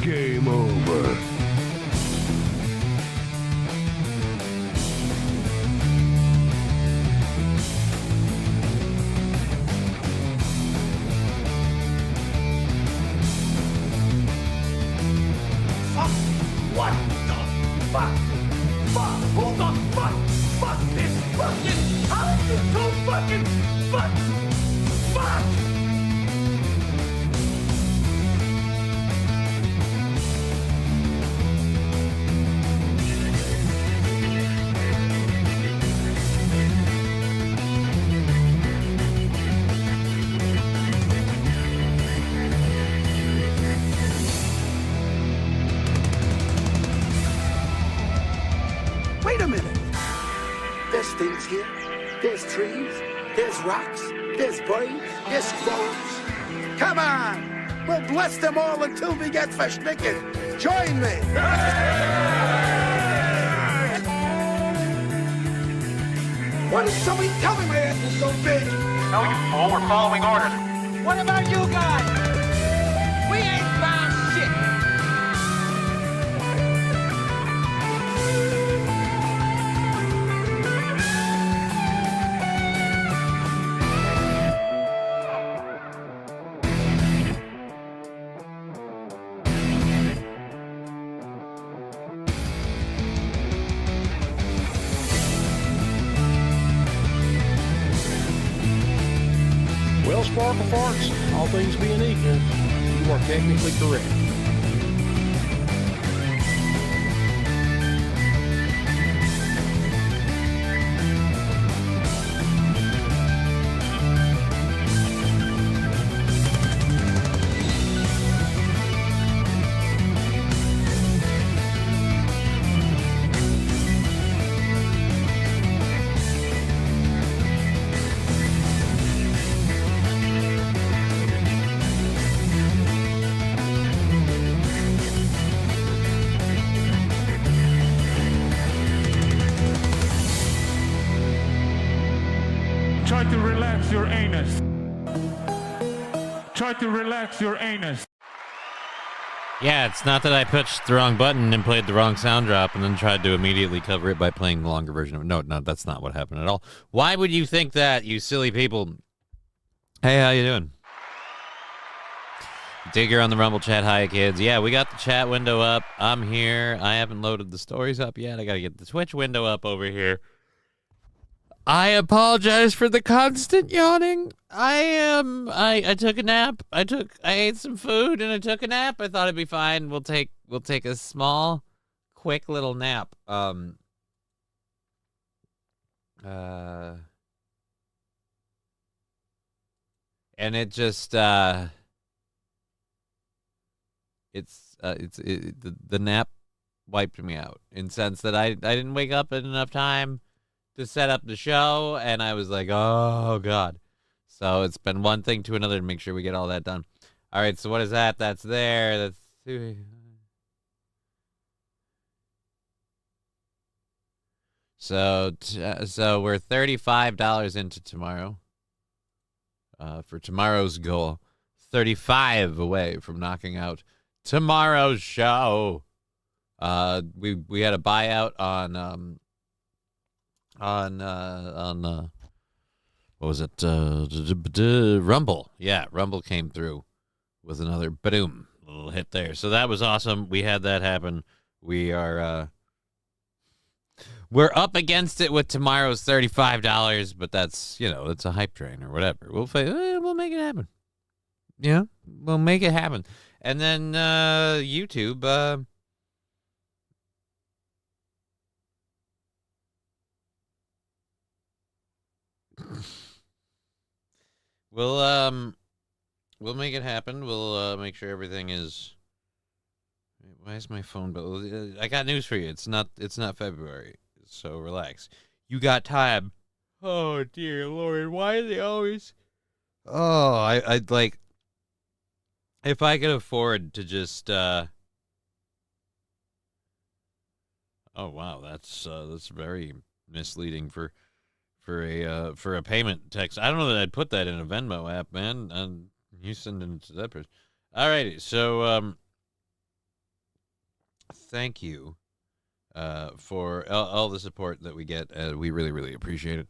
Game over. Fuck! What the fuck? Fuck! Who the fuck? Fuck this fucking... How are you so fucking... Fuck! Fuck! Wait a minute. There's things here. There's trees. There's rocks. There's birds. There's squirrels. Come on. We'll bless them all until we get verschnicken. Join me. Why did somebody tell me my ass was so big? No, you fool. We're following orders. What about you guys? We ain't found shit. Well, Sparkle Farts, all things being equal, you are technically correct. Try to relax your anus. Try to relax your anus. Yeah, it's not that I pushed the wrong button and played the wrong sound drop and then tried to immediately cover it by playing the longer version of it. No, that's not what happened at all. Why would you think that, you silly people? Hey, how you doing? Digger on the Rumble chat. Hi, kids. Yeah, we got the chat window up. I'm here. I haven't loaded the stories up yet. I got to get the Twitch window up over here. I apologize for the constant yawning. I took a nap. I ate some food and I took a nap. I thought it'd be fine. We'll take a small, quick little nap. And it just the nap wiped me out in sense that I didn't wake up in enough time to set up the show, and I was like, oh, God. So it's been one thing to another to make sure we get all that done. All right, so what is that? That's there. That's... So we're $35 into tomorrow. For tomorrow's goal. 35 away from knocking out tomorrow's show. We had a buyout on what was it? Rumble. Yeah, Rumble came through with another boom little hit there. So that was awesome. We had that happen. We're up against it with tomorrow's $35, but that's, it's a hype train or whatever. We'll make it happen. Yeah, we'll make it happen. And then YouTube We'll make it happen. We'll make sure everything is. Why is my phone? But I got news for you. It's not February, so relax. You got time. Oh dear Lord, why are they always? Oh, I'd like. If I could afford to just. Oh wow, that's very misleading for a payment text. I don't know that I'd put that in a Venmo app, man. And you send it to that person. Alrighty, so thank you for all the support that we get. We really, really appreciate it.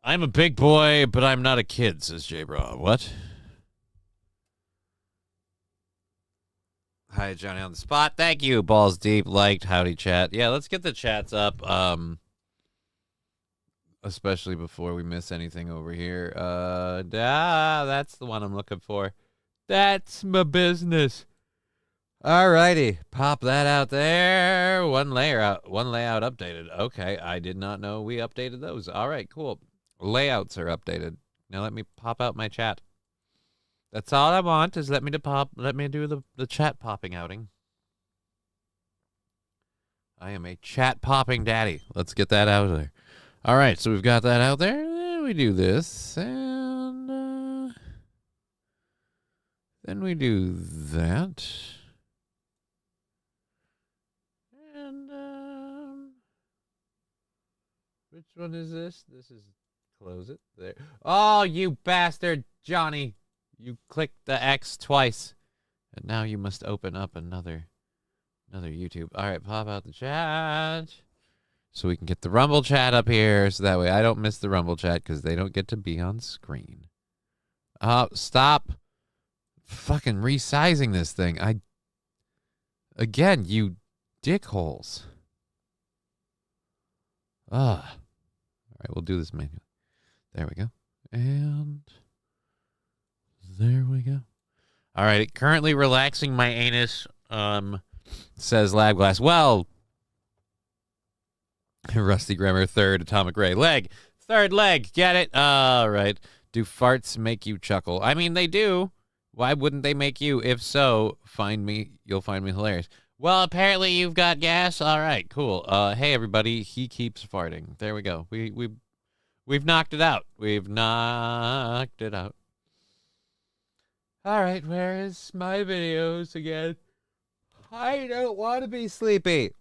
I'm a big boy, but I'm not a kid, says J-Bra. What? Hi, Johnny on the spot. Thank you, Balls Deep. Liked, howdy chat. Yeah, let's get the chats up, especially before we miss anything over here. That's the one I'm looking for. That's my business. Alrighty, pop that out there. One layout updated. Okay, I did not know we updated those. All right, cool. Layouts are updated. Now let me pop out my chat. That's all I want is let me do the chat popping outing. I am a chat popping daddy. Let's get that out of there. All right, so we've got that out there. Then we do this, and then we do that. And which one is this? This is close it there. Oh, you bastard, Johnny! You clicked the X twice, and now you must open up another YouTube. All right, pop out the chat so we can get the Rumble chat up here, so that way I don't miss the Rumble chat because they don't get to be on screen. Stop fucking resizing this thing. Again, you dickholes. All right, we'll do this manually. There we go. And there we go. All right, currently relaxing my anus, says Labglass. Well, Rusty Grammar, third, Atomic Ray. Leg, third leg, get it? All right. Do farts make you chuckle? I mean, they do. Why wouldn't they make you? If so, you'll find me hilarious. Well, apparently you've got gas. All right, cool. Hey, everybody, he keeps farting. There we go. We've knocked it out. We've knocked it out. All right, where is my videos again? I don't want to be sleepy.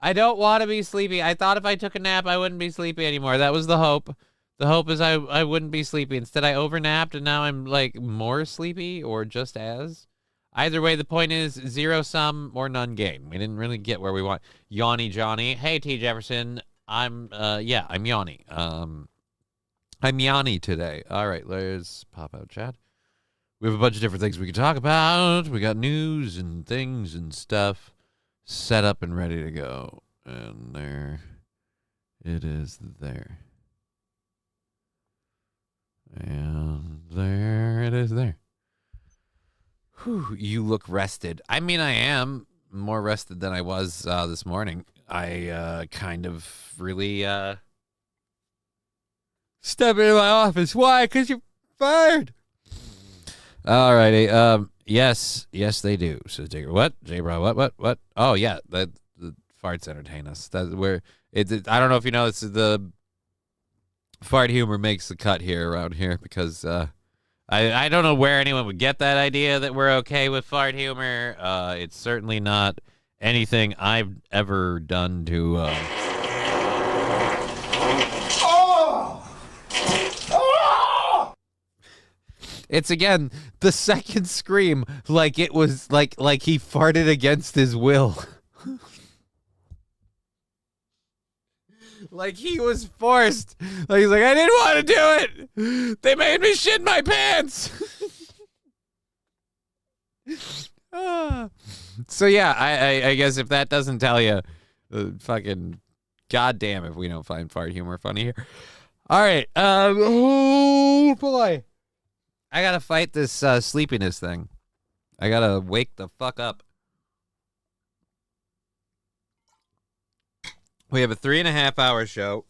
I don't want to be sleepy. I thought if I took a nap, I wouldn't be sleepy anymore. That was the hope. The hope is I wouldn't be sleepy. Instead, I overnapped, and now I'm, like, more sleepy or just as. Either way, the point is zero sum or none gain. We didn't really get where we want. Yawny Johnny. Hey, T. Jefferson. I'm Yawny. I'm Yawny today. All right, let's pop out chat. We have a bunch of different things we can talk about. We got news and things and stuff set up and ready to go. And there it is there. And there it is there. Whew, you look rested. I mean, I am more rested than I was this morning. I kind of really stepped into my office. Why? Because you're fired. All righty. Yes, they do. So, what? J-Bro, what? Oh, yeah, the farts entertain us. That's where I don't know if you know, this is the fart humor makes the cut here around here because I don't know where anyone would get that idea that we're okay with fart humor. It's certainly not anything I've ever done to. It's again the second scream, like it was like he farted against his will. Like he was forced. Like he's like, I didn't want to do it. They made me shit my pants. So yeah, I guess if that doesn't tell you, fucking goddamn if we don't find fart humor funny here. All right. Oh boy. I gotta fight this sleepiness thing. I gotta wake the fuck up. We have a 3.5-hour show.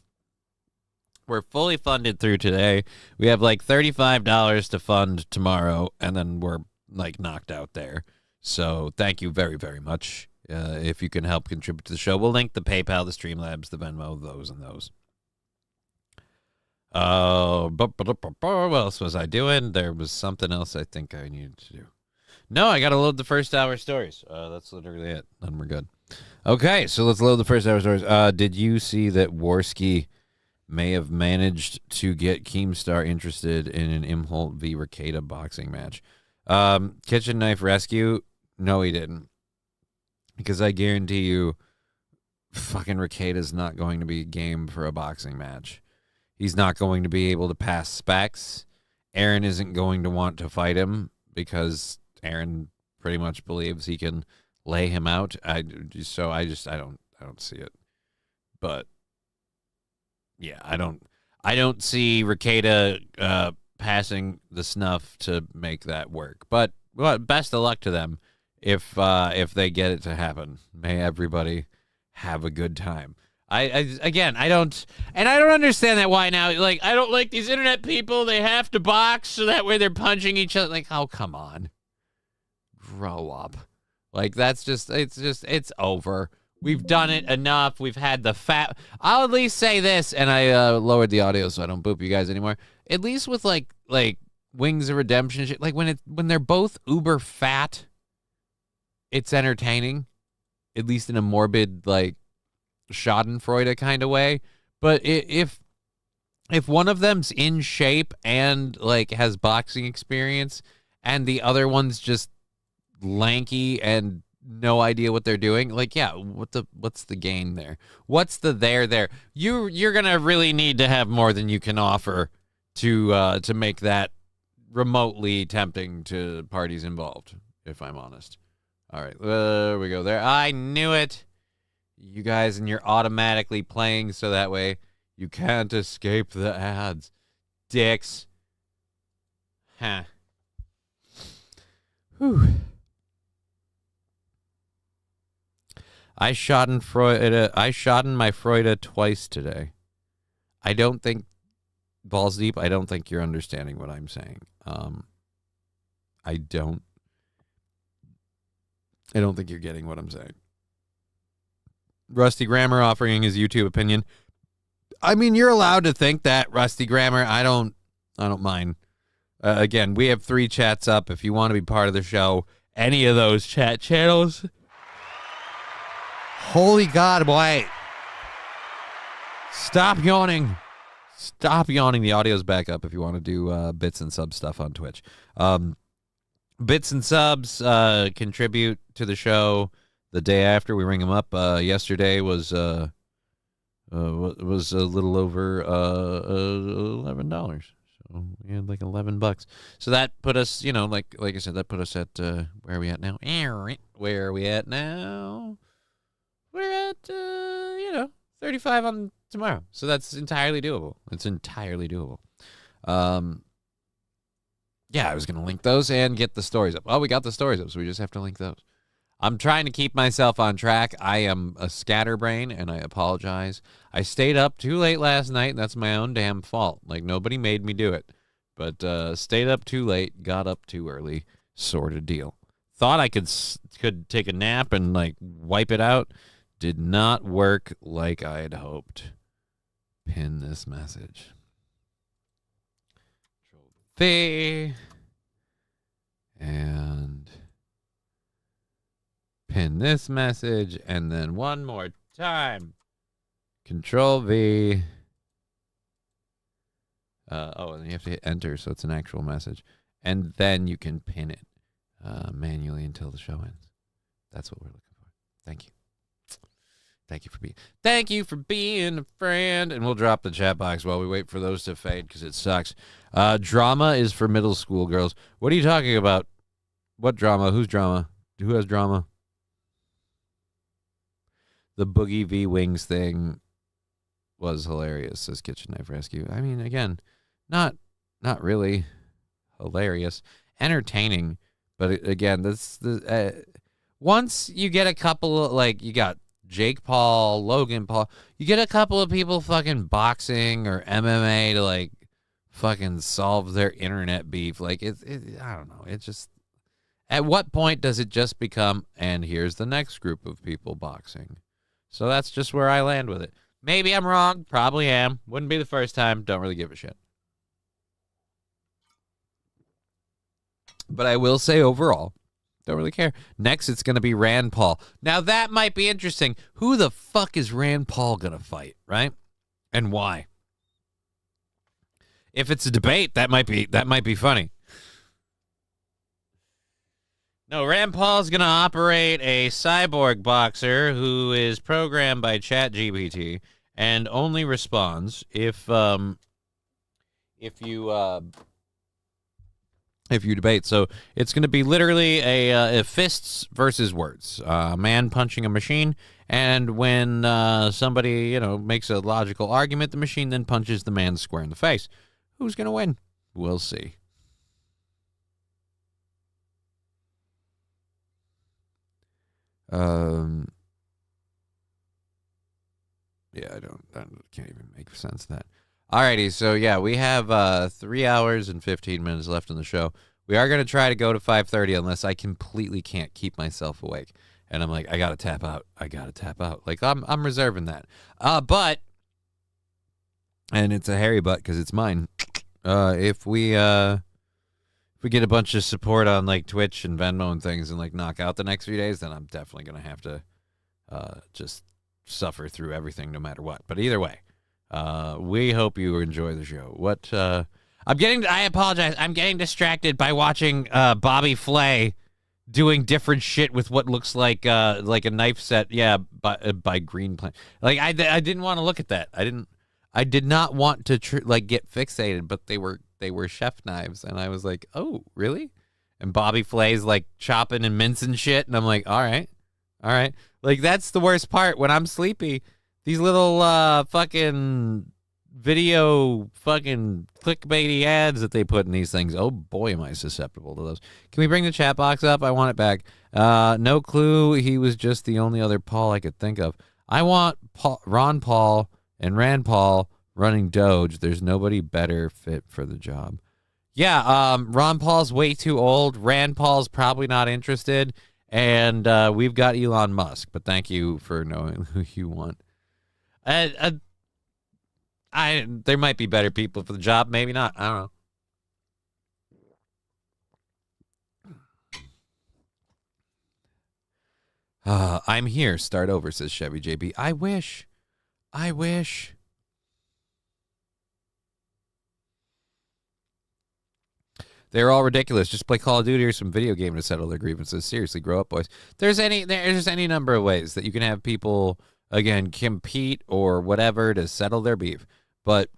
We're fully funded through today. We have like $35 to fund tomorrow, and then we're like knocked out there. So thank you very, very much. If you can help contribute to the show, we'll link the PayPal, the Streamlabs, the Venmo, those and those. What else was I doing? There was something else I think I needed to do. No, I got to load the first hour stories. That's literally it. Then we're good. Okay, so let's load the first hour stories. Did you see that Warski may have managed to get Keemstar interested in an Imholt v. Ricada boxing match? Kitchen Knife Rescue? No, he didn't. Because I guarantee you, fucking Rekida's not going to be game for a boxing match. He's not going to be able to pass specs. Aaron isn't going to want to fight him because Aaron pretty much believes he can lay him out. I don't see it. But yeah, I don't see Rekieta passing the snuff to make that work. But best of luck to them if they get it to happen. May everybody have a good time. I don't understand that why now. Like, I don't like these internet people. They have to box so that way they're punching each other. Like, oh, come on. Grow up. Like, it's over. We've done it enough. We've had the fat. I'll at least say this, and I lowered the audio so I don't boop you guys anymore. At least with like Wings of Redemption shit, like when they're both uber fat, it's entertaining. At least in a morbid, like, Schadenfreude kind of way. But if one of them's in shape and like has boxing experience and the other one's just lanky and no idea what they're doing, like, yeah, what's the gain there? What's the there? You're gonna really need to have more than you can offer to make that remotely tempting to parties involved, if I'm honest. All right, there we go. There, I knew it. You guys, and you're automatically playing so that way you can't escape the ads. Dicks. Huh. Whew. I shot in my Freude twice today. I don't think, balls deep, I don't think you're understanding what I'm saying. I don't think you're getting what I'm saying. Rusty Grammar offering his YouTube opinion. I mean, you're allowed to think that, Rusty Grammar. I don't mind. Again, we have 3 chats up. If you want to be part of the show, any of those chat channels. Holy God, boy. Stop yawning. Stop yawning. The audio's back up if you want to do bits and sub stuff on Twitch. Bits and subs contribute to the show the day after we ring them up. Yesterday was a little over $11. So we had like $11. So that put us, like I said, that put us at where are we at now? Where are we at now? We're at 35 on tomorrow. So that's entirely doable. It's entirely doable. Yeah, I was going to link those and get the stories up. Oh, we got the stories up, so we just have to link those. I'm trying to keep myself on track. I am a scatterbrain, and I apologize. I stayed up too late last night, and that's my own damn fault. Like, nobody made me do it. But stayed up too late, got up too early, sort of deal. Thought I could take a nap and, like, wipe it out. Did not work like I had hoped. Pin this message. Control-V. And pin this message, and then one more time. Control-V. And you have to hit enter, so it's an actual message. And then you can pin it manually until the show ends. That's what we're looking for. Thank you. Thank you for being a friend. And we'll drop the chat box while we wait for those to fade because it sucks. Drama is for middle school girls. What are you talking about? What drama? Who's drama? Who has drama? The Boogie V Wings thing was hilarious, says Kitchen Knife Rescue. I mean, again, not really hilarious. Entertaining, but again, once you get a couple of, like, you got Jake Paul, Logan Paul, you get a couple of people fucking boxing or MMA to, like, fucking solve their internet beef. Like, I don't know. It just, at what point does it just become, and here's the next group of people boxing? So that's just where I land with it. Maybe I'm wrong. Probably am. Wouldn't be the first time. Don't really give a shit. But I will say overall, don't really care. Next, it's going to be Rand Paul. Now, that might be interesting. Who the fuck is Rand Paul going to fight, right? And why? If it's a debate, that might be funny. No, Rand Paul's going to operate a cyborg boxer who is programmed by ChatGPT and only responds if you debate. So it's going to be literally a fists versus words. A man punching a machine, and when somebody makes a logical argument, the machine then punches the man square in the face. Who's going to win? We'll see. Yeah, I can't even make sense of that. Alrighty, so yeah, we have 3 hours and 15 minutes left in the show. We are going to try to go to 5:30 unless I completely can't keep myself awake. And I'm like, I got to tap out. Like, I'm reserving that. But, and it's a hairy butt because it's mine. If we get a bunch of support on like Twitch and Venmo and things and like knock out the next few days, then I'm definitely going to have to just suffer through everything no matter what. But either way, we hope you enjoy the show. I apologize. I'm getting distracted by watching Bobby Flay doing different shit with what looks like a knife set. Yeah, by Green Plant. Like I didn't want to look at that. I did not want to get fixated, but they were chef knives, and I was like, oh, really? And Bobby Flay's like chopping and mincing shit, and I'm like, all right. Like, that's the worst part. When I'm sleepy, these little fucking video fucking clickbaity ads that they put in these things, oh boy, am I susceptible to those. Can we bring the chat box up? I want it back. No clue. He was just the only other Paul I could think of. I want Ron Paul and Rand Paul running Doge. There's nobody better fit for the job. Yeah, Ron Paul's way too old. Rand Paul's probably not interested. And we've got Elon Musk, but thank you for knowing who you want. There might be better people for the job, maybe not. I don't know. I'm here. Start over, says Chevy JB. I wish. They're all ridiculous. Just play Call of Duty or some video game to settle their grievances. Seriously, grow up, boys. There's any number of ways that you can have people, again, compete or whatever to settle their beef. But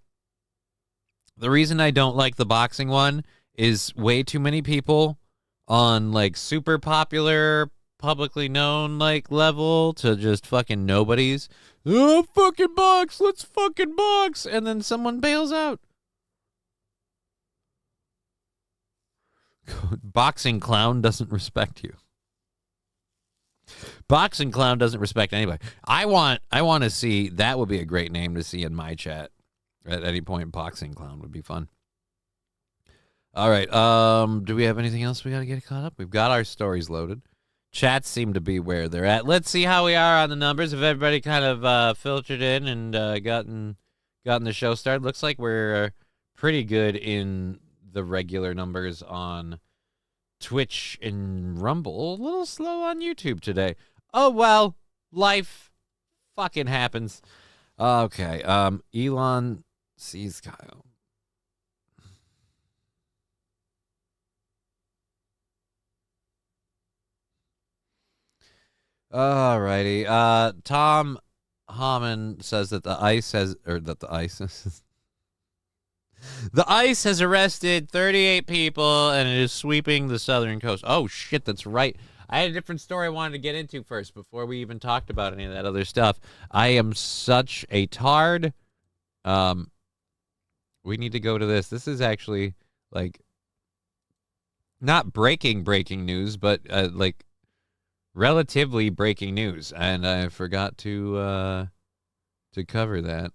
the reason I don't like the boxing one is way too many people on like super popular, publicly known like level to just fucking nobodies. Oh, fucking box. Let's fucking box. And then someone bails out. Boxing clown doesn't respect you. Boxing clown doesn't respect anybody. I want to see, that would be a great name to see in my chat at any point. Boxing clown would be fun. All right. Do we have anything else we got to get caught up? We've got our stories loaded. Chats seem to be where they're at. Let's see how we are on the numbers. If everybody kind of filtered in and gotten the show started, looks like we're pretty good in the regular numbers on Twitch and Rumble. A little slow on YouTube today. Oh, well, life fucking happens. Okay, Elon sees Kyle. Alrighty. Tom Hammond says that the ICE has arrested 38 people and it is sweeping the southern coast. Oh, shit, that's right. I had a different story I wanted to get into first before we even talked about any of that other stuff. I am such a tard. We need to go to this. This is actually, like, not breaking news, but, like, relatively breaking news. And I forgot to cover that.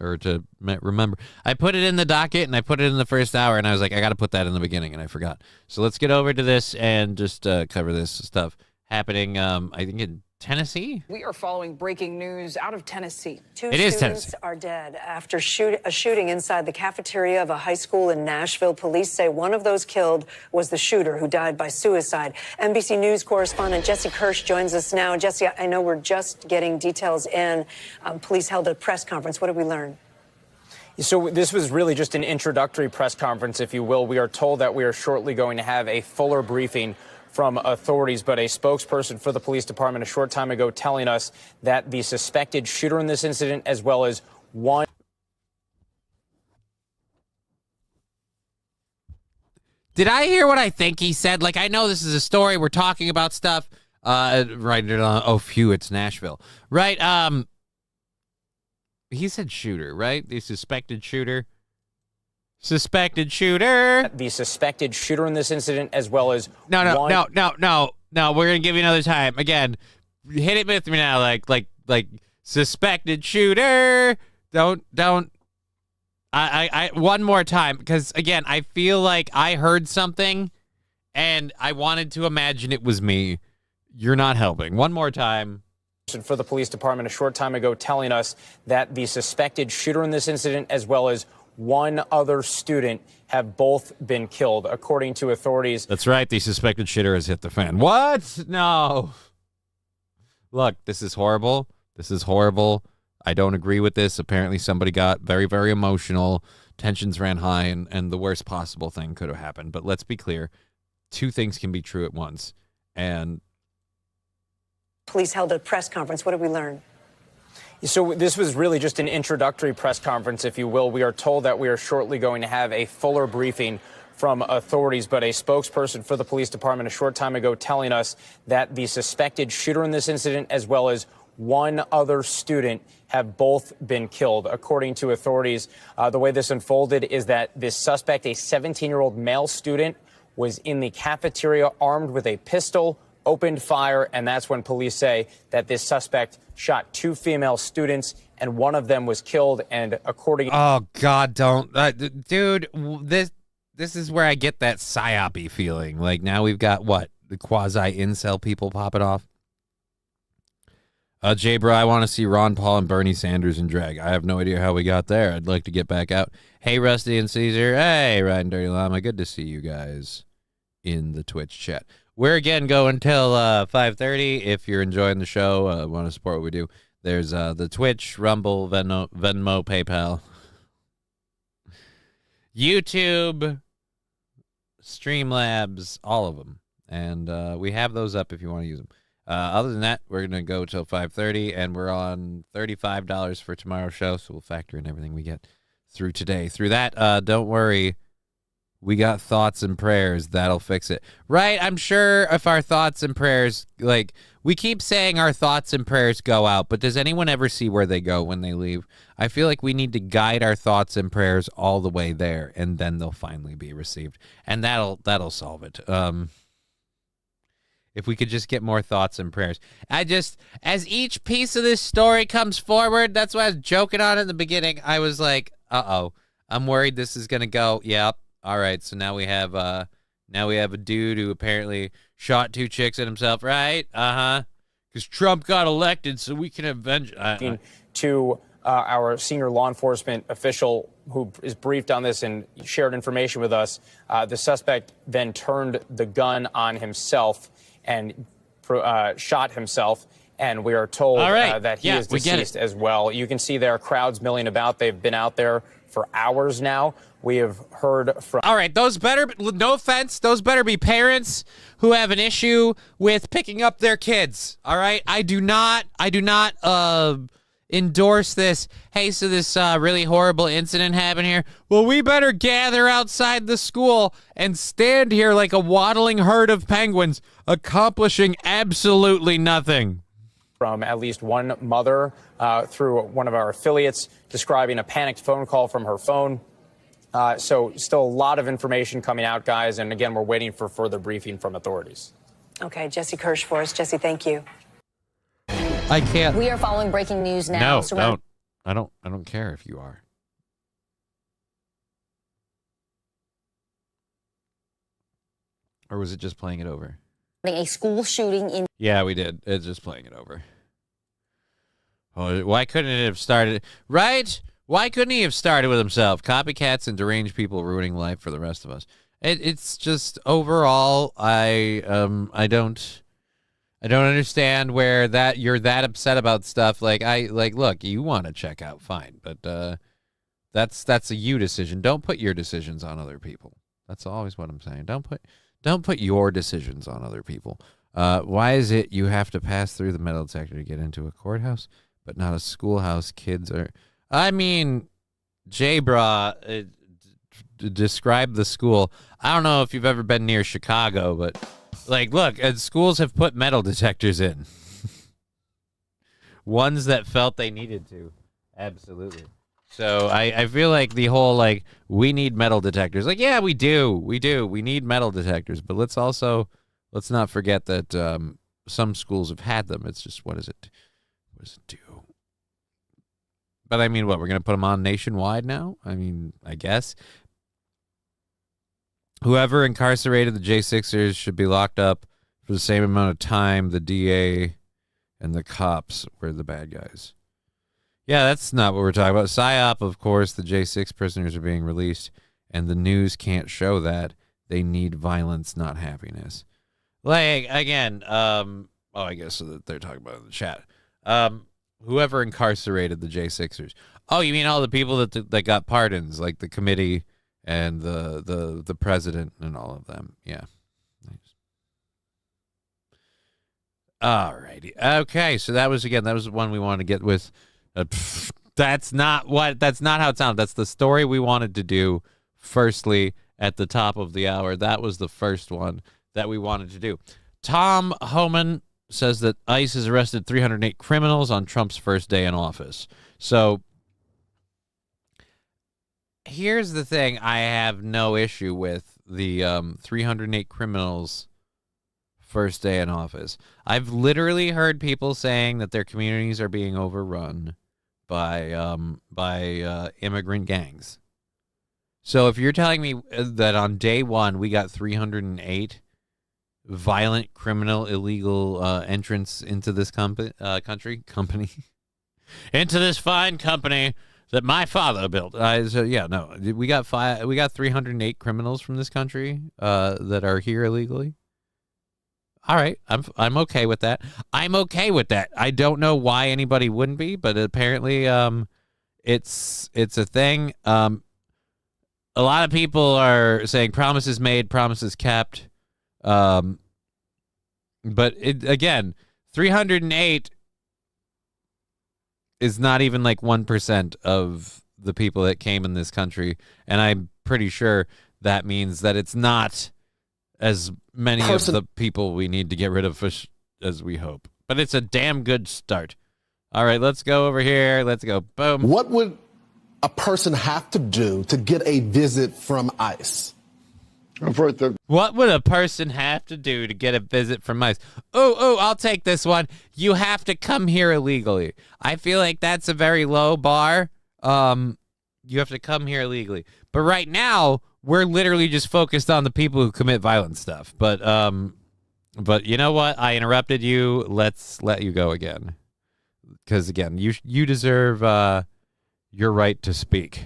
Or to remember. I put it in the docket and I put it in the first hour and I was like, I got to put that in the beginning and I forgot. So let's get over to this and just cover this stuff happening, I think in Tennessee. We are following breaking news out of Tennessee. Two students are dead after a shooting inside the cafeteria of a high school in Nashville. Police say one of those killed was the shooter who died by suicide. NBC News correspondent Jesse Kirsch joins us now. Jesse, I know we're just getting details in. Police held a press conference. What did we learn? So this was really just an introductory press conference, if you will. We are told that we are shortly going to have a fuller briefing from authorities, but a spokesperson for the police department a short time ago telling us that the suspected shooter in this incident, as well as one... Did I hear what I think he said? Like, I know this is a story. We're talking about stuff. Right. Oh, phew, it's Nashville. Right. He said shooter, right? The suspected shooter. Suspected shooter. The suspected shooter in this incident, as well as No. We're gonna give you another time. Again, hit it with me now. Like suspected shooter. Don't. I one more time, because again, I feel like I heard something, and I wanted to imagine it was me. You're not helping. One more time. For the police department a short time ago telling us that the suspected shooter in this incident, as well as one other student, have both been killed, according to authorities. That's right. The suspected shooter has hit the fan. What? No. Look, this is horrible. This is horrible. I don't agree with this. Apparently somebody got very, very emotional. Tensions ran high, and the worst possible thing could have happened. But let's be clear. Two things can be true at once. And Police held a press conference. What did we learn? So this was really just an introductory press conference, if you will. We are told that we are shortly going to have a fuller briefing from authorities, but a spokesperson for the police department a short time ago telling us that the suspected shooter in this incident, as well as one other student, have both been killed. According to authorities, the way this unfolded is that this suspect, a 17-year-old male student, was in the cafeteria armed with a pistol, opened fire, and that's when police say that this suspect shot two female students, and one of them was killed. And according... Oh, God, don't. Dude, this is where I get that psyop-y feeling. Like, now we've got, what, the quasi-incel people popping off? Jay, bro, I want to see Ron Paul and Bernie Sanders in drag. I have no idea how we got there. I'd like to get back out. Hey, Rusty and Caesar. Hey, Riding Dirty Llama. Good to see you guys in the Twitch chat. We're again going till 5:30. If you're enjoying the show, want to support what we do, there's the Twitch, Rumble, Venmo, PayPal, YouTube, Streamlabs, all of them. And we have those up if you want to use them. Other than that, we're going to go till 5:30, and we're on $35 for tomorrow's show, so we'll factor in everything we get through today. Through that, don't worry. We got thoughts and prayers. That'll fix it. Right? I'm sure if our thoughts and prayers, like, we keep saying our thoughts and prayers go out, but does anyone ever see where they go when they leave? I feel like we need to guide our thoughts and prayers all the way there, and then they'll finally be received. And that'll solve it. If we could just get more thoughts and prayers. As each piece of this story comes forward, that's why I was joking on it in the beginning. I was like, uh-oh, I'm worried this is going to go, yep. All right, so now we have a dude who apparently shot two chicks at himself, right? Uh-huh. Because Trump got elected, so we can avenge... To our senior law enforcement official who is briefed on this and shared information with us, the suspect then turned the gun on himself and shot himself. And we are told that he is deceased as well. You can see there are crowds milling about. They've been out there for hours now. We have heard from... All right, no offense, those better be parents who have an issue with picking up their kids. All right? I do not endorse this. Hey, so this really horrible incident happened here. Well, we better gather outside the school and stand here like a waddling herd of penguins, accomplishing absolutely nothing. From at least one mother through one of our affiliates describing a panicked phone call from her phone. So still a lot of information coming out, guys. And again, we're waiting for further briefing from authorities. Okay, Jesse Kirsch for us. Jesse, thank you. I can't. We are following breaking news now. No, don't. I don't care if you are. Or was it just playing it over? A school shooting in... Yeah, we did. It's just playing it over. Oh, why couldn't it have started... Right? Why couldn't he have started with himself? Copycats and deranged people ruining life for the rest of us. It's just, overall, I don't understand where that you're that upset about stuff. Look, you want to check out, fine. But that's a you decision. Don't put your decisions on other people. That's always what I'm saying. Don't put your decisions on other people. Why is it you have to pass through the metal detector to get into a courthouse, but not a schoolhouse? Kids are... I mean, J-Bra, describe the school. I don't know if you've ever been near Chicago, but, like, look, schools have put metal detectors in. Ones that felt they needed to. Absolutely. So I feel like the whole, like, we need metal detectors. Like, yeah, we do. We need metal detectors. But let's not forget that some schools have had them. It's just, what does it do? But I mean, what, we're going to put them on nationwide now? I mean, I guess. Whoever incarcerated the J6ers should be locked up for the same amount of time the DA and the cops were the bad guys. Yeah, that's not what we're talking about. PSYOP, of course, the J6 prisoners are being released, and the news can't show that. They need violence, not happiness. Like, again, I guess that they're talking about it in the chat. Whoever incarcerated the J6ers. Oh, you mean all the people that got pardons, like the committee and the president and all of them. Yeah. Nice. All righty. Okay, so that was the one we wanted to get with. That's not how it sounds. That's the story we wanted to do firstly at the top of the hour. That was the first one that we wanted to do. Tom Homan says that ICE has arrested 308 criminals on Trump's first day in office. So here's the thing I have no issue with the 308 criminals first day in office. I've literally heard people saying that their communities are being overrun by immigrant gangs. So if you're telling me that on day one we got 308 violent, criminal, illegal entrants into this company, into this fine company that my father built. We got 308 criminals from this country that are here illegally. All right, I'm okay with that. I'm okay with that. I don't know why anybody wouldn't be, but apparently it's a thing. A lot of people are saying promises made, promises kept. But again, 308 is not even like 1% of the people that came in this country, and I'm pretty sure that means that it's not as many of the people we need to get rid of as we hope. But it's a damn good start. All right, let's go over here. Let's go. Boom. What would a person have to do to get a visit from ICE? What would a person have to do to get a visit from ICE? Oh, I'll take this one. You have to come here illegally. I feel like that's a very low bar. You have to come here illegally. But right now, we're literally just focused on the people who commit violent stuff. But you know what? I interrupted you. Let's let you go again. Because, again, you deserve your right to speak.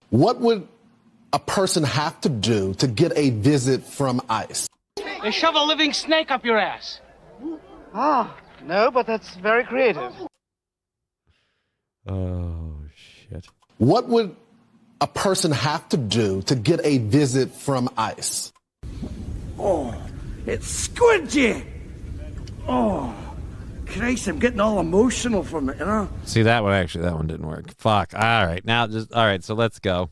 What would a person have to do to get a visit from ICE? They shove a living snake up your ass. Ah, no, but that's very creative. Oh, shit. What would a person have to do to get a visit from ICE? Oh, it's squidgy. Oh, Christ, I'm getting all emotional from it, you know? See, that one didn't work. Fuck. All right, so let's go.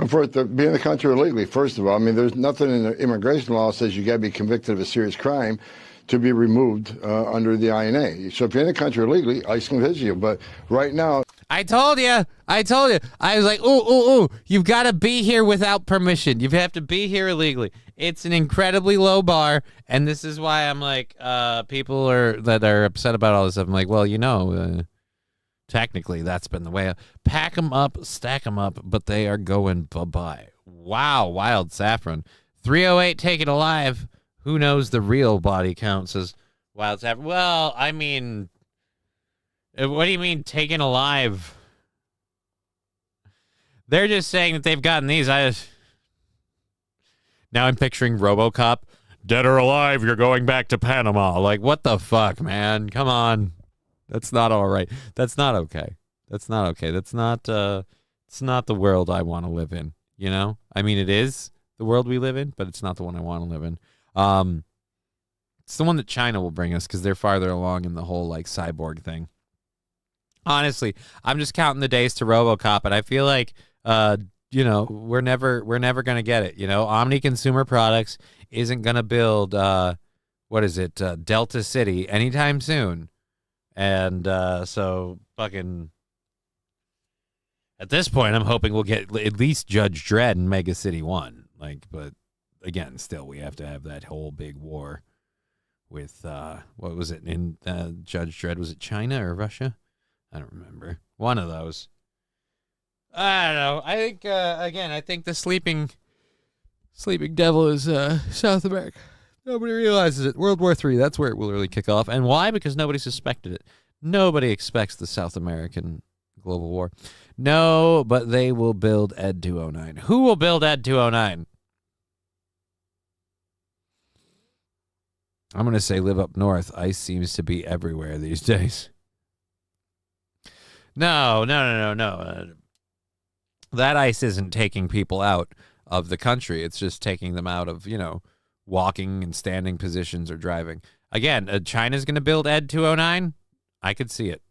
For it to be in the country illegally, first of all, I mean, there's nothing in the immigration law that says you got to be convicted of a serious crime to be removed under the INA. So if you're in the country illegally, ICE can visit you. But right now... I told you. I was like, ooh, you've got to be here without permission. You have to be here illegally. It's an incredibly low bar, and this is why I'm like, people that are upset about all this stuff. I'm like, well, technically that's been the way. Pack them up, stack them up, but they are going bye-bye. Wow, Wild Saffron. 308 taken alive. Who knows the real body count, says Wild Saffron. Well, I mean... What do you mean taken alive? They're just saying that they've gotten these. Now I'm picturing RoboCop. Dead or alive, you're going back to Panama. Like, what the fuck, man? Come on. That's not all right. That's not okay. It's not the world I want to live in, you know? I mean, it is, the world we live in, but it's not the one I want to live in. It's the one that China will bring us because they're farther along in the whole like cyborg thing. Honestly, I'm just counting the days to RoboCop, and I feel like, we're never gonna get it. Omni Consumer Products isn't gonna build Delta City anytime soon, and so fucking. At this point, I'm hoping we'll get at least Judge Dredd and Mega City 1. But again, still, we have to have that whole big war with what was it in Judge Dredd? Was it China or Russia? I don't remember. One of those. I don't know. I think I think the sleeping devil is South America. Nobody realizes it. World War III. That's where it will really kick off. And why? Because nobody suspected it. Nobody expects the South American global war. No, but they will build Ed 209. Who will build Ed 209? I'm going to say live up north. Ice seems to be everywhere these days. No. That ice isn't taking people out of the country. It's just taking them out of, walking and standing positions or driving. Again, China's going to build Ed 209. I could see it.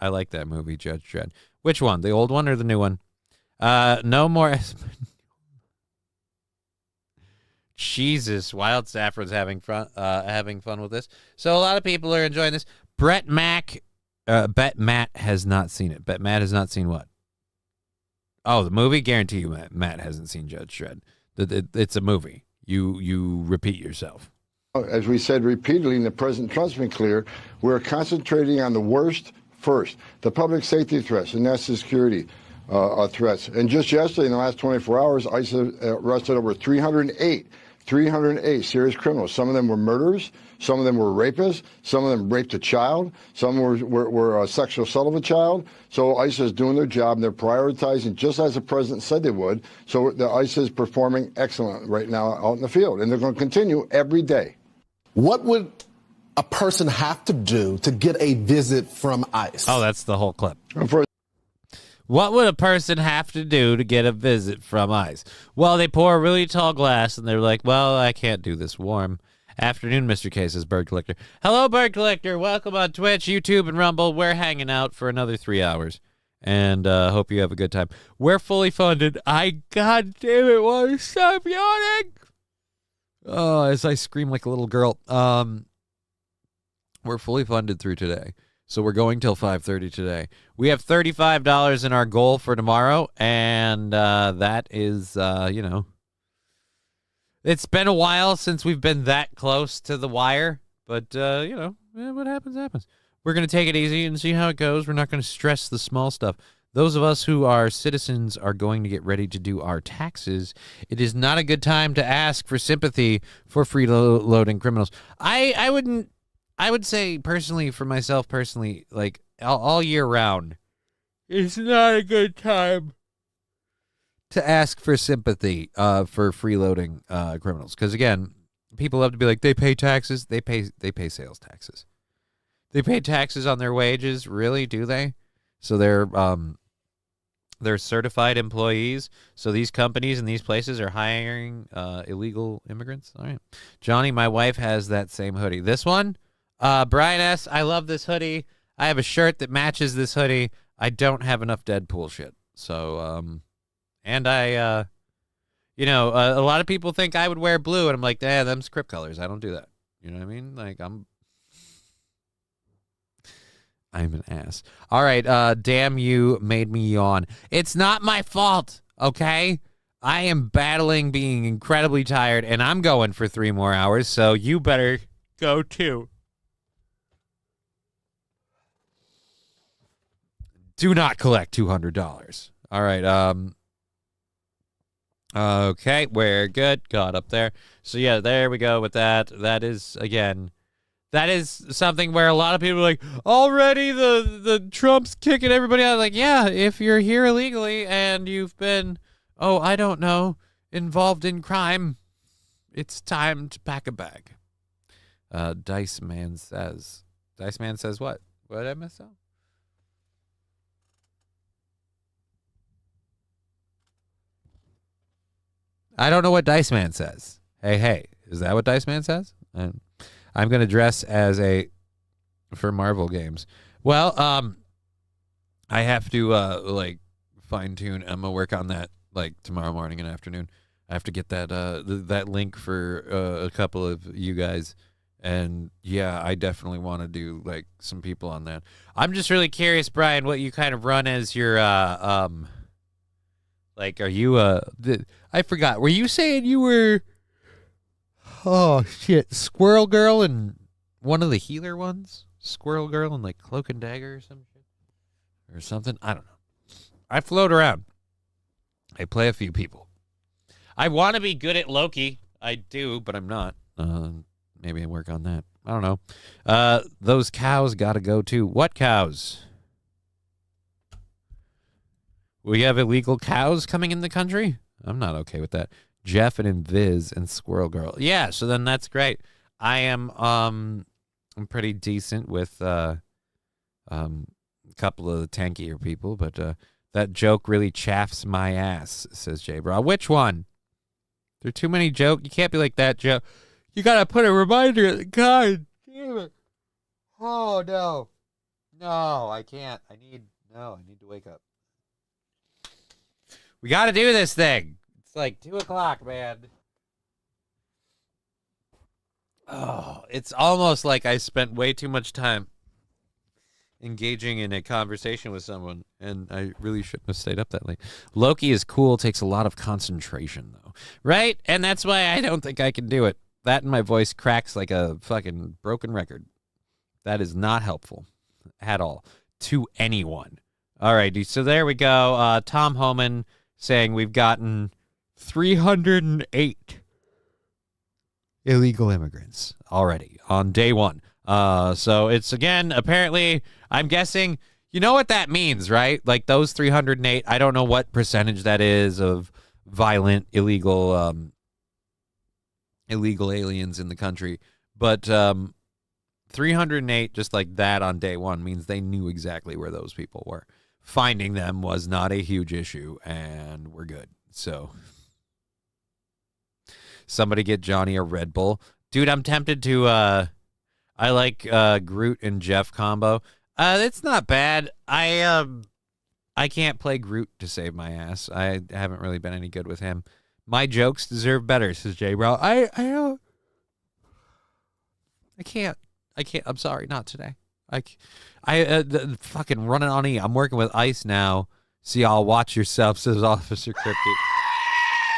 I like that movie, Judge Dredd. Which one? The old one or the new one? No more. Jesus, Wild Saffron's having fun with this. So a lot of people are enjoying this. Bet Matt has not seen it. Bet Matt has not seen what? Oh, the movie? Guarantee you Matt hasn't seen Judge Dredd. It's a movie. You repeat yourself. As we said repeatedly, and the President Trump's been clear, we're concentrating on the worst first, the public safety threats, the national security threats. And just yesterday, in the last 24 hours, ICE arrested over 308 serious criminals. Some of them were murderers. Some of them were rapists. Some of them raped a child. Some were sexual assault of a child. So ICE is doing their job, and they're prioritizing just as the president said they would. So the ICE is performing excellent right now out in the field, and they're going to continue every day. What would a person have to do to get a visit from ICE? Oh, that's the whole clip. What would a person have to do to get a visit from ICE? Well, they pour a really tall glass, and they're like, well, I can't do this warm. Afternoon, Mr. K, says Bird Collector. Hello, Bird Collector. Welcome on Twitch, YouTube, and Rumble. We're hanging out for another 3 hours, and hope you have a good time. We're fully funded. I goddamn want to stop yawning. Oh, as I scream like a little girl. We're fully funded through today. So we're going till 5:30 today. We have $35 in our goal for tomorrow, and that is, it's been a while since we've been that close to the wire, but, what happens, happens. We're going to take it easy and see how it goes. We're not going to stress the small stuff. Those of us who are citizens are going to get ready to do our taxes. It is not a good time to ask for sympathy for freeloading criminals. I would say personally, for myself personally, like all year round, it's not a good time to ask for sympathy for freeloading criminals. Because again, people love to be like, they pay taxes. They pay sales taxes. They pay taxes on their wages. Really, do they? So they're certified employees. So these companies and these places are hiring illegal immigrants. All right, Johnny, my wife has that same hoodie. This one. Brian S., I love this hoodie. I have a shirt that matches this hoodie. I don't have enough Deadpool shit. So, and I, a lot of people think I would wear blue, and I'm like, them's Crip colors. I don't do that. You know what I mean? Like, I'm an ass. All right, damn you made me yawn. It's not my fault, okay? I am battling being incredibly tired, and I'm going for 3 more hours, so you better go too. Do not collect $200. All right. Okay, we're good. Got up there. So yeah, there we go with that. That is something where a lot of people are like, already the Trump's kicking everybody out. Like, yeah, if you're here illegally and you've been, I don't know, involved in crime, it's time to pack a bag. Dice Man says what? What did I miss out? I don't know what Dice Man says. Hey, is that what Dice Man says? I'm going to dress as for Marvel games. Well, I have to fine tune. I'm gonna work on that tomorrow morning and afternoon. I have to get that that link for a couple of you guys, and yeah, I definitely want to do some people on that. I'm just really curious, Brian, what you kind of run as your are you I forgot. Were you saying you were Squirrel Girl and one of the healer ones? Squirrel Girl and Cloak and Dagger or some shit or something? I don't know. I float around. I play a few people. I want to be good at Loki. I do, but I'm not. Maybe I work on that. I don't know. Those cows got to go too. What cows? We have illegal cows coming in the country? I'm not okay with that. Jeff and Invis and Squirrel Girl. Yeah, so then that's great. I am I'm pretty decent with a couple of the tankier people, but that joke really chaffs my ass, says Jay Bra. Which one? There are too many jokes. You can't be like that, Joe. You gotta put a reminder at the God damn it. Oh no. No, I can't. I need to wake up. We gotta do this thing. It's 2:00, man. Oh, it's almost like I spent way too much time engaging in a conversation with someone, and I really shouldn't have stayed up that late. Loki is cool, takes a lot of concentration, though. Right? And that's why I don't think I can do it. That and my voice cracks like a fucking broken record. That is not helpful at all to anyone. All right, so there we go. Tom Homan saying we've gotten 308 illegal immigrants already on day one. So it's, again, apparently, I'm guessing, you know what that means, right? Those 308, I don't know what percentage that is of violent, illegal aliens in the country. But 308, just like that on day one, means they knew exactly where those people were. Finding them was not a huge issue, and we're good. So somebody get Johnny a Red Bull. Dude, I'm tempted to... I like Groot and Jeff combo. It's not bad. I can't play Groot to save my ass. I haven't really been any good with him. My jokes deserve better, says Jay Bro. I can't. I'm sorry, not today. Fucking running on E. I'm working with Ice now. So y'all watch yourself, says Officer Crypty.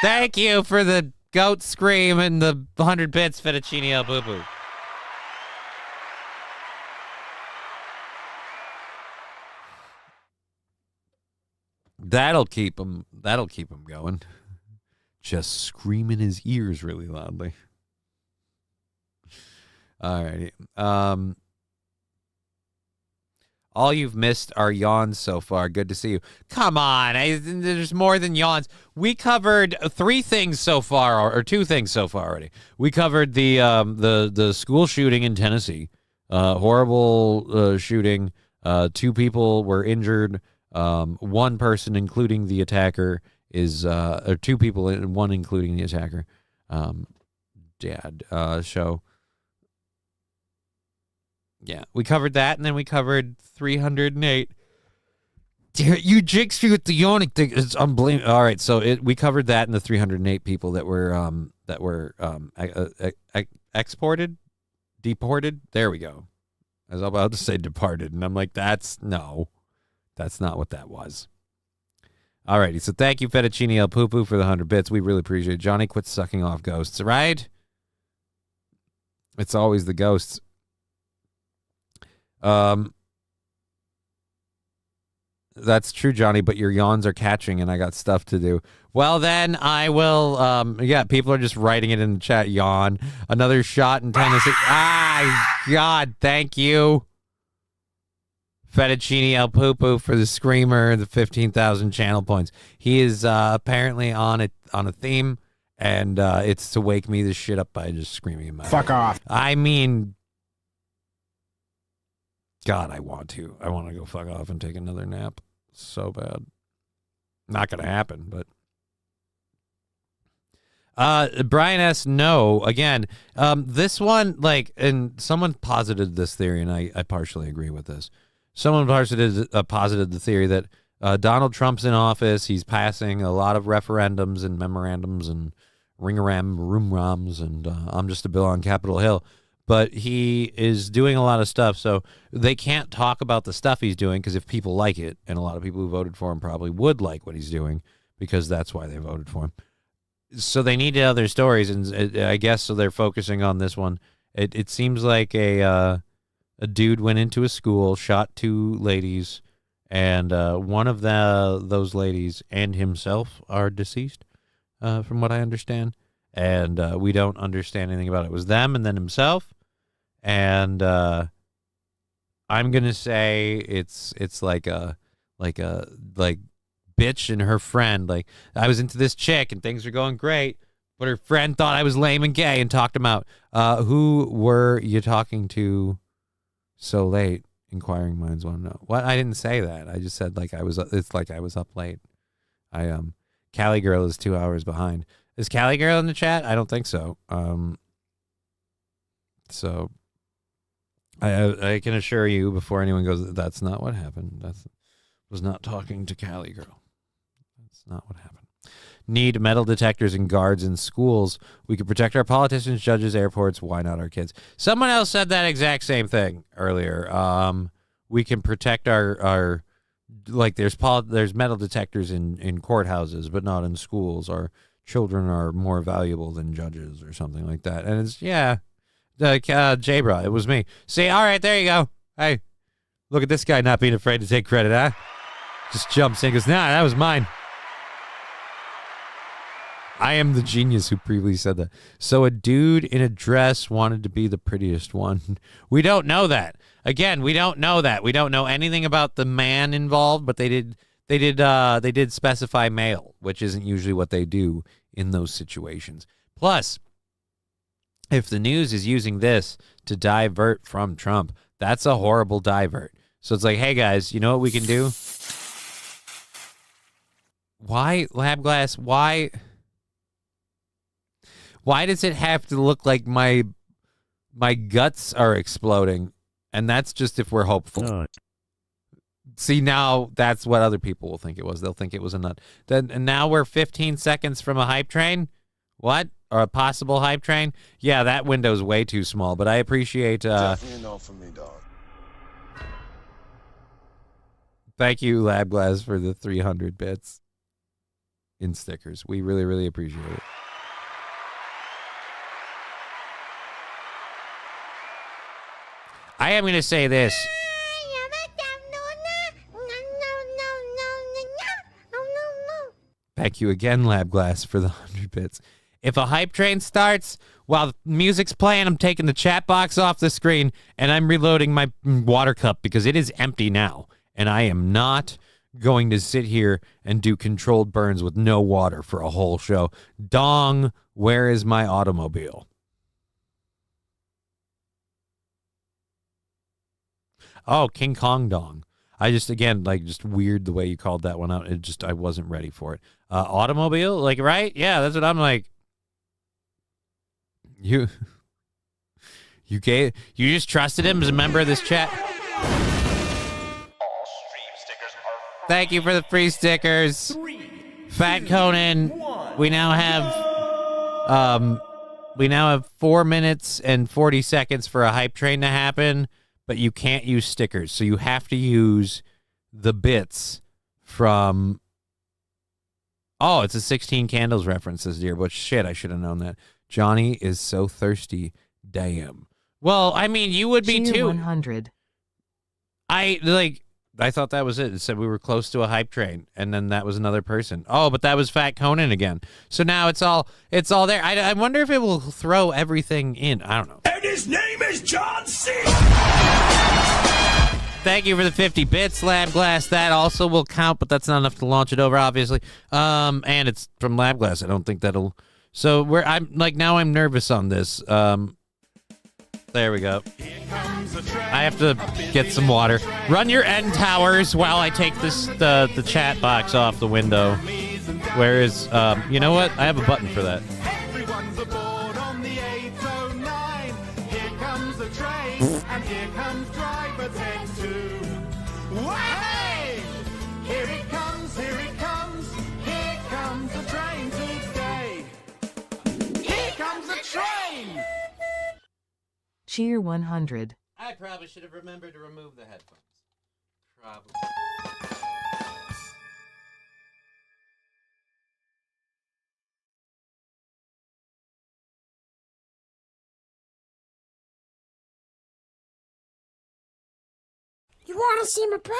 Thank you for the goat scream and the 100 bits, Fettuccine El Boo Boo. That'll keep him going. Just scream in his ears really loudly. All righty. All you've missed are yawns so far. Good to see you. Come on. There's more than yawns. We covered 3 things so far, or 2 things so far already. We covered the school shooting in Tennessee. Horrible shooting. 2 people were injured. 1 person, including the attacker, or 2 people, and 1 including the attacker. Show. Yeah, we covered that, and then we covered 308. You jinxed me with the yawning thing. It's unbelievable. All right, so we covered that and the 308 people that were exported, deported. There we go. I was about to say departed, and I'm like, that's not what that was. All righty, so thank you, Fettuccine El Poo Poo, for the 100 bits. We really appreciate it. Johnny, quit sucking off ghosts, right? It's always the ghosts. That's true, Johnny, but your yawns are catching and I got stuff to do. Well, then I will, people are just writing it in the chat. Yawn. Another shot in Tennessee. God, thank you. Fettuccine El Poo Poo for the screamer, the 15,000 channel points. He is apparently on a theme, and it's to wake me the shit up by just screaming in my Fuck off. I mean, God, I want to. I want to go fuck off and take another nap so bad. Not going to happen, but Brian S. No. Again, this one, and someone posited this theory, and I partially agree with this. Someone posited the theory that Donald Trump's in office. He's passing a lot of referendums and memorandums and room-roms, and I'm just a bill on Capitol Hill. But he is doing a lot of stuff, so they can't talk about the stuff he's doing because if people like it, and a lot of people who voted for him probably would like what he's doing because that's why they voted for him. So they need other stories, and I guess so they're focusing on this one. It seems like a dude went into a school, shot 2 ladies, and one of those ladies and himself are deceased, from what I understand. And we don't understand anything about it. It was them and then himself. And I'm gonna say it's like bitch and her friend. Like, I was into this chick and things are going great, but her friend thought I was lame and gay and talked him out. Who were you talking to so late? Inquiring minds want to know. What? I didn't say that. I just said it's like I was up late. Cali girl is 2 hours behind. Is Cali girl in the chat? I don't think so. So I can assure you before anyone goes, that's not what happened. Was not talking to Cali girl. That's not what happened. Need metal detectors and guards in schools. We could protect our politicians, judges, airports. Why not our kids? Someone else said that exact same thing earlier. We can protect our there's metal detectors in courthouses, but not in schools. Our children are more valuable than judges or something like that. And it's, Jabra, it was me. See, all right, there you go. Hey, look at this guy not being afraid to take credit, huh? Just jumps in and goes, nah, that was mine. I am the genius who previously said that. So a dude in a dress wanted to be the prettiest one. We don't know that. Again, we don't know that. We don't know anything about the man involved, but they did specify male, which isn't usually what they do in those situations. Plus, if the news is using this to divert from Trump, that's a horrible divert. So it's like, hey guys, you know what we can do? Why, Lab Glass, why does it have to look like my guts are exploding? And that's just if we're hopeful. No. See, now that's what other people will think it was. They'll think it was a nut. And now we're 15 seconds from a hype train? What? Or a possible hype train? Yeah, that window's way too small, but I appreciate... Definitely a no for me, dog. Thank you, Lab Glass, for the 300 bits in stickers. We really, really appreciate it. I am going to say this. Thank you again, Lab Glass, for the 100 bits. If a hype train starts while the music's playing, I'm taking the chat box off the screen and I'm reloading my water cup because it is empty now. And I am not going to sit here and do controlled burns with no water for a whole show. Dong, where is my automobile? Oh, King Kong Dong. I just, again, just weird the way you called that one out. I wasn't ready for it. Automobile? Right? Yeah, that's what I'm like. You just trusted him as a member of this chat? Thank you for the free stickers. Fat Conan, we now have 4 minutes and 40 seconds for a hype train to happen. But you can't use stickers, so you have to use the bits from... Oh, it's a 16 Candles reference, says Dear Butch. Shit, I should have known that. Johnny is so thirsty. Damn. Well, I mean, you would be too. 100. I thought that was it. It said we were close to a hype train, and then that was another person. Oh, but that was Fat Conan again. So now it's all there. I wonder if it will throw everything in. I don't know. And his name is John C. Thank you for the 50 bits, Lab Glass. That also will count, but that's not enough to launch it over, obviously. And it's from Lab Glass. I don't think that'll... So now I'm nervous on this. There we go. I have to get some water. Run your end towers while I take the chat box off the window. Where is... you know what? I have a button for that. comes driver 10-2. Way! Here it comes, here it comes. Here comes the train today. Here comes the train! Cheer 100. I probably should have remembered to remove the headphones. Probably. You want to see my breaker?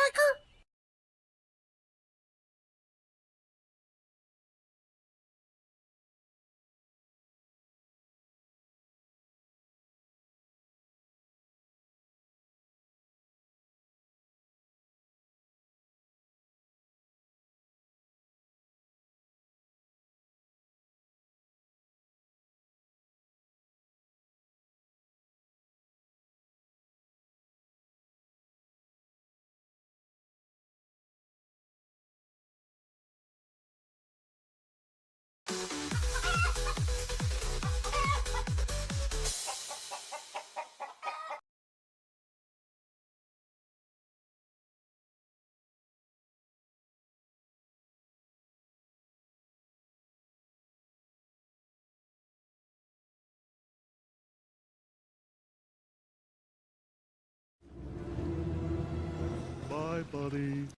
Bye, buddy.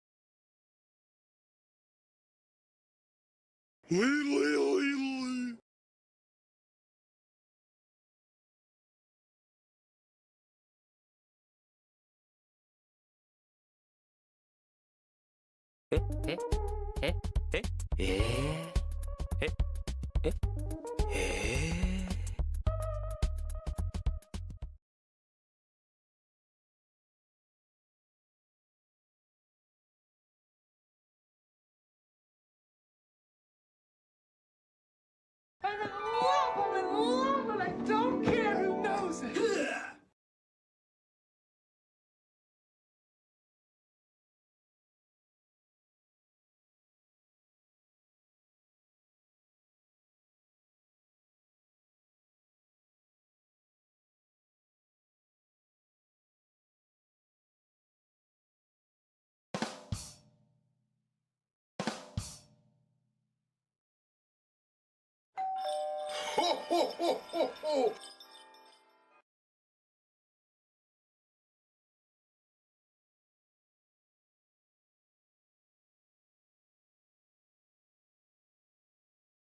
I'm in love, and I don't care who knows it. Ho, ho, ho, ho, ho.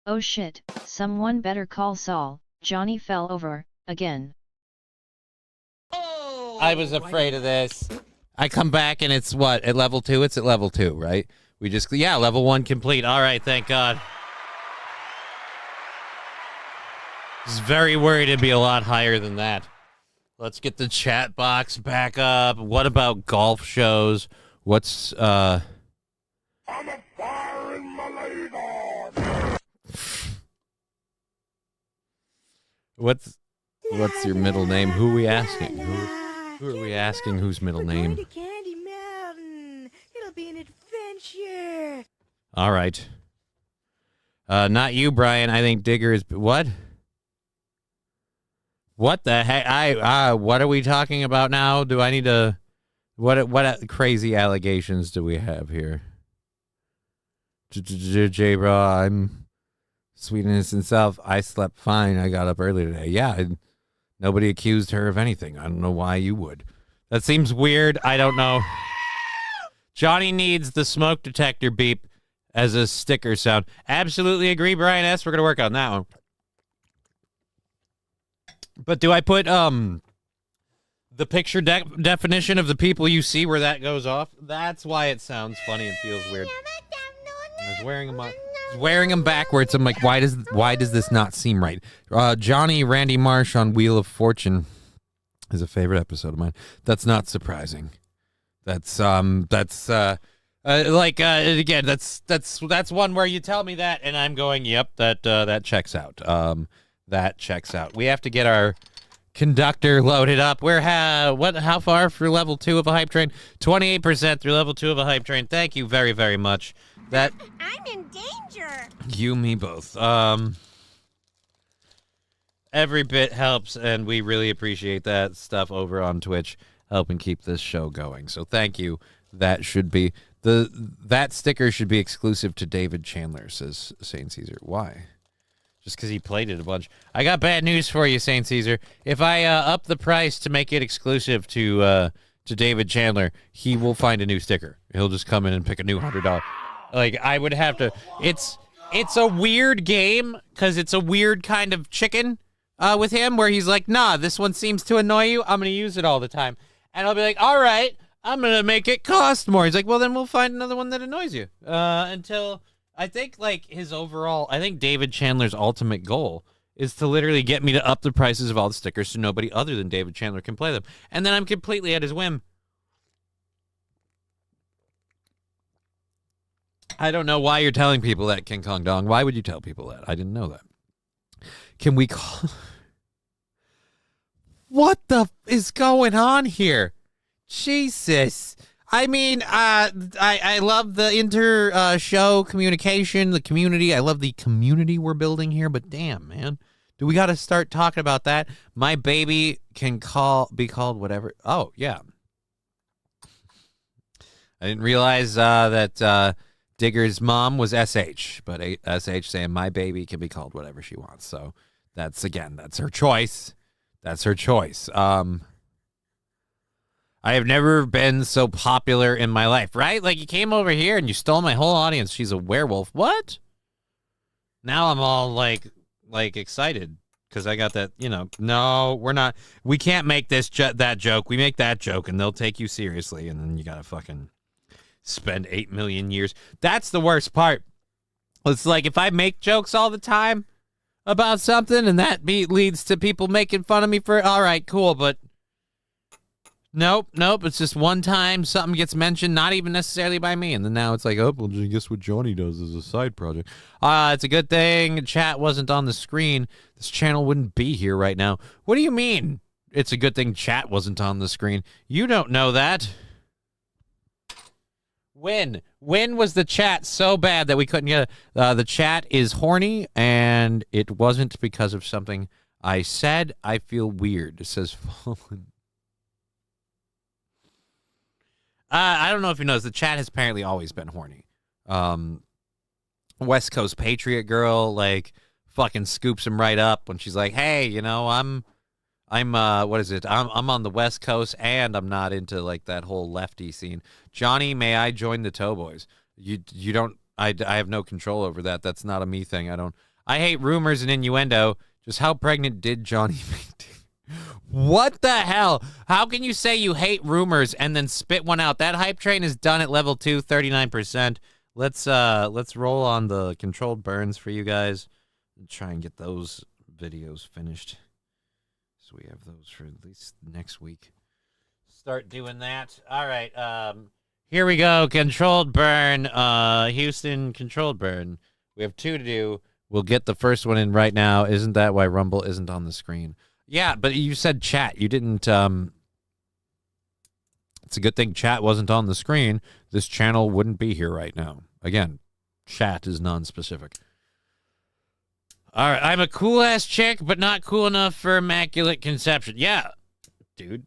Oh shit, someone better call Saul. Johnny fell over, again. I was afraid of this. I come back and it's what? At level 2? It's at level 2, right? We just, yeah, level 1 complete. All right, thank God. I was very worried it'd be a lot higher than that. Let's get the chat box back up. What about golf shows? What's, I'm a fire in my leg. What's your middle name? Who are we asking? Who are we asking whose middle name? To Candy Mountain. It'll be an adventure. All right. Not you, Brian. I think Digger is... What? What the heck? What are we talking about now? Do I need to... What crazy allegations do we have here? J-Bro, I'm sweet innocent self. I slept fine. I got up early today. Yeah, nobody accused her of anything. I don't know why you would. That seems weird. I don't know. Johnny needs the smoke detector beep as a sticker sound. Absolutely agree, Brian S. We're going to work on that one. But do I put the picture definition of the people you see where that goes off? That's why it sounds funny and feels weird. I was wearing them backwards. I'm like, why does this not seem right? Johnny Randy Marsh on Wheel of Fortune is a favorite episode of mine. That's not surprising. That's again, that's one where you tell me that and I'm going, yep, that checks out. That checks out. We have to get our conductor loaded up. We're how far for level 2 of a hype train? 28% through level 2 of a hype train. Thank you very, very much. That I'm in danger. you, me both. Every bit helps, and we really appreciate that stuff over on Twitch. helping keep this show going. So thank you. That sticker should be exclusive to David Chandler, says Saint Caesar. Why? Just because he played it a bunch. I got bad news for you, Saint Caesar. If I up the price to make it exclusive to David Chandler, he will find a new sticker. He'll just come in and pick a new $100. Like, I would have to. It's a weird game because it's a weird kind of chicken with him where he's like, nah, this one seems to annoy you. I'm going to use it all the time. And I'll be like, all right, I'm going to make it cost more. He's like, well, then we'll find another one that annoys you. Until I think, like, I think David Chandler's ultimate goal is to literally get me to up the prices of all the stickers so nobody other than David Chandler can play them. And then I'm completely at his whim. I don't know why you're telling people that, King Kong Dong. Why would you tell people that? I didn't know that. Can we call... What the is going on here? Jesus. I mean, I love the inter-show communication, the community. I love the community we're building here, but damn, man. Do we got to start talking about that? My baby can be called whatever. Oh, yeah. I didn't realize that Digger's mom was SH, but SH saying my baby can be called whatever she wants. So that's her choice. That's her choice. I have never been so popular in my life, right? Like, you came over here and you stole my whole audience. She's a werewolf. What? Now I'm all like excited because I got that, no, we're not. We can't make that joke. We make that joke and they'll take you seriously. And then you got to fucking spend 8 million years. That's the worst part. It's like if I make jokes all the time about something and that leads to people making fun of me for it, all right, cool, but Nope. It's just one time something gets mentioned, not even necessarily by me. And then now it's like, oh, well, guess what Johnny does as a side project. It's a good thing chat wasn't on the screen. This channel wouldn't be here right now. What do you mean? It's a good thing chat wasn't on the screen. You don't know that. When was the chat so bad that we couldn't get it? The chat is horny, and it wasn't because of something I said. I feel weird. It says Fallen. I don't know if you noticed, the chat has apparently always been horny. West Coast Patriot girl, like, fucking scoops him right up when she's like, hey, I'm what is it? I'm on the West Coast and I'm not into like that whole lefty scene. Johnny, may I join the Towboys? You don't, I have no control over that. That's not a me thing. I hate rumors and innuendo. Just how pregnant did Johnny make? What the hell? How can you say you hate rumors and then spit one out? That hype train is done at level 2, 39%. Let's roll on the controlled burns for you guys. Try and get those videos finished. So we have those for at least next week. Start doing that. All right. Here we go. Controlled burn. Houston, controlled burn. We have 2 to do. We'll get the first one in right now. Isn't that why Rumble isn't on the screen? Yeah, but you said chat. You didn't, it's a good thing chat wasn't on the screen. This channel wouldn't be here right now. Again, chat is non-specific. All right, I'm a cool-ass chick, but not cool enough for immaculate conception. Yeah, dude.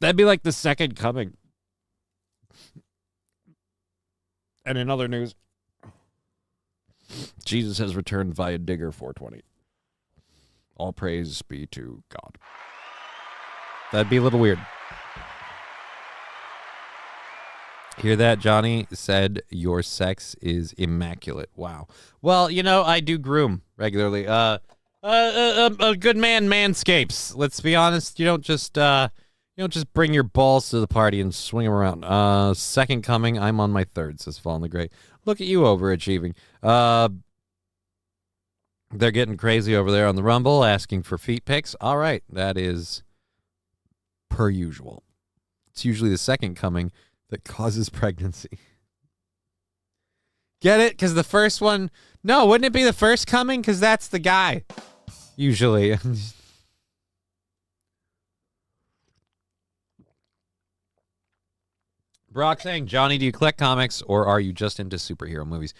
That'd be like the second coming. And in other news, Jesus has returned via Digger 420. All praise be to God. That'd be a little weird. Hear that? Johnny said your sex is immaculate. Wow. Well, I do groom regularly. A good man manscapes. Let's be honest. You don't just bring your balls to the party and swing them around. Second coming, I'm on my 3rd, says Fallen the Great. Look at you overachieving. They're getting crazy over there on the Rumble, asking for feet pics. All right, that is per usual. It's usually the second coming that causes pregnancy. Get it? Because the first one... No, wouldn't it be the first coming? Because that's the guy. Usually. Brock saying, Johnny, do you collect comics or are you just into superhero movies?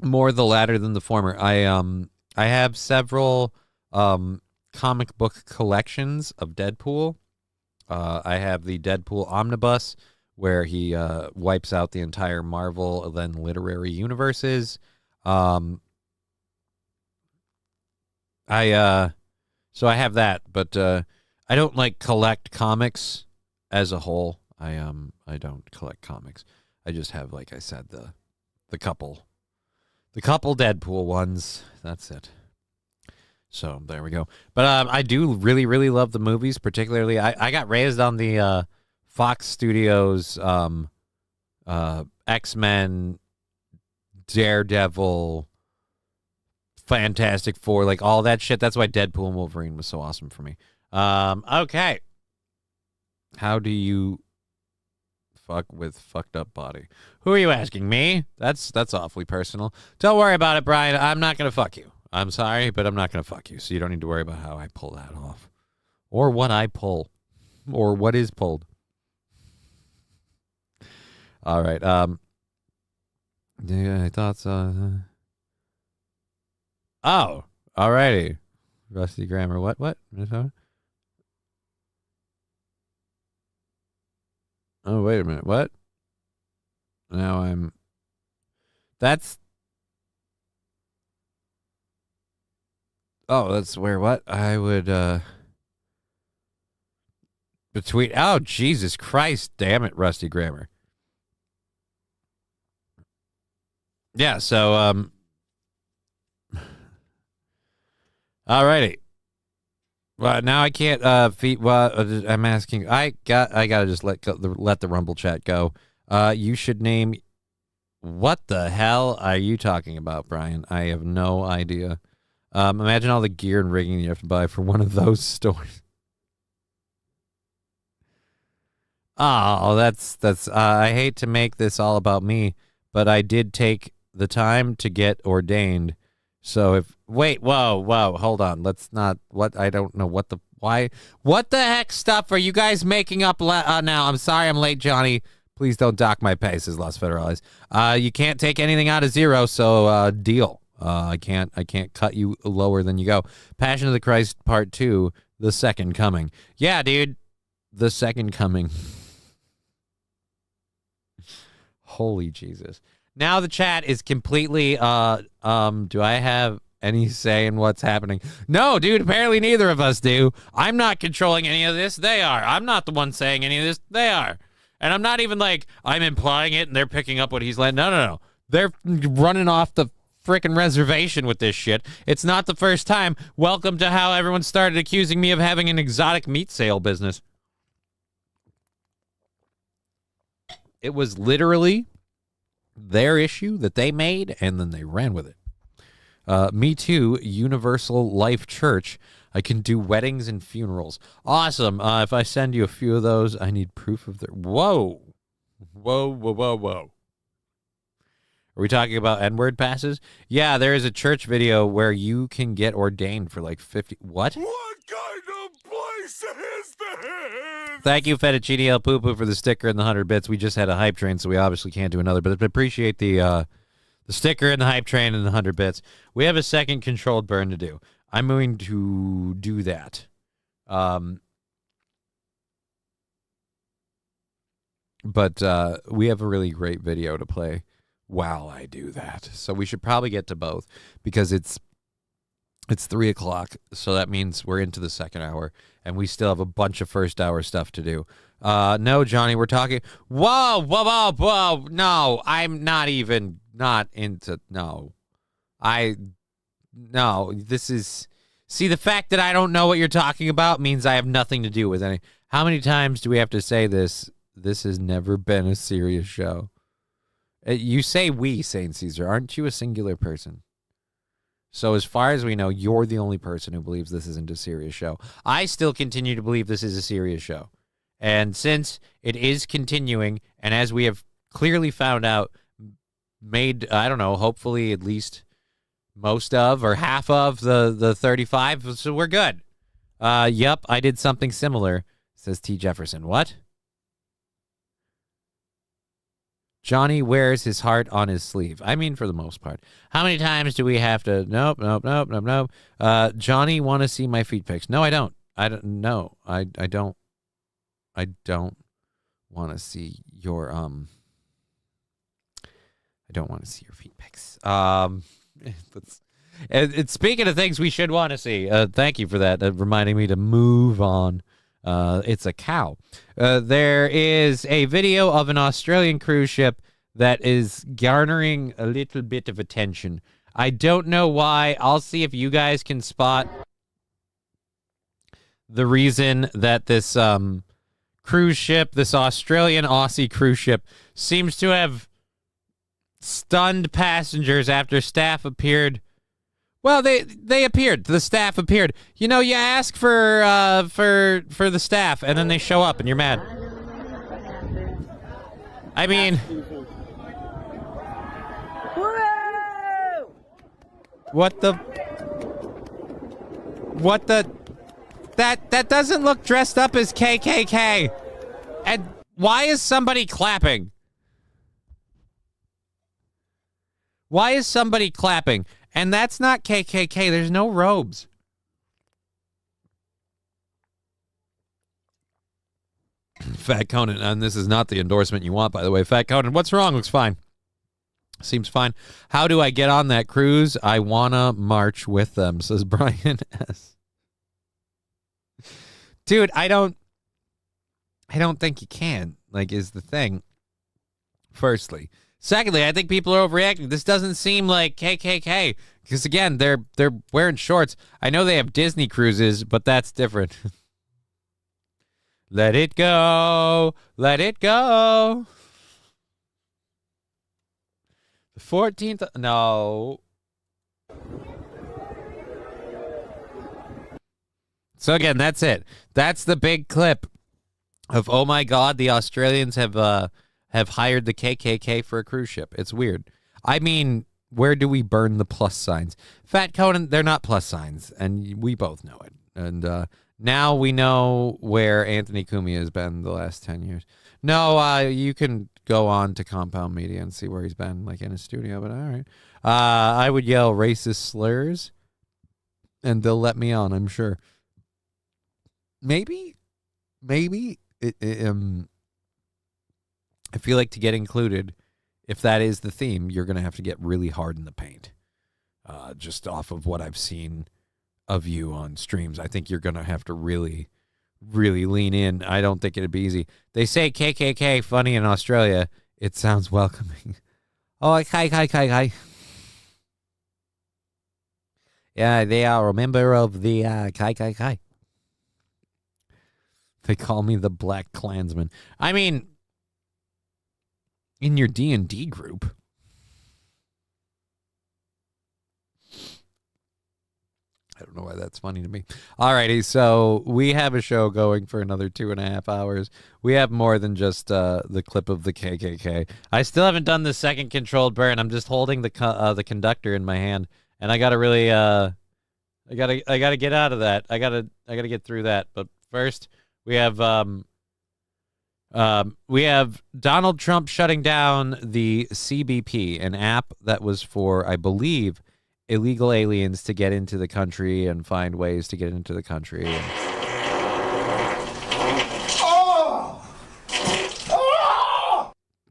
more the latter than the former. I have several comic book collections of Deadpool. I have the Deadpool Omnibus, where he wipes out the entire Marvel then literary universes. So I have that, but I don't like collect comics as a whole. I don't collect comics. I just have, like I said, the couple Deadpool ones. That's it. So there we go. But I do really, really love the movies. Particularly, I got raised on the Fox Studios X-Men, Daredevil, Fantastic Four, like all that shit. That's why Deadpool and Wolverine was so awesome for me. Okay. How do you fuck with fucked up body? Who are you asking? Me? That's awfully personal. Don't worry about it, Brian. I'm not going to fuck you. I'm sorry, but I'm not going to fuck you. So you don't need to worry about how I pull that off. Or what I pull. Or what is pulled. All right. Yeah, I thought so. Oh, alrighty. Rusty grammar. What? Oh, wait a minute. What? Now that's where what? I would, between, oh, Jesus Christ, damn it, Rusty grammar. Yeah, so, alrighty. Well, now I can't I'm asking. I gotta just let the Rumble chat go. You should name. What the hell are you talking about, Brian? I have no idea. Imagine all the gear and rigging you have to buy for one of those stores. Oh, that's. I hate to make this all about me, but I did take the time to get ordained. So whoa, hold on. Let's not, I don't know what the heck stuff are you guys making up now? I'm sorry I'm late, Johnny. Please don't dock my pay, says Los Federales. You can't take anything out of zero, so deal. I can't cut you lower than you go. Passion of the Christ Part 2, The Second Coming. Yeah, dude, The Second Coming. Holy Jesus. Now the chat is completely, do I have any say in what's happening? No, dude, apparently neither of us do. I'm not controlling any of this. They are. I'm not the one saying any of this. They are. And I'm not even like, I'm implying it and they're picking up what he's letting. No. They're running off the freaking reservation with this shit. It's not the first time. Welcome to how everyone started accusing me of having an exotic meat sale business. It was literally their issue that they made, and then they ran with it. Me Too, Universal Life Church. I can do weddings and funerals. Awesome. If I send you a few of those, I need proof of their... Whoa. Are we talking about N-word passes? Yeah, there is a church video where you can get ordained for like 50... What? What kind of place is this? Thank you, Fettuccine El Poo-Poo, for the sticker and the 100 bits. We just had a hype train, so we obviously can't do another. But I appreciate the sticker and the hype train and the 100 bits. We have a second controlled burn to do. I'm going to do that. But we have a really great video to play while I do that. So we should probably get to both because it's 3 o'clock. So that means we're into the second hour and we still have a bunch of first hour stuff to do. No, Johnny, we're talking. Whoa. No, I'm not even into. No, this is. See, the fact that I don't know what you're talking about means I have nothing to do with any. How many times do we have to say this? This has never been a serious show. You say we, Saint Caesar. Aren't you a singular person? So as far as we know, you're the only person who believes this isn't a serious show. I still continue to believe this is a serious show. And since it is continuing, and as we have clearly found out, made, I don't know, hopefully at least most of or half of the 35, so we're good. Yep, I did something similar, says T. Jefferson. What? Johnny wears his heart on his sleeve. I mean, for the most part. How many times do we have to? Nope. Johnny, want to see my feet pics? No, I don't. I don't. No, I don't. I don't want to see your I don't want to see your feet pics. It's speaking of things we should want to see. Thank you for that. Reminding me to move on. It's a cow. There is a video of an Australian cruise ship that is garnering a little bit of attention. I don't know why. I'll see if you guys can spot the reason that this cruise ship, this Australian Aussie cruise ship, seems to have stunned passengers after staff appeared. Well, they appeared. The staff appeared. You know, you ask for the staff, and then they show up, and you're mad. I mean, what the? That doesn't look dressed up as KKK. And why is somebody clapping? Why is somebody clapping? And that's not KKK. There's no robes. Fat Conan, and this is not the endorsement you want, by the way. Fat Conan, what's wrong? Looks fine. Seems fine. How do I get on that cruise? I wanna march with them, says Brian S. Dude, I don't think you can, like, is the thing. Firstly. Secondly, I think people are overreacting. This doesn't seem like KKK. Because, again, they're wearing shorts. I know they have Disney cruises, but that's different. Let it go. Let it go. The 14th. No. So, again, that's it. That's the big clip of, oh, my God, the Australians have hired the KKK for a cruise ship. It's weird. I mean, where do we burn the plus signs? Fat Conan, they're not plus signs, and we both know it. And now we know where Anthony Cumia has been the last 10 years. No, you can go on to Compound Media and see where he's been, like in his studio, but all right. I would yell racist slurs, and they'll let me on, I'm sure. Maybe I feel like to get included, if that is the theme, you're going to have to get really hard in the paint. Just off of what I've seen of you on streams, I think you're going to have to really, really lean in. I don't think it'd be easy. They say KKK funny in Australia. It sounds welcoming. Oh, hi. Yeah, they are a member of the KKK. They call me the Black Klansman. I mean, in your D&D group. I don't know why that's funny to me. Alrighty, so we have a show going for another 2.5 hours. We have more than just the clip of the KKK. I still haven't done the second controlled burn. I'm just holding the conductor in my hand, and I gotta really I gotta get out of that. I gotta get through that. But first, we have Donald Trump shutting down the CBP, an app that was for, I believe, illegal aliens to get into the country and find ways to get into the country.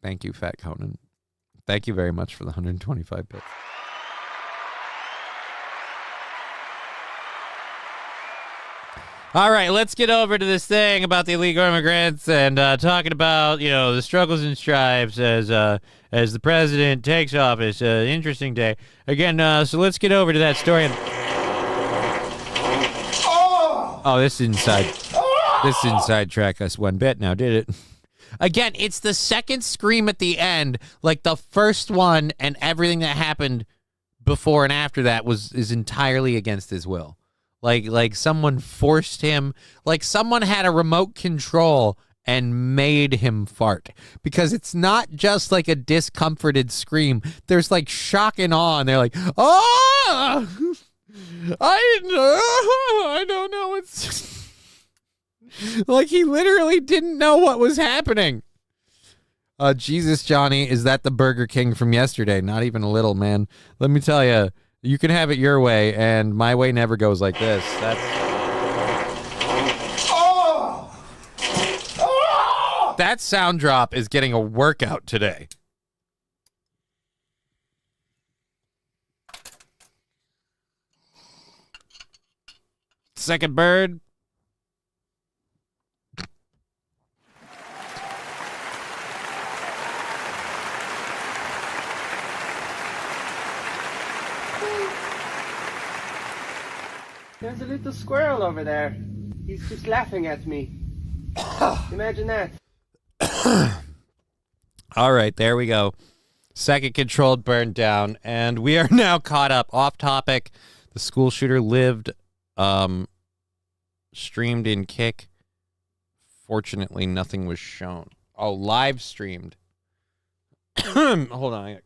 Thank you, Fat Conan. Thank you very much for the 125 bits. All right, let's get over to this thing about the illegal immigrants and talking about, the struggles and stripes as the president takes office. Interesting day. Again, so let's get over to that story. Oh, this didn't sidetrack us one bit now, did it? Again, it's the second scream at the end, like the first one, and everything that happened before and after that is entirely against his will. Like someone forced him, like someone had a remote control and made him fart. Because it's not just like a discomforted scream. There's like shock and awe, and they're like, oh, I don't know what's... Like he literally didn't know what was happening. Jesus, Johnny, is that the Burger King from yesterday? Not even a little, man. Let me tell you, you can have it your way, and my way never goes like this. That sound drop is getting a workout today. Second bird. There's a little squirrel over there. He's just laughing at me. Imagine that. All right, there we go. Second controlled burn down, and we are now caught up. Off topic. The school shooter lived, streamed in Kick. Fortunately, nothing was shown. Oh, live streamed. Hold on.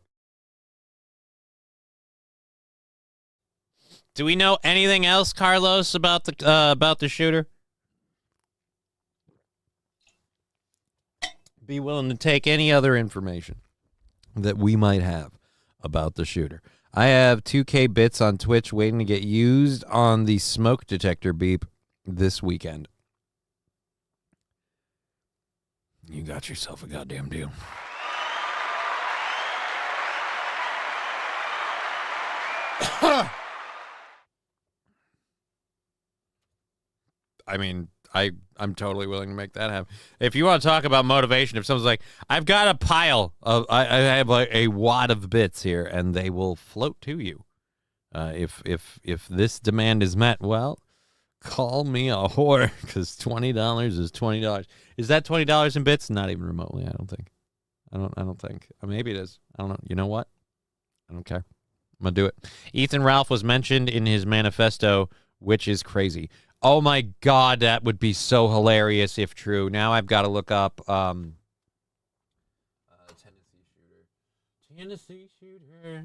Do we know anything else, Carlos, about the shooter? Be willing to take any other information that we might have about the shooter. I have 2K bits on Twitch waiting to get used on the smoke detector beep this weekend. You got yourself a goddamn deal. I mean, I'm totally willing to make that happen. If you want to talk about motivation, if someone's like, I've got a pile of, I have like a wad of bits here, and they will float to you. If this demand is met, well, call me a whore, because $20 is $20. Is that $20 in bits? Not even remotely. I don't think. I don't think. Maybe it is. I don't know. You know what? I don't care. I'm gonna do it. Ethan Ralph was mentioned in his manifesto, which is crazy. Oh my God, that would be so hilarious if true. Now I've got to look up Tennessee shooter. Tennessee shooter.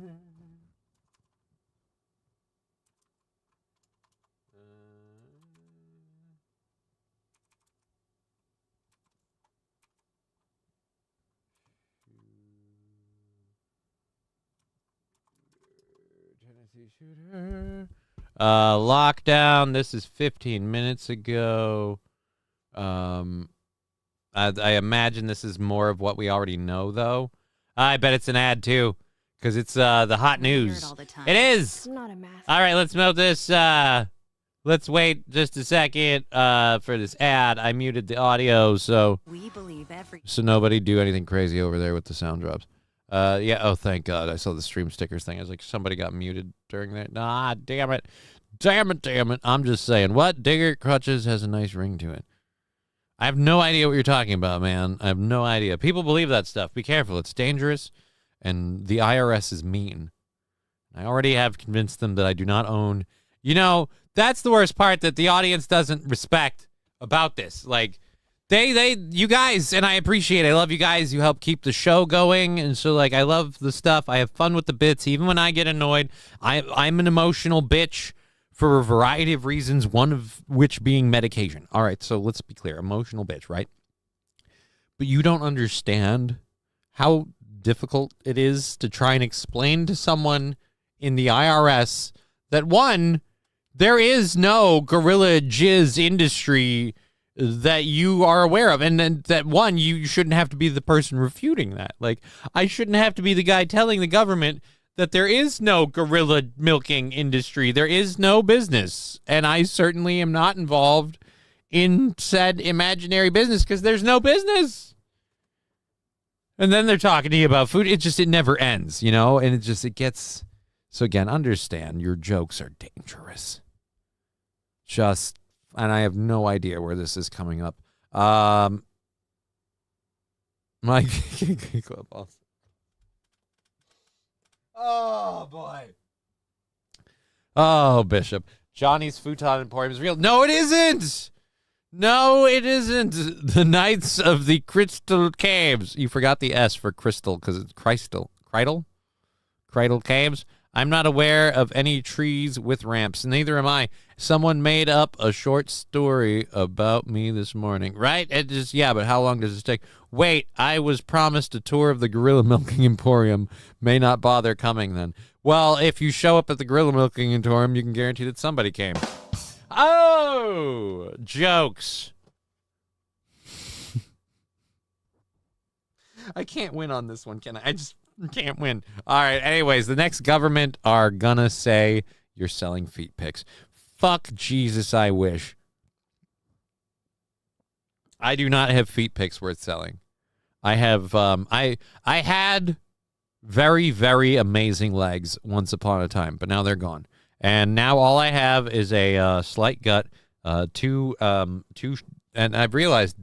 Tennessee shooter. Lockdown. This is 15 minutes ago. I imagine this is more of what we already know, though. I bet it's an ad too, because it's the hot news. It is. I'm not a math. All right, let's mute this. Let's wait just a second for this ad. I muted the audio, so nobody do anything crazy over there with the sound drops. Yeah. Oh, thank God. I saw the stream stickers thing. I was like, somebody got muted during that. Nah, damn it. Damn it. I'm just saying. What? Johnny-krutches has a nice ring to it. I have no idea what you're talking about, man. I have no idea. People believe that stuff. Be careful. It's dangerous, and the IRS is mean. I already have convinced them that I do not own. You know, that's the worst part that the audience doesn't respect about this. Like, you guys, and I appreciate it. I love you guys. You help keep the show going. And so, like, I love the stuff. I have fun with the bits. Even when I get annoyed, I'm an emotional bitch for a variety of reasons, one of which being medication. All right, so let's be clear. Emotional bitch, right? But you don't understand how difficult it is to try and explain to someone in the IRS that, one, there is no gorilla jizz industry that you are aware of, and then that, one, you shouldn't have to be the person refuting that. Like, I shouldn't have to be the guy telling the government that there is no gorilla milking industry. There is no business, and I certainly am not involved in said imaginary business because there's no business. And then they're talking to you about food. It never ends, you know, and it gets. So again, understand your jokes are dangerous. And I have no idea where this is coming up. My clip also. Oh boy. Oh, Bishop. Johnny's Futon Emporium is real. No, it isn't. No, it isn't. The Knights of the Crystal Caves. You forgot the S for crystal because it's crystal. Cridle Caves. I'm not aware of any trees with ramps. Neither am I. Someone made up a short story about me this morning. Right? It just, yeah, but how long does this take? Wait, I was promised a tour of the Gorilla Milking Emporium. May not bother coming then. Well, if you show up at the Gorilla Milking Emporium, you can guarantee that somebody came. Oh, jokes. I can't win on this one, can I? I just can't win. All right, anyways, the next government are gonna say you're selling feet pics. Fuck Jesus, I wish. I do not have feet pics worth selling. I have, I had very, very amazing legs once upon a time, but now they're gone. And now all I have is a slight gut, two, and I've realized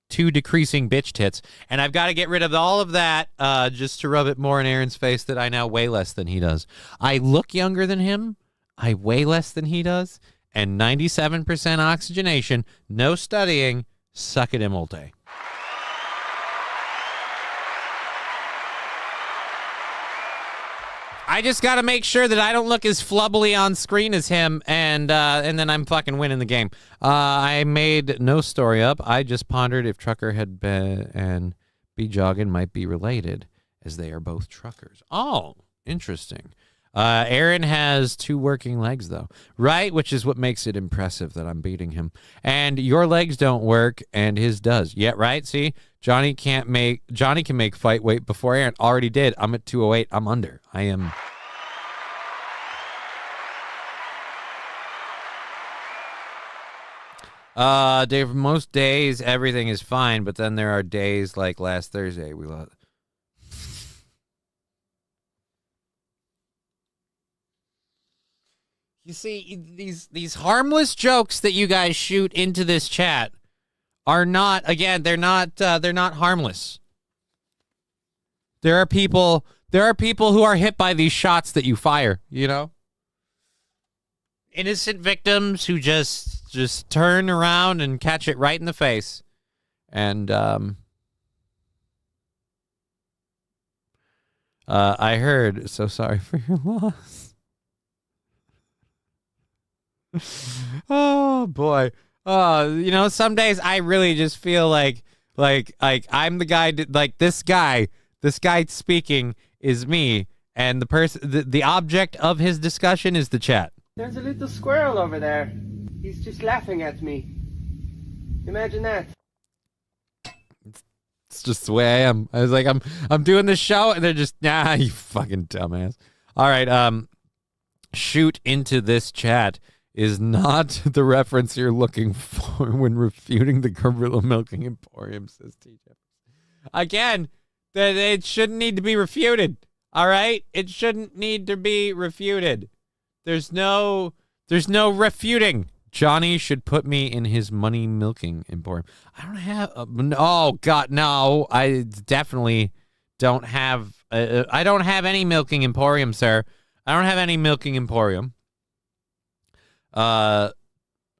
two decreasing bitch tits, and I've got to get rid of all of that just to rub it more in Aaron's face that I now weigh less than he does. I look younger than him, I weigh less than he does, and 97% oxygenation, no studying, suck it, Immolde. I just got to make sure that I don't look as flubbly on screen as him, and then I'm fucking winning the game. I made no story up. I just pondered if Trucker had been and B Joggin might be related, as they are both truckers. Oh, interesting. Aaron has 2 working legs, though, right? Which is what makes it impressive that I'm beating him. And your legs don't work, and his does. Yeah, right? See? Johnny can make fight weight before Aaron already did. I'm at 208. I'm under. I am. Dave, most days everything is fine, but then there are days like last Thursday we lost. You see, these harmless jokes that you guys shoot into this chat are not, again, they're not harmless. There are people who are hit by these shots that you fire, you know? Innocent victims who just turn around and catch it right in the face. And I heard, so sorry for your loss. Oh boy. You know, some days I really just feel like I'm the guy this guy speaking is me, and the object of his discussion is the chat. There's a little squirrel over there. He's just laughing at me. Imagine that. It's just the way I am. I was like, I'm doing this show, and they're just, nah, you fucking dumbass. All right, shoot into this chat is not the reference you're looking for when refuting the Gorilla Milking Emporium, says TJ. Again, that it shouldn't need to be refuted. All right? It shouldn't need to be refuted. There's no refuting. Johnny should put me in his money milking emporium. I don't have oh god, no. I definitely don't have I don't have any milking emporium, sir. I don't have any milking emporium. All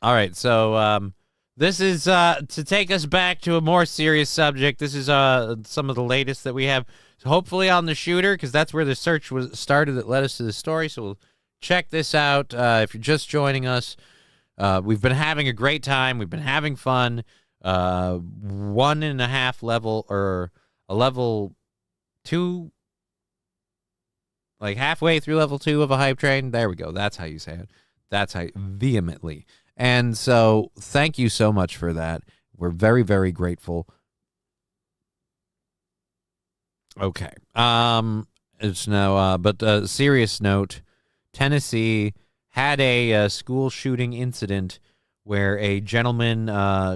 right, so this is to take us back to a more serious subject. This is some of the latest that we have, hopefully on the shooter, because that's where the search was started that led us to the story. So we'll check this out. If you're just joining us, we've been having a great time. We've been having fun. 1.5 level, or a level 2, like halfway through level 2 of a hype train. There we go. That's how you say it. That's how vehemently. And so thank you so much for that. We're very, very grateful. Okay. It's now, but serious note, Tennessee had a school shooting incident where a gentleman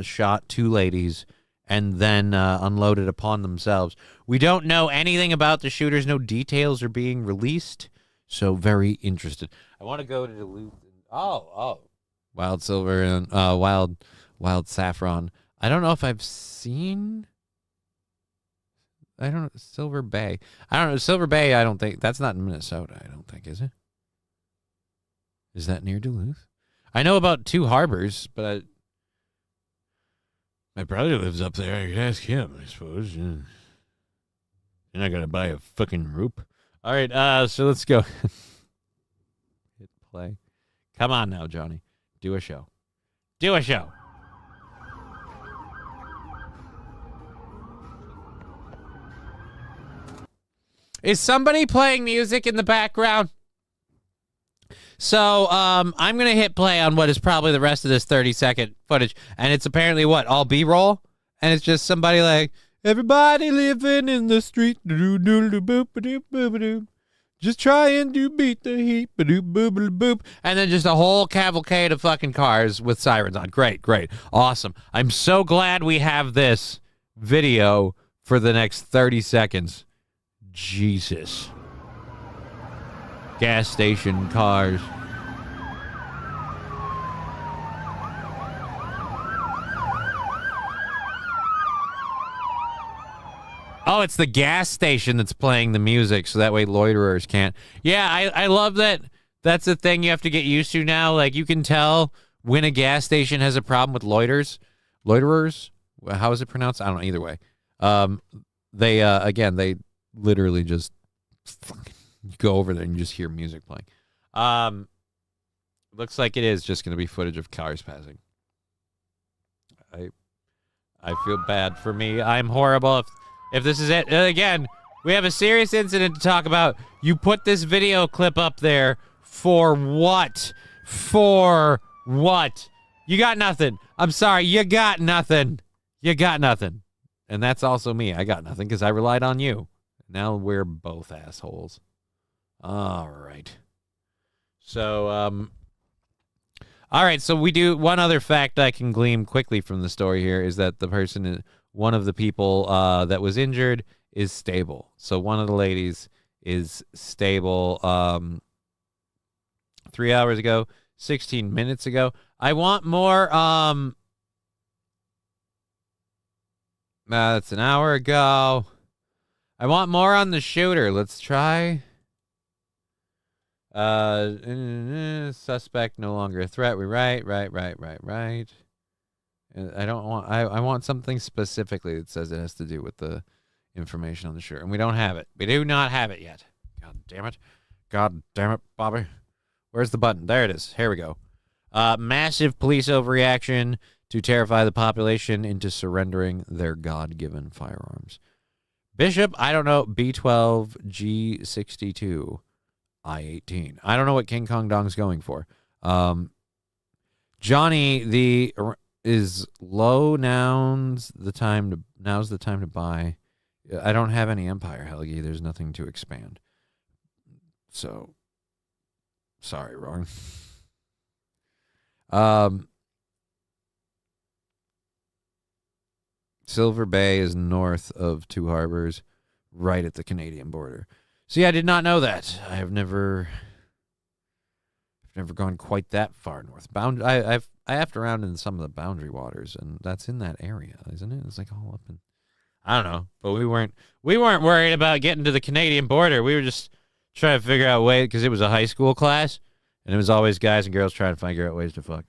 shot 2 ladies and then unloaded upon themselves. We don't know anything about the shooters. No details are being released. So very interested. I want to go to Duluth. Oh. Wild Silver and Wild Saffron. I don't know if I've seen. I don't know. Silver Bay. I don't know. Silver Bay, I don't think. That's not in Minnesota, I don't think, is it? Is that near Duluth? I know about 2 Harbors, but my brother lives up there. I could ask him, I suppose. You're not going to buy a fucking rope. All right, so let's go. Hit play. Come on now, Johnny. Do a show. Do a show. Is somebody playing music in the background? So, I'm going to hit play on what is probably the rest of this 30-second footage. And it's apparently what? All B-roll? And it's just somebody like, everybody living in the street. Just trying to beat the heat. And then just a whole cavalcade of fucking cars with sirens on. Great, great. Awesome. I'm so glad we have this video for the next 30 seconds. Jesus. Gas station cars. Oh, it's the gas station that's playing the music, so that way loiterers can't. Yeah, I love that. That's a thing you have to get used to now. Like, you can tell when a gas station has a problem with loiterers. How is it pronounced? I don't know. Either way. They literally just you go over there and you just hear music playing. Looks like it is just going to be footage of cars passing. I feel bad for me. I'm horrible if this is it. Again, we have a serious incident to talk about. You put this video clip up there for what? For what? You got nothing. I'm sorry. You got nothing. You got nothing. And that's also me. I got nothing because I relied on you. Now we're both assholes. All right. So, all right. So we do one other fact I can glean quickly from the story here is that the person, one of the people that was injured is stable. So one of the ladies is stable 3 hours ago, 16 minutes ago. I want more. That's an hour ago. I want more on the shooter. Let's try. Suspect no longer a threat. Right. I don't want. I want something specifically that says it has to do with the information on the shirt, and we don't have it. We do not have it yet. God damn it. God damn it, Bobby. Where's the button? There it is. Here we go. Massive police overreaction to terrify the population into surrendering their God-given firearms. Bishop, I don't know, B12, G62, I18. I don't know what King Kong Dong's going for. Johnny, is low now's the time to buy. I don't have any Empire, Helgi. There's nothing to expand. So, sorry, wrong. Silver Bay is north of Two Harbors, right at the Canadian border. See, I did not know that. I've never gone quite that far north. I effed around in some of the boundary waters, and that's in that area, isn't it? It's like all up in. I don't know, but we weren't worried about getting to the Canadian border. We were just trying to figure out ways because it was a high school class, and it was always guys and girls trying to figure out ways to fuck.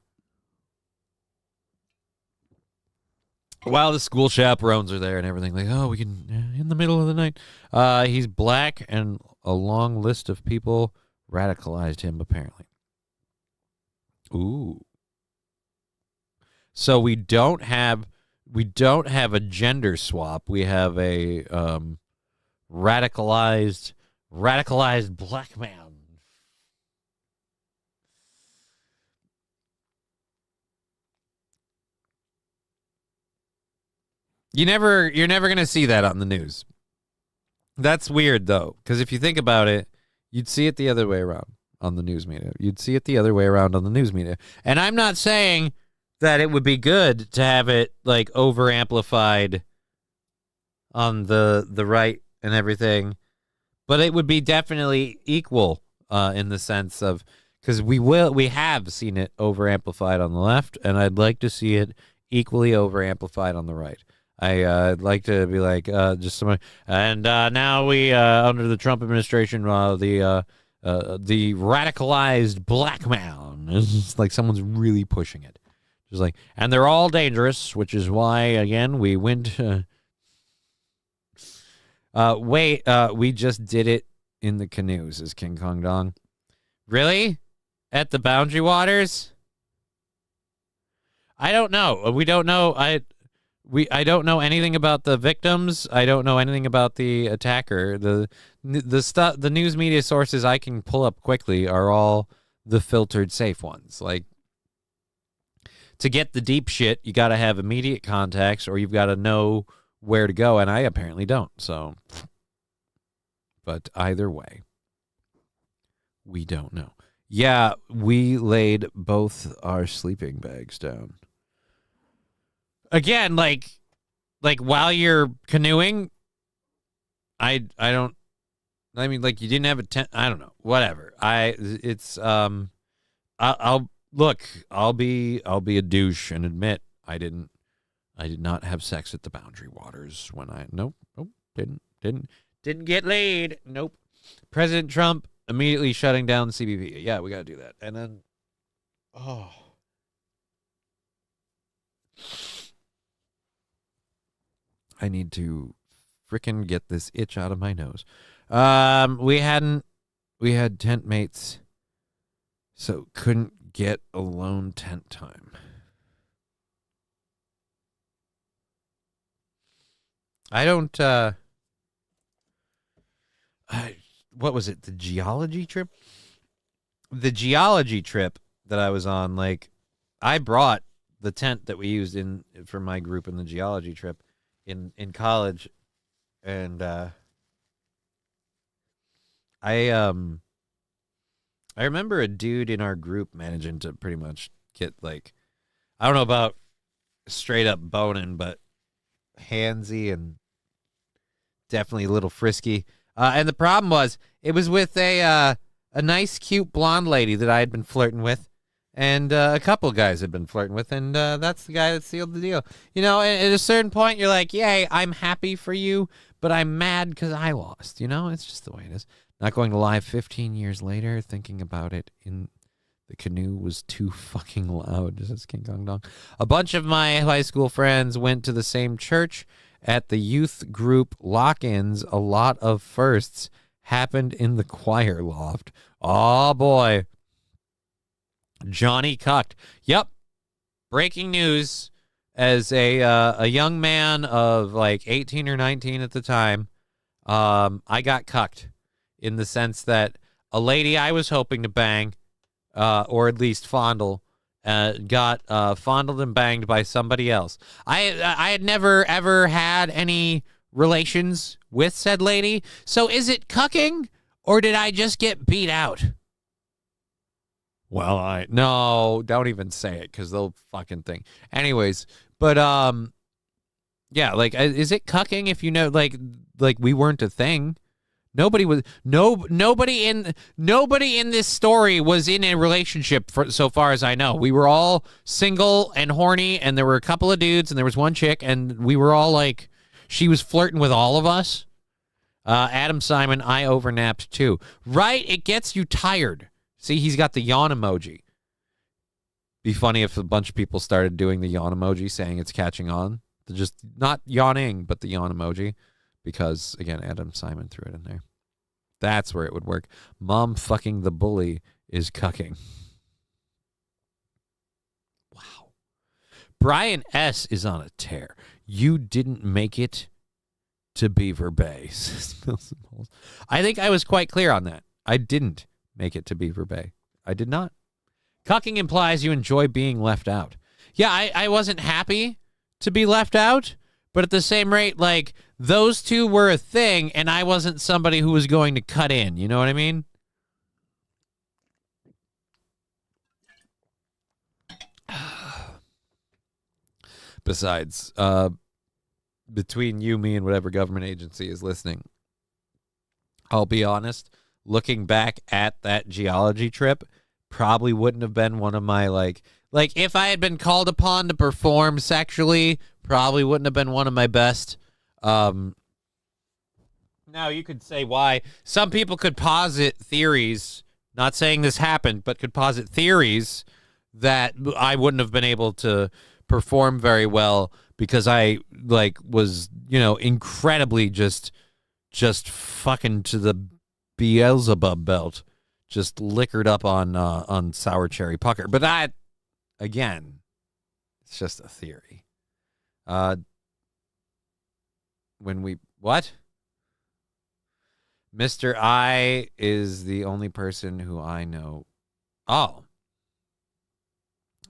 While the school chaperones are there and everything, like, oh, we can, in the middle of the night. He's black, and a long list of people radicalized him, apparently. Ooh. So we don't have a gender swap. We have a radicalized black man. You're never going to see that on the news. That's weird, though, because if you think about it, you'd see it the other way around on the news media. And I'm not saying that it would be good to have it, like, over-amplified on the right and everything, but it would be definitely equal in the sense of, because we have seen it over-amplified on the left, and I'd like to see it equally over-amplified on the right. I'd like to be like just somebody. And now we under the Trump administration, the radicalized black man. It's like someone's really pushing it. Just like, and they're all dangerous, which is why again we went. We just did it in the canoes, is King Kong Dong. Really? At the Boundary Waters? I don't know. We don't know. I don't know anything about the victims. I don't know anything about the attacker. The news media sources I can pull up quickly are all the filtered safe ones. Like, to get the deep shit, you got to have immediate contacts, or you've got to know where to go, and I apparently don't. So, but either way, we don't know. Yeah, we laid both our sleeping bags down. Again, like while you're canoeing, I mean, like, you didn't have a tent. I don't know. Whatever. I'll be a douche and admit I did not have sex at the Boundary Waters when nope, didn't get laid. Nope. President Trump immediately shutting down the CBP. Yeah, we got to do that. And then, I need to frickin' get this itch out of my nose. We had tent mates, so couldn't get alone tent time. I don't, what was it? The geology trip? The geology trip that I was on, like, I brought the tent that we used for my group in the geology trip in college, and I remember a dude in our group managing to pretty much get, like, I don't know about straight up boning, but handsy and definitely a little frisky. And the problem was, it was with a nice, cute blonde lady that I had been flirting with, and a couple guys had been flirting with, and that's the guy that sealed the deal. You know, at a certain point, you're like, yay, I'm happy for you, but I'm mad because I lost. You know, it's just the way it is. Not going to lie, 15 years later, thinking about it in the canoe was too fucking loud. This is King Kong Dong. A bunch of my high school friends went to the same church. At the youth group lock-ins, a lot of firsts happened in the choir loft. Oh, boy. Johnny cucked. Yep. Breaking news. As a young man of like 18 or 19 at the time, I got cucked in the sense that a lady I was hoping to bang, or at least fondle, got fondled and banged by somebody else. I had never, ever had any relations with said lady. So is it cucking, or did I just get beat out? Well, no, don't even say it, because they'll fucking think. Anyways, but, yeah, like, is it cucking if you know, like we weren't a thing? Nobody in this story was in a relationship so far as I know. We were all single and horny, and there were a couple of dudes, and there was one chick, and we were all like, she was flirting with all of us. Adam Simon, I overnapped too. Right? It gets you tired. See, he's got the yawn emoji. Be funny if a bunch of people started doing the yawn emoji, saying it's catching on. They're just not yawning, but the yawn emoji. Because, again, Adam Simon threw it in there. That's where it would work. Mom fucking the bully is cucking. Wow. Brian S. is on a tear. You didn't make it to Beaver Bay. I think I was quite clear on that. I didn't make it to Beaver Bay. I did not. Cucking implies you enjoy being left out. Yeah, I wasn't happy to be left out. But at the same rate, like, those two were a thing, and I wasn't somebody who was going to cut in. You know what I mean? Besides, between you, me, and whatever government agency is listening, I'll be honest, looking back at that geology trip, probably wouldn't have been one of my, like, if I had been called upon to perform sexually, probably wouldn't have been one of my best. Now, you could say why. Some people could posit theories, not saying this happened, but could posit theories that I wouldn't have been able to perform very well because I, like, was, you know, incredibly just fucking to the Beelzebub belt, just liquored up on sour cherry pucker. But that, again, it's just a theory. What? Mr. I is the only person who I know. Oh.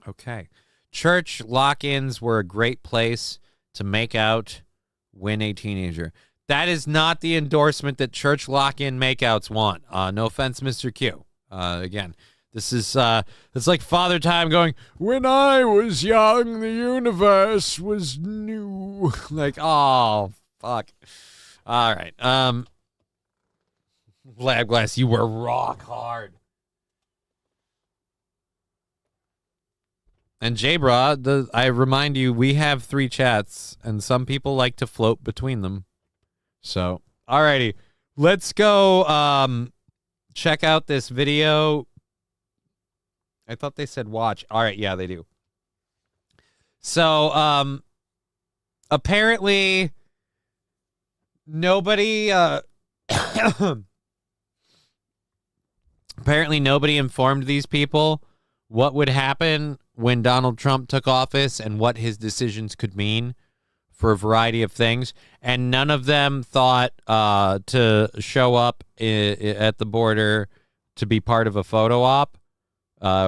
Okay. Church lock-ins were a great place to make out, win a teenager. That is not the endorsement that church lock-in makeouts want. No offense, Mr. Q. Again, this is it's like Father Time going, when I was young, the universe was new. Like, oh, fuck. All right. Lab Glass, you were rock hard. And J-Bra, I remind you, we have 3 chats, and some people like to float between them. So, alrighty. Let's go check out this video. I thought they said watch. All right, yeah, they do. So, apparently, nobody... apparently, nobody informed these people what would happen when Donald Trump took office and what his decisions could mean for a variety of things. And none of them thought to show up at the border to be part of a photo op,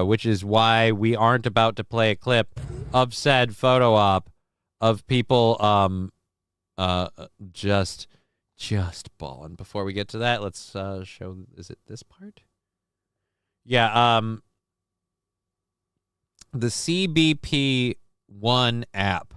which is why we aren't about to play a clip of said photo op of people just balling. Before we get to that, let's show, is it this part? Yeah, the CBP-1 app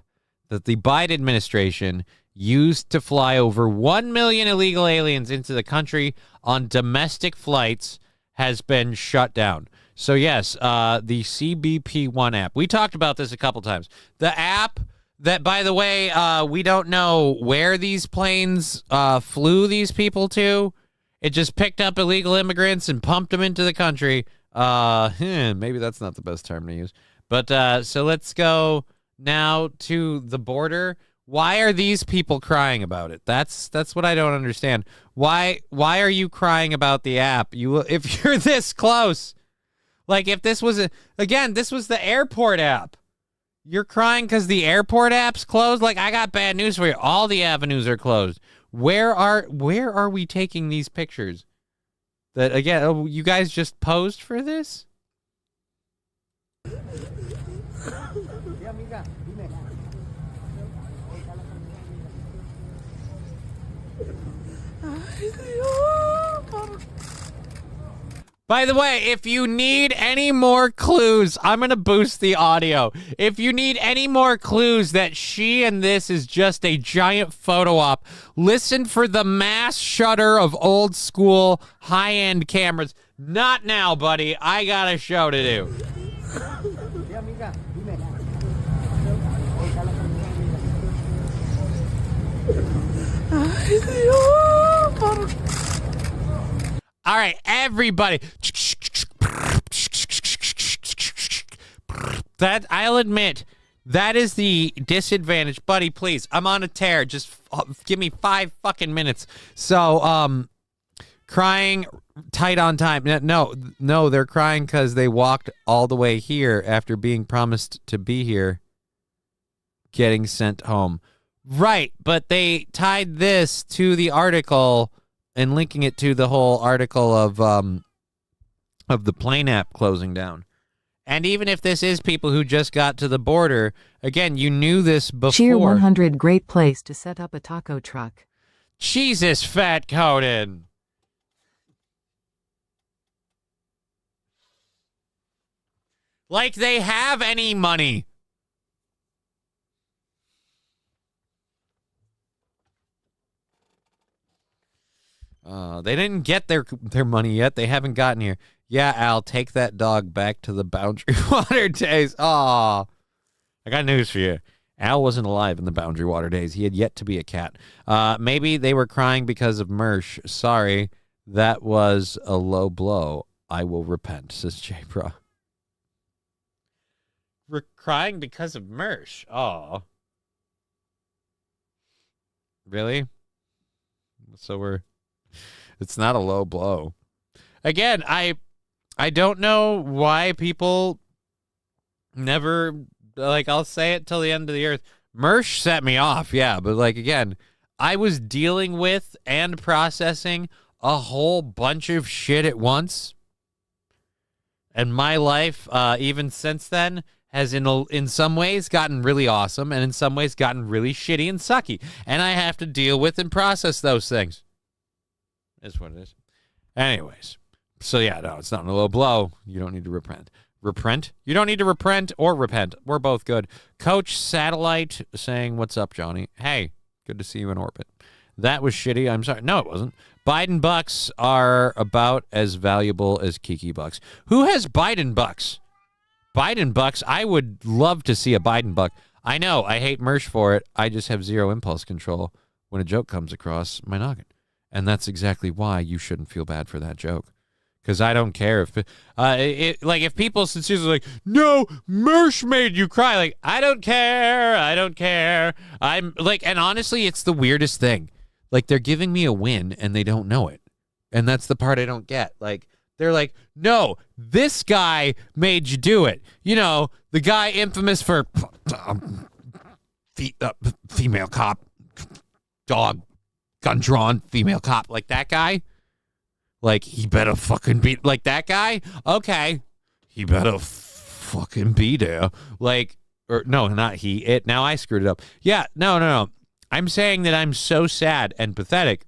that the Biden administration used to fly over 1 million illegal aliens into the country on domestic flights has been shut down. So, yes, the CBP-1 app. We talked about this a couple times. The app that, by the way, we don't know where these planes flew these people to. It just picked up illegal immigrants and pumped them into the country. Maybe that's not the best term to use. But so let's go now to the border. Why are these people crying about it? That's what I don't understand. Why are you crying about the app? If you're this close, like if this was this was the airport app. You're crying because the airport app's closed? Like, I got bad news for you. All the avenues are closed. Where are we taking these pictures? That again, you guys just posed for this? By the way, if you need any more clues, I'm going to boost the audio. If you need any more clues that she and this is just a giant photo op, listen for the mass shutter of old school high-end cameras. Not now, buddy. I got a show to do. All right, everybody. That, I'll admit, that is the disadvantage. Buddy, please, I'm on a tear. Just give me 5 fucking minutes. So, crying tight on time. No, they're crying because they walked all the way here after being promised to be here, getting sent home. Right, but they tied this to the article and linking it to the whole article of the plane app closing down. And even if this is people who just got to the border, again, you knew this before. Cheer 100, great place to set up a taco truck. Jesus, Fat Conan. Like they have any money. They didn't get their money yet. They haven't gotten here. Yeah, Al, take that dog back to the Boundary Water days. Aw. I got news for you. Al wasn't alive in the Boundary Water days. He had yet to be a cat. Maybe they were crying because of Mersh. Sorry, that was a low blow. I will repent, says J-Bro. We're crying because of Mersh. Aw. Really? So we're... It's not a low blow. Again, I don't know why people never, like, I'll say it till the end of the earth. Mersh set me off, yeah, but, like, again, I was dealing with and processing a whole bunch of shit at once. And my life, even since then, has in some ways gotten really awesome and in some ways gotten really shitty and sucky. And I have to deal with and process those things. That's what it is. Anyways. So, yeah, no, it's not a low blow. You don't need to repent. Repent? You don't need to repent or repent. We're both good. Coach Satellite saying, what's up, Johnny? Hey, good to see you in orbit. That was shitty. I'm sorry. No, it wasn't. Biden bucks are about as valuable as Kiki bucks. Who has Biden bucks? Biden bucks? I would love to see a Biden buck. I know. I hate Mersh for it. I just have zero impulse control when a joke comes across my noggin. And that's exactly why you shouldn't feel bad for that joke. Because I don't care if, if people sincerely like, no, Mersh made you cry. Like, I don't care. I don't care. I'm like, and honestly, it's the weirdest thing. Like, they're giving me a win and they don't know it. And that's the part I don't get. Like, they're like, no, this guy made you do it. You know, the guy infamous for female cop, dog, gun drawn, female cop. Like that guy. Like, he better fucking be, like that guy? Okay. He better fucking be there. Like, or no, not he, it. Now I screwed it up. Yeah, no. I'm saying that I'm so sad and pathetic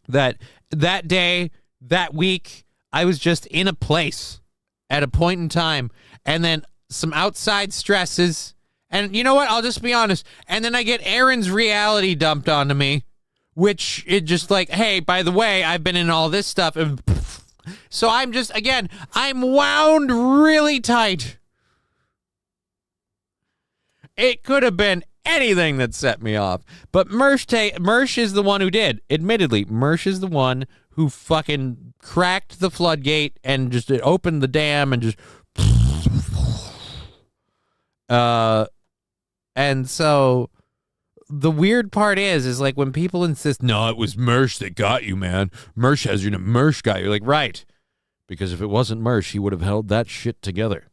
that that day, that week, I was just in a place at a point in time, and then some outside stresses, and you know what? I'll just be honest. And then I get Aaron's reality dumped onto me, which it just like, hey, by the way, I've been in all this stuff. And so I'm just, again, I'm wound really tight. It could have been anything that set me off. But Mersh is the one who did. Admittedly, Mersh is the one who fucking cracked the floodgate and just opened the dam and just... and so... The weird part is like when people insist, no, it was Mersh that got you, man. Mersh has you, Mersh got you. Like, right. Because if it wasn't Mersh, he would have held that shit together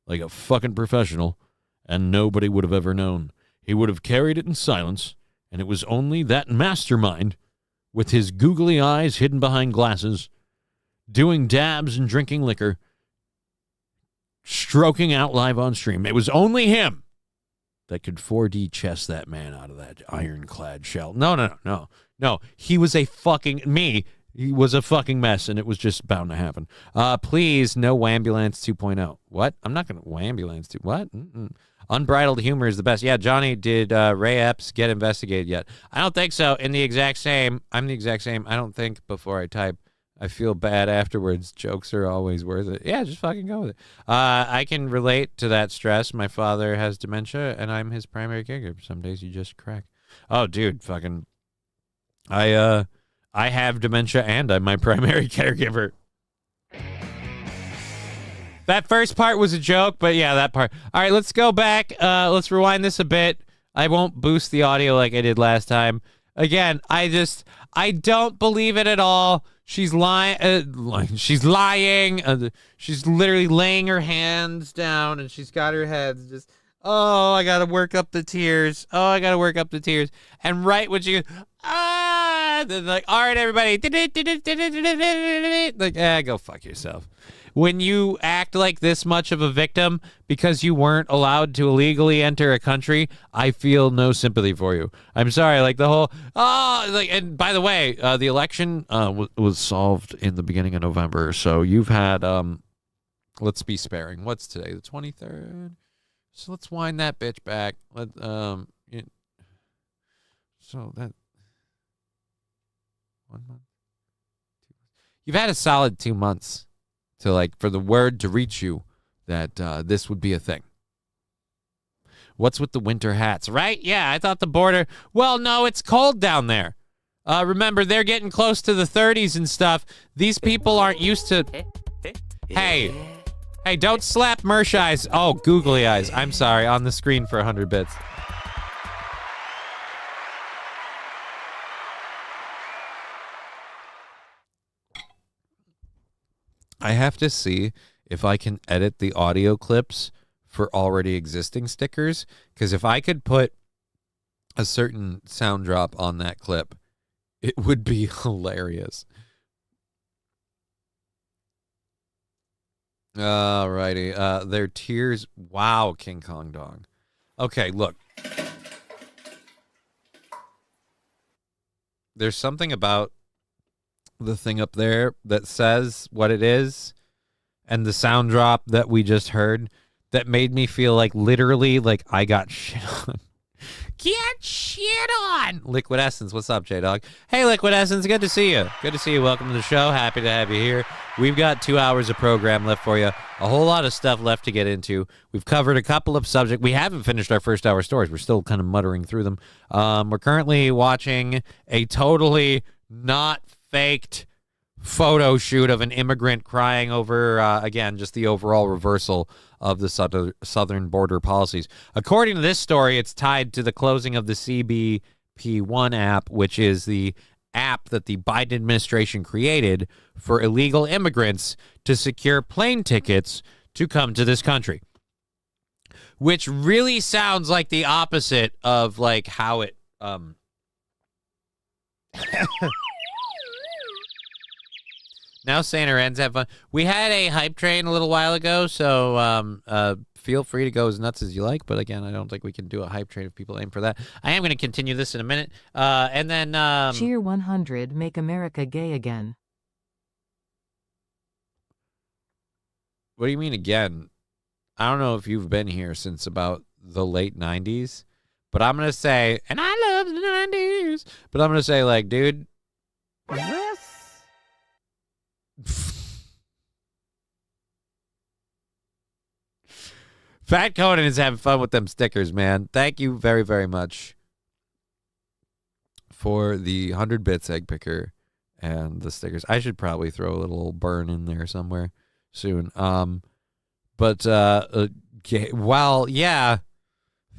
like a fucking professional, and nobody would have ever known. He would have carried it in silence, and it was only that mastermind with his googly eyes hidden behind glasses, doing dabs and drinking liquor, stroking out live on stream. It was only him that could 4D chess that man out of that ironclad shell. No. He was a fucking He was a fucking mess, and it was just bound to happen. Please, no Wambulance 2.0. What? I'm not going to Wambulance 2. What? Unbridled humor is the best. Yeah, Johnny, did Ray Epps get investigated yet? I don't think so. I'm the exact same. I don't think before I type. I feel bad afterwards. Jokes are always worth it. Yeah, just fucking go with it. I can relate to that stress. My father has dementia, and I'm his primary caregiver. Some days you just crack. Oh, dude, fucking... I have dementia, and I'm my primary caregiver. That first part was a joke, but yeah, that part. All right, let's go back. Let's rewind this a bit. I won't boost the audio like I did last time. Again, I don't believe it at all. She's lying. She's lying. She's literally laying her hands down, and she's got her head just. Oh, I gotta work up the tears. And right when she goes, then like, all right, everybody, like, go fuck yourself. When you act like this much of a victim because you weren't allowed to illegally enter a country, I feel no sympathy for you. I'm sorry, like the whole, and by the way, the election was solved in the beginning of November, so you've had, let's be sparing. What's today, the 23rd? So let's wind that bitch back. So that 1 month, 2 months. You've had a solid 2 months to for the word to reach you that this would be a thing. What's with the winter hats, right? Yeah, I thought the border. Well, no, it's cold down there. Remember, they're getting close to the 30s and stuff. These people aren't used to. Hey, don't slap Mersh eyes. Oh, googly eyes. I'm sorry. On the screen for 100 bits. I have to see if I can edit the audio clips for already existing stickers, because if I could put a certain sound drop on that clip, it would be hilarious. Alrighty. Their tears. Wow, King Kong Dog. Okay, look. There's something about the thing up there that says what it is and the sound drop that we just heard that made me feel like literally like I got shit on. Get shit on! Liquid Essence, what's up, J-Dog? Hey, Liquid Essence, good to see you. Good to see you. Welcome to the show. Happy to have you here. We've got 2 hours of program left for you. A whole lot of stuff left to get into. We've covered a couple of subjects. We haven't finished our first hour stories. We're still kind of muttering through them. We're currently watching a totally not faked photo shoot of an immigrant crying over, again, just the overall reversal of the southern border policies. According to this story, it's tied to the closing of the CBP-1 app, which is the app that the Biden administration created for illegal immigrants to secure plane tickets to come to this country, which really sounds like the opposite of like how it Now Santa ends have fun. We had a hype train a little while ago, so feel free to go as nuts as you like. But again, I don't think we can do a hype train if people aim for that. I am going to continue this in a minute. And then Cheer 100, make America gay again. What do you mean again? I don't know if you've been here since about the late 90s, but I'm going to say, and I love the 90s, but I'm going to say, like, dude, Fat Conan is having fun with them stickers, man. Thank you very, very much for the 100 bits egg picker and the stickers. I should probably throw a little burn in there somewhere soon. But well, yeah,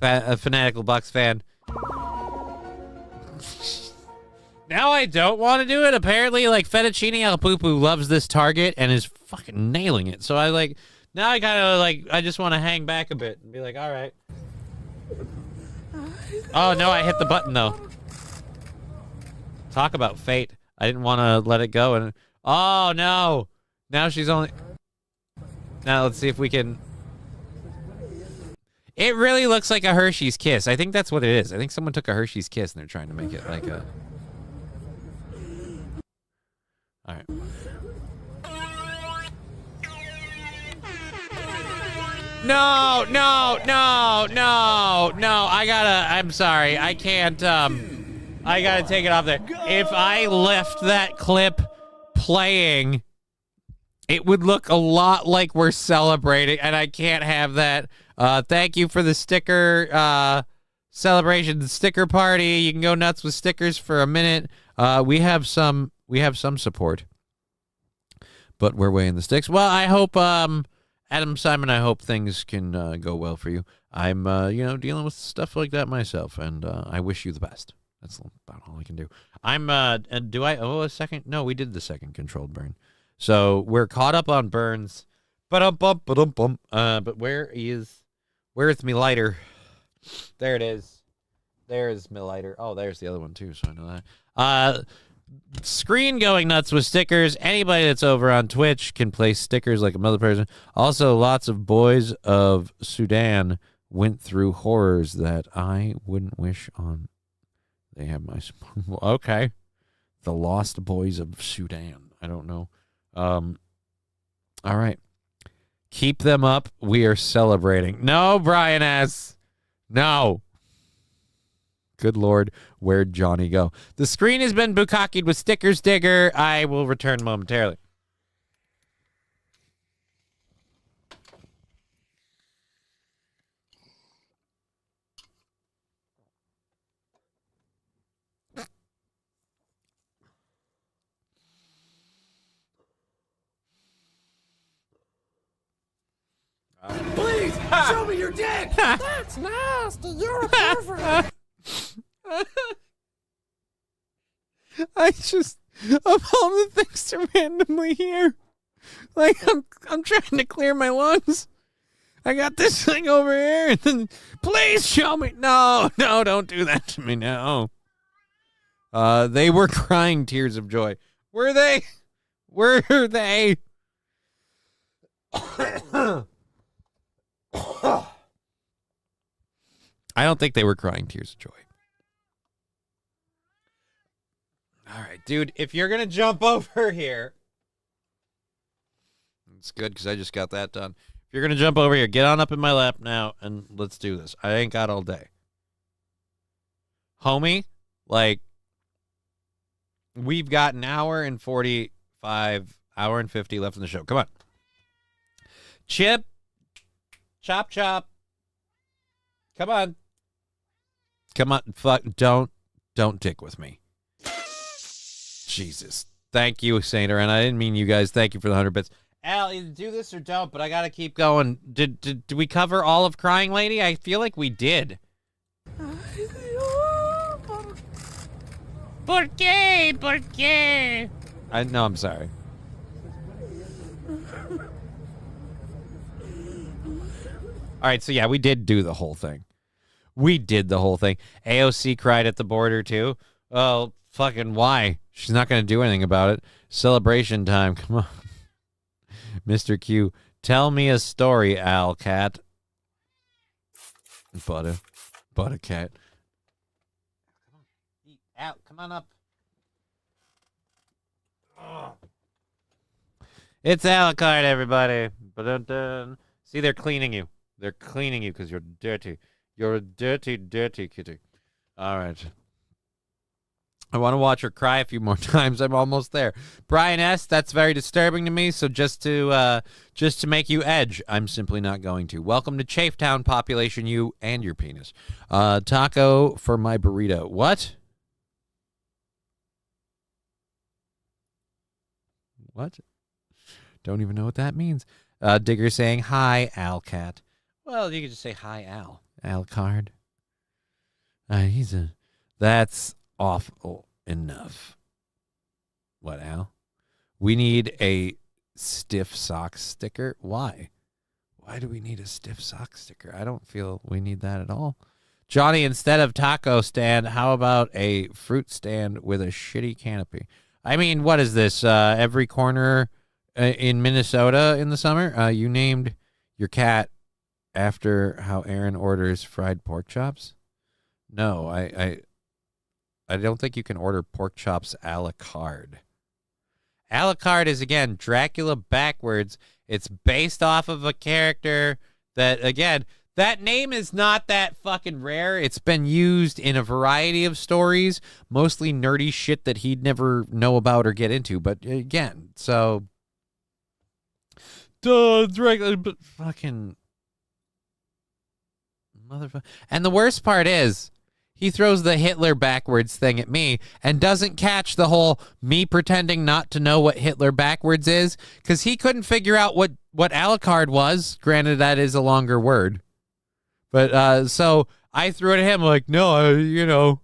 a Fanatical Bucks fan. Now I don't want to do it. Apparently, like, Fettuccine Al Poo-Poo loves this target and is fucking nailing it. So I like, now I kind of like, I just want to hang back a bit and be like, all right. Oh, no, I hit the button, though. Talk about fate. I didn't want to let it go. And oh, no. Now she's only... Now let's see if we can... It really looks like a Hershey's Kiss. I think that's what it is. I think someone took a Hershey's Kiss and they're trying to make it like a... All right. No. I'm sorry. I can't, I gotta take it off there. If I left that clip playing, it would look a lot like we're celebrating, and I can't have that. Thank you for the sticker, celebration sticker party. You can go nuts with stickers for a minute. We have some support, but we're weighing the sticks. Well, I hope, Adam Simon, I hope things can go well for you. I'm, dealing with stuff like that myself, and I wish you the best. That's about all I can do. I'm, do I owe a second? No, we did the second controlled burn. So we're caught up on burns. But where's me lighter? There it is. There's my lighter. Oh, there's the other one too, so I know that. Screen going nuts with stickers. Anybody that's over on Twitch can place stickers like another person. Also, lots of boys of Sudan went through horrors that I wouldn't wish on. They have my... Okay. The Lost Boys of Sudan. I don't know. All right. Keep them up. We are celebrating. No, Brian S. No. Good Lord, where'd Johnny go? The screen has been bukkakied with stickers, Digger. I will return momentarily. Please, show me your dick! That's nasty. You're a pervert. I just, of all the things to randomly hear, Like, I'm trying to clear my lungs. I got this thing over here, and then please show me. No, don't do that to me now. They were crying tears of joy. Were they? Were they? I don't think they were crying tears of joy. All right, dude, if you're going to jump over here. It's good because I just got that done. If you're going to jump over here, get on up in my lap now and let's do this. I ain't got all day. Homie, like, we've got an hour and 45, hour and 50 left in the show. Come on. Chip. Chop, chop. Come on. Come on. Fuck. Don't dick with me. Jesus. Thank you, Sainter. And I didn't mean you guys. Thank you for the 100 bits. Al, either do this or don't, but I got to keep going. Did we cover all of Crying Lady? I feel like we did. ¿Por qué? ¿Por qué? No, I'm sorry. All right, so yeah, we did do the whole thing. We did the whole thing. AOC cried at the border, too. Oh, fucking why? She's not going to do anything about it. Celebration time. Come on. Mr. Q, tell me a story, Al Cat. Butter cat. Al, come on up. Oh. It's Alucard, everybody. Ba-dun-dun. See, they're cleaning you. They're cleaning you because you're dirty. You're a dirty, dirty kitty. All right. I want to watch her cry a few more times. I'm almost there. Brian S., that's very disturbing to me, so just to make you edge, I'm simply not going to. Welcome to Chafetown, population you and your penis. Taco for my burrito. What? What? Don't even know what that means. Digger saying, hi, Al Cat. Well, you could just say, hi, Al. Al Card. That's awful enough. What, Al? We need a stiff sock sticker. Why? Why do we need a stiff sock sticker? I don't feel we need that at all. Johnny, instead of taco stand, how about a fruit stand with a shitty canopy? I mean, what is this? Every corner in Minnesota in the summer? You named your cat after how Aaron orders fried pork chops? No, I don't think you can order pork chops a la carte. A la carte is, again, Dracula backwards. It's based off of a character that, again, that name is not that fucking rare. It's been used in a variety of stories, mostly nerdy shit that he'd never know about or get into. But, again, so... Dracula, but fucking... Motherfucker. And the worst part is... He throws the Hitler backwards thing at me and doesn't catch the whole me pretending not to know what Hitler backwards is because he couldn't figure out what Alucard was. Granted, that is a longer word. But so I threw it at him like, no,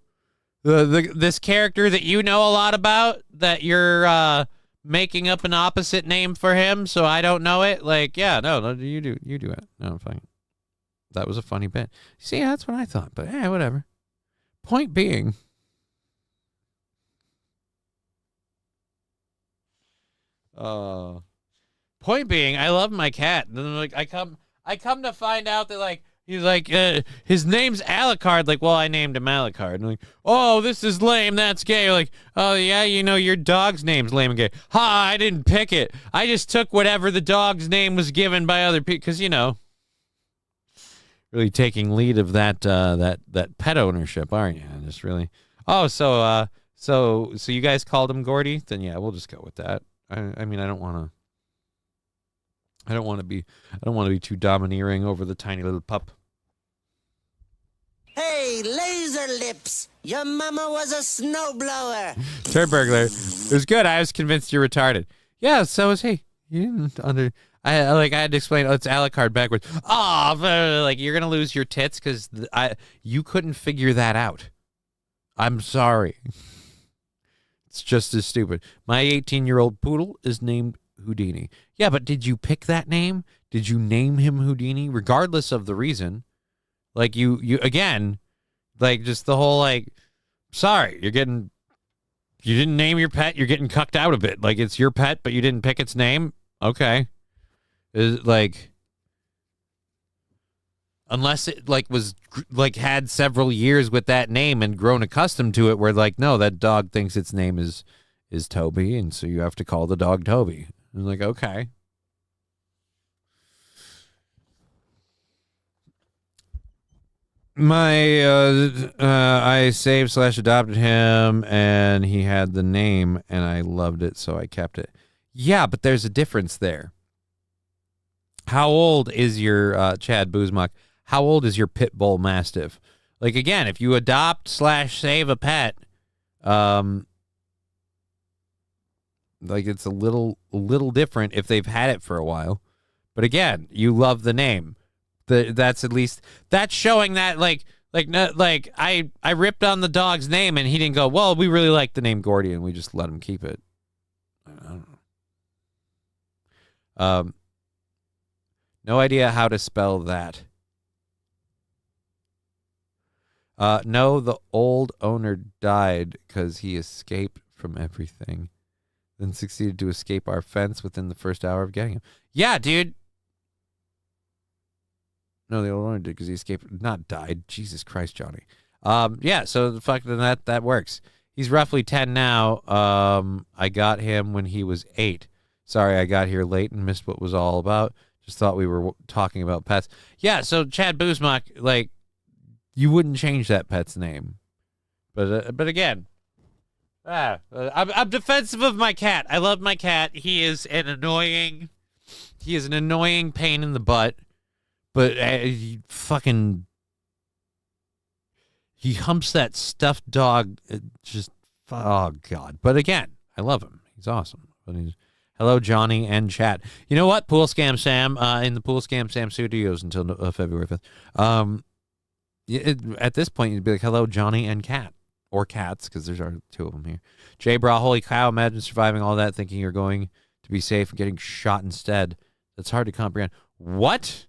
this character that you know a lot about that you're making up an opposite name for him so I don't know it. Like, yeah, no, you do it. No, fine. That was a funny bit. See, that's what I thought, but yeah, whatever. Point being, I love my cat. And then like I come to find out that like he's like his name's Alucard. Like, well, I named him Alucard. And like, oh, this is lame. That's gay. Like, oh yeah, your dog's name's lame and gay. Ha! I didn't pick it. I just took whatever the dog's name was given by other people. Because really taking lead of that pet ownership, aren't you? Just really. Oh, so you guys called him Gordy? Then yeah, we'll just go with that. I mean, I don't want to be too domineering over the tiny little pup. Hey, laser lips! Your mama was a snowblower. Turd burglar. It was good. I was convinced you're retarded. Yeah, so was he. You didn't I had to explain. Oh, it's Alucard backwards. Oh, like you're gonna lose your tits because you couldn't figure that out. I'm sorry. It's just as stupid. My 18-year-old poodle is named Houdini. Yeah, but did you pick that name? Did you name him Houdini? Regardless of the reason. Like, you again, like, just the whole, like, sorry, you didn't name your pet, you're getting cucked out a bit. Like, it's your pet, but you didn't pick its name? Okay. Is like, unless it, like, was, like, had several years with that name and grown accustomed to it, where, like, no, that dog thinks its name is Toby, and so you have to call the dog Toby. I'm like, okay. I saved/adopted him, and he had the name, and I loved it, so I kept it. Yeah, but there's a difference there. How old is your, Chad Boozmuck, how old is your pit bull mastiff? Like, again, if you adopt/save a pet, like, it's a little different if they've had it for a while. But again, you love the name. That's at least, that's showing that, I ripped on the dog's name and he didn't go, well, we really like the name Gordy and we just let him keep it. I don't know. No idea how to spell that. No, the old owner died because he escaped from everything, then succeeded to escape our fence within the first hour of getting him. Yeah, dude. No, the old owner did because he escaped, not died. Jesus Christ, Johnny. Yeah, so the fuck, then that works. He's roughly 10 now. I got him when he was 8. Sorry, I got here late and missed what was all about. Just thought we were talking about pets. Yeah, so Chad Boozmuck, like, you wouldn't change that pet's name. But again, I'm defensive of my cat. I love my cat. He is an annoying pain in the butt. But he humps that stuffed dog. Oh, God. But again, I love him. He's awesome. But hello, Johnny and chat. You know what? Pool Scam Sam in the Pool Scam Sam studios until February 5th. At this point, you'd be like, hello, Johnny and Cat. Or cats, because there's 2 of them here. Jay Bra, holy cow, imagine surviving all that, thinking you're going to be safe and getting shot instead. That's hard to comprehend. What?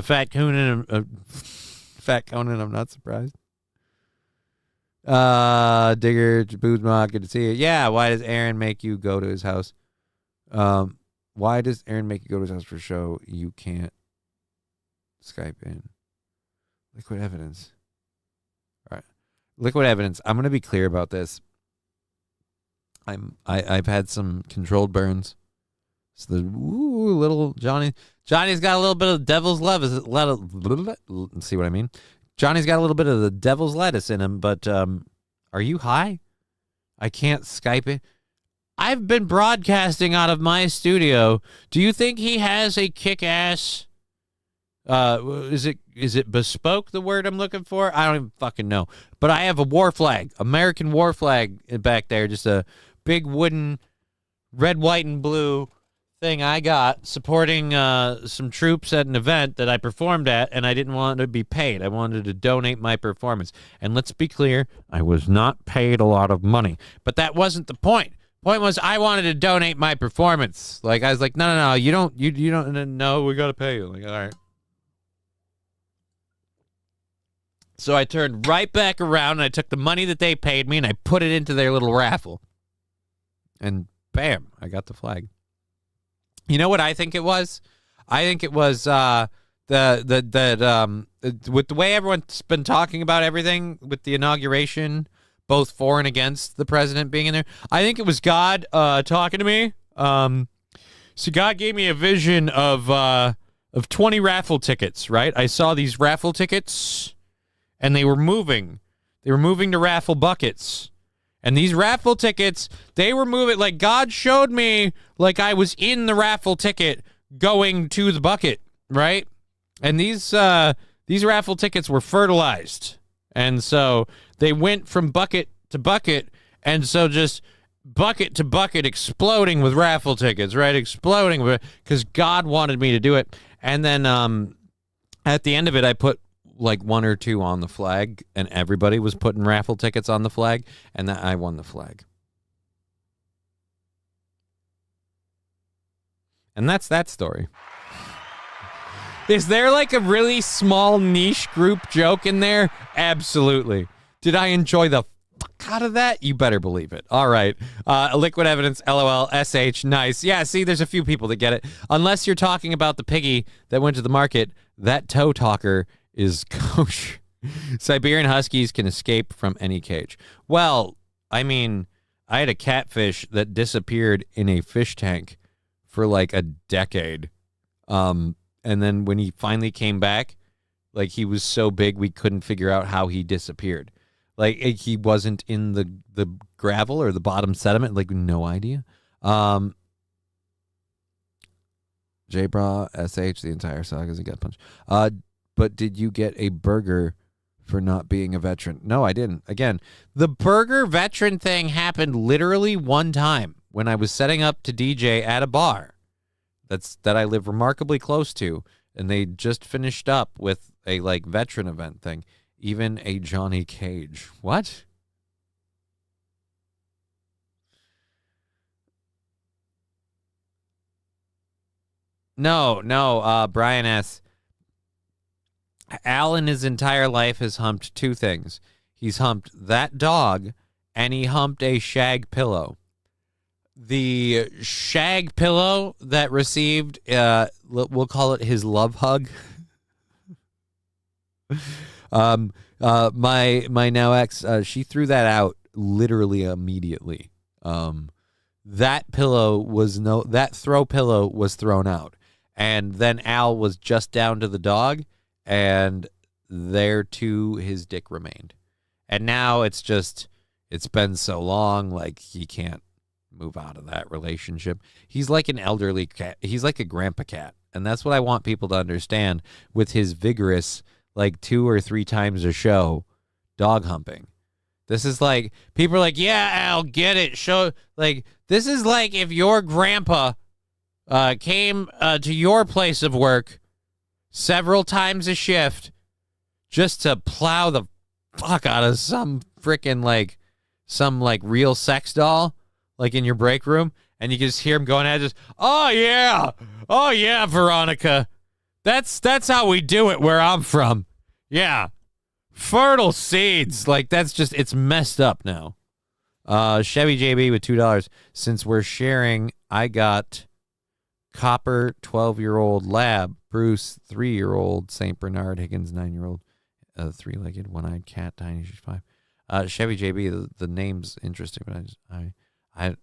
Fat Conan, I'm not surprised. Digger, Boozmock, good to see you. Yeah, why does Aaron make you go to his house? Why does Aaron make you go to his house for a show? You can't Skype in. Liquid evidence. All right. Liquid evidence. I'm going to be clear about this. I've had some controlled burns. So the little Johnny's got a little bit of the devil's lettuce. See what I mean? Johnny's got a little bit of the devil's lettuce in him, but are you high? I can't Skype it. I've been broadcasting out of my studio. Do you think he has a kick-ass? Is it bespoke, the word I'm looking for? I don't even fucking know. But I have a war flag, American war flag back there, just a big wooden red, white, and blue thing I got supporting some troops at an event that I performed at, and I didn't want to be paid. I wanted to donate my performance. And let's be clear, I was not paid a lot of money. But that wasn't the point. Point was, I wanted to donate my performance. Like, I was like, no, you don't, no, we got to pay you. Like, all right. So I turned right back around, and I took the money that they paid me, and I put it into their little raffle. And bam, I got the flag. You know what I think it was? I think it was with the way everyone's been talking about everything with the inauguration, both for and against the president being in there. I think it was God talking to me. So God gave me a vision of 20 raffle tickets, right? I saw these raffle tickets, and they were moving. They were moving to raffle buckets. And these raffle tickets, they were moving, like God showed me like I was in the raffle ticket going to the bucket, right? And these raffle tickets were fertilized. And so they went from bucket to bucket, and so just bucket to bucket exploding with raffle tickets, right? Exploding because God wanted me to do it. And then at the end of it, I put like 1 or 2 on the flag, and everybody was putting raffle tickets on the flag, and I won the flag. And that's that story. Is there like a really small niche group joke in there? Absolutely. Did I enjoy the fuck out of that? You better believe it. All right. Liquid evidence, LOL, SH, nice. Yeah, see, there's a few people that get it. Unless you're talking about the piggy that went to the market, that toe talker is kosher. Siberian Huskies can escape from any cage. Well, I mean, I had a catfish that disappeared in a fish tank for like a decade. And then when he finally came back, like he was so big we couldn't figure out how he disappeared. Like he wasn't in the gravel or the bottom sediment, like no idea. J-Bra, SH, the entire saga's a gut punch. But did you get a burger for not being a veteran? No, I didn't. Again, the burger veteran thing happened literally one time when I was setting up to DJ at a bar that I live remarkably close to, and they just finished up with a like veteran event thing. Even a Johnny Cage. What? No, Brian S. Al in his entire life has humped 2 things. He's humped that dog, and he humped a shag pillow. The shag pillow that received, we'll call it his love hug. My now ex, she threw that out literally immediately. That throw pillow was thrown out, and then Al was just down to the dog, and there too his dick remained. And now it's been so long, like he can't move out of that relationship. He's like an elderly cat. He's like a grandpa cat, and that's what I want people to understand with his vigorous, like 2 or 3 times a show dog humping. This is like, people are like, yeah, Al, get it. Show, like, this is like if your grandpa came to your place of work several times a shift just to plow the fuck out of some freaking some real sex doll, like in your break room, and you can just hear him going at just, oh yeah, Veronica. That's how we do it where I'm from. Yeah. Fertile seeds. Like, that's just, it's messed up now. Chevy JB with $2. Since we're sharing, I got Copper 12-year-old Lab, Bruce 3-year-old, St. Bernard, Higgins 9-year-old, 3-legged, one-eyed cat, Tiny, she's 5. Chevy JB, the name's interesting, but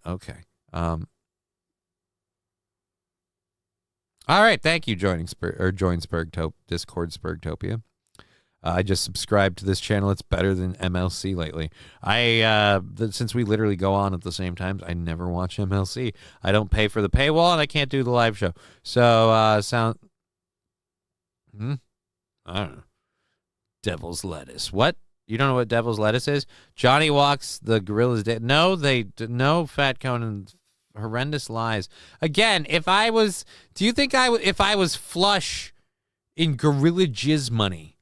okay. All right, thank you, join Discord Spurgtopia. I just subscribed to this channel. It's better than MLC lately. Since we literally go on at the same times, I never watch MLC. I don't pay for the paywall, and I can't do the live show. So, I don't know. Devil's lettuce. What? You don't know what devil's lettuce is? Johnny walks the gorilla's dead. No, Fat Conan. Horrendous lies. Again, do you think if I was flush in gorilla jizz money,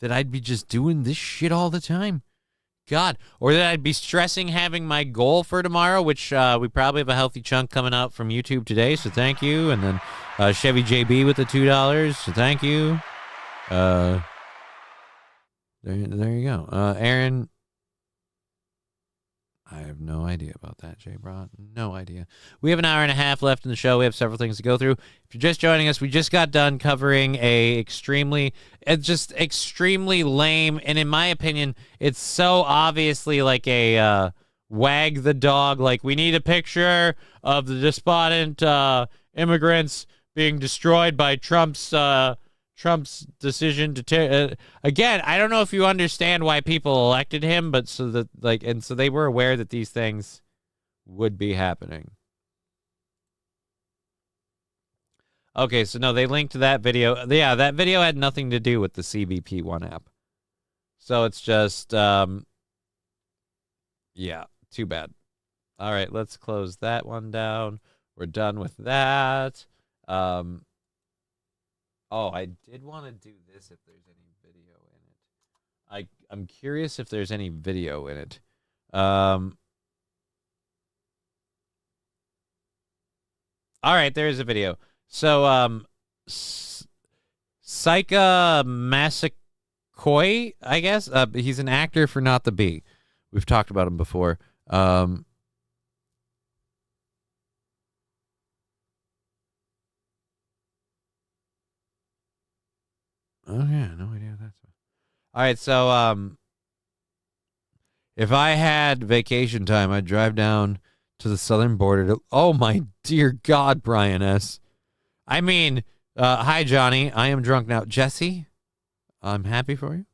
that I'd be just doing this shit all the time? God. Or that I'd be stressing having my goal for tomorrow, which we probably have a healthy chunk coming out from YouTube today, so thank you. And then Chevy JB with the $2, so thank you. There you go. Aaron, I have no idea about that, J-Bra. No idea. We have an hour and a half left in the show. We have several things to go through. If you're just joining us, we just got done covering extremely lame, and in my opinion, it's so obviously like a wag the dog. Like, we need a picture of the despondent immigrants being destroyed by Trump's decision to again, I don't know if you understand why people elected him, but so they were aware that these things would be happening. Okay, so no, they linked to that video. Yeah, that video had nothing to do with the CBP1 app. So it's just yeah, too bad. All right, let's close that one down. We're done with that. Oh, I did want to do this if there's any video in I'm curious if there's any video in it. All right, there is a video. So, Saika Masakoi, I guess. He's an actor for Not the Bee. We've talked about him before. Oh yeah, no idea what that's about. All right, so if I had vacation time, I'd drive down to the southern border. Oh my dear God, Brian S. I mean, hi Johnny. I am drunk now. Jesse, I'm happy for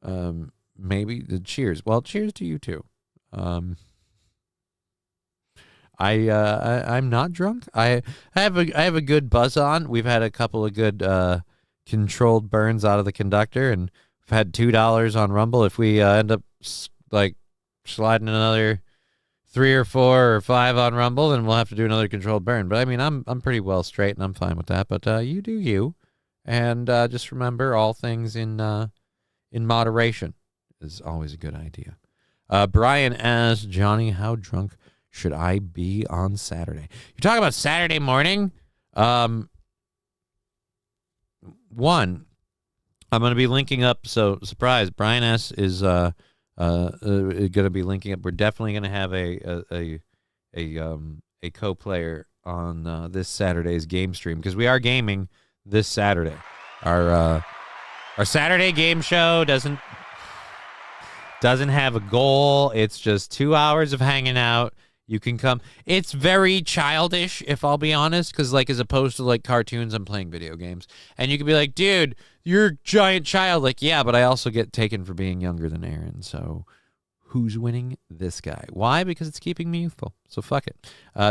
you. Maybe the cheers. Well, cheers to you too. I'm not drunk. I have a good buzz on. We've had a couple of good controlled burns out of the conductor, and we've had $2 on Rumble. If we end up like sliding another 3 or 4 or 5 on Rumble, then we'll have to do another controlled burn. But I mean, I'm pretty well straight, and I'm fine with that. But you do you, and just remember, all things in moderation is always a good idea. Brian asks, Johnny, how drunk should I be on Saturday? You're talking about Saturday morning? One, I'm going to be linking up. So, surprise, Brian S. is going to be linking up. We're definitely going to have a co-player on this Saturday's game stream, because we are gaming this Saturday. Our Saturday game show doesn't have a goal. It's just 2 hours of hanging out. You can come. It's very childish, if I'll be honest, because like as opposed to like cartoons, I'm playing video games. And you can be like, dude, you're a giant child. Like, yeah, but I also get taken for being younger than Aaron. So who's winning? This guy. Why? Because it's keeping me youthful. So fuck it.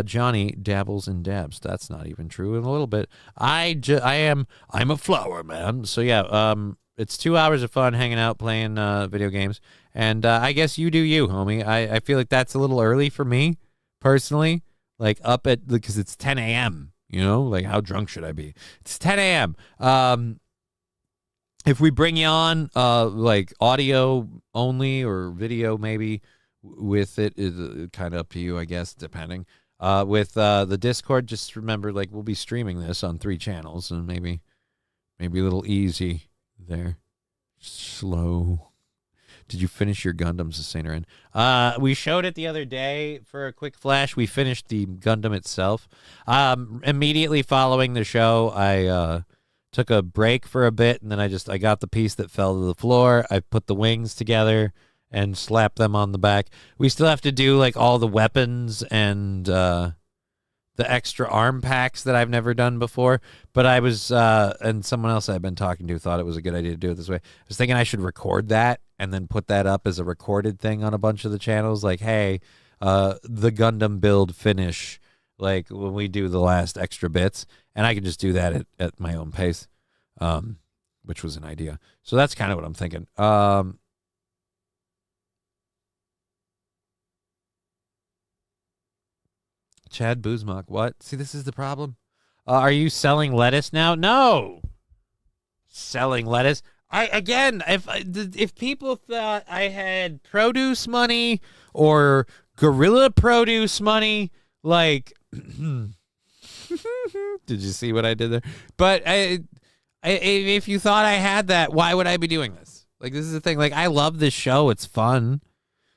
Johnny dabbles in dabs. That's not even true in a little bit. I'm a flower, man. So yeah, it's 2 hours of fun hanging out, playing video games. And I guess you do you, homie. I feel like that's a little early for me, personally. Like up at, because it's 10 a.m., you know? Like how drunk should I be? It's 10 a.m. If we bring you on like audio only or video maybe with it is kind of up to you, I guess, depending. With the Discord, just remember, like, we'll be streaming this on 3 channels, and maybe a little easy there. Slow. Did you finish your Gundams, Saint We showed it the other day for a quick flash. We finished the Gundam itself. Immediately following the show, I took a break for a bit, and then I got the piece that fell to the floor. I put the wings together and slapped them on the back. We still have to do like all the weapons and the extra arm packs that I've never done before. But I was, and someone else I've been talking to thought it was a good idea to do it this way. I was thinking I should record that and then put that up as a recorded thing on a bunch of the channels. Like, hey, the Gundam build finish, like when we do the last extra bits. And I can just do that at my own pace, which was an idea. So that's kind of what I'm thinking. Chad Buzmak, what? See, this is the problem. Are you selling lettuce now? No. Selling lettuce. If people thought I had produce money or gorilla produce money, like, did you see what I did there? But if you thought I had that, why would I be doing this? Like, this is the thing. Like, I love this show. It's fun.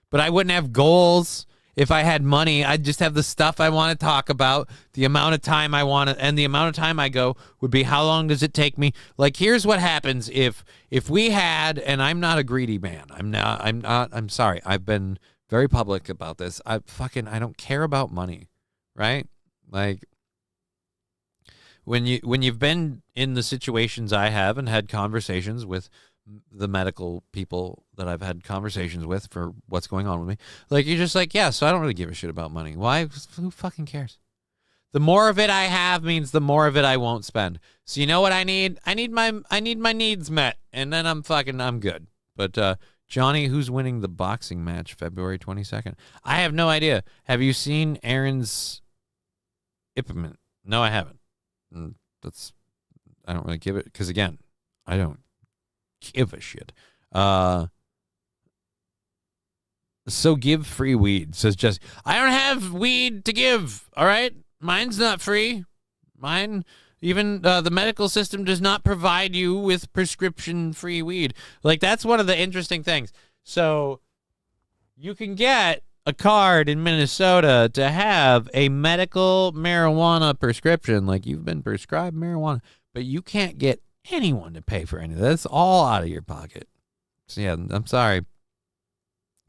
But I wouldn't have goals. If I had money, I'd just have the stuff I want to talk about, the amount of time I want to, and the amount of time I go would be how long does it take me? Like, here's what happens if we had, and I'm not a greedy man. I'm sorry. I've been very public about this. I don't care about money, right? Like, when you've been in the situations I have and had conversations with the medical people that I've had conversations with for what's going on with me, like, you're just like, yeah, so I don't really give a shit about money. Why? Who fucking cares? The more of it I have means the more of it I won't spend. So you know what I need? I need my needs met, and then I'm good. But Johnny, who's winning the boxing match February 22nd? I have no idea. Have you seen Aaron's Ipman? No, I haven't. I don't really give it, because again, I don't give a shit. So give free weed, says Jesse. I don't have weed to give, all right? Mine's not free. Mine, even the medical system does not provide you with prescription-free weed. Like, that's one of the interesting things. So you can get a card in Minnesota to have a medical marijuana prescription, like you've been prescribed marijuana, but you can't get anyone to pay for any of that. That's all out of your pocket. So, yeah, I'm sorry.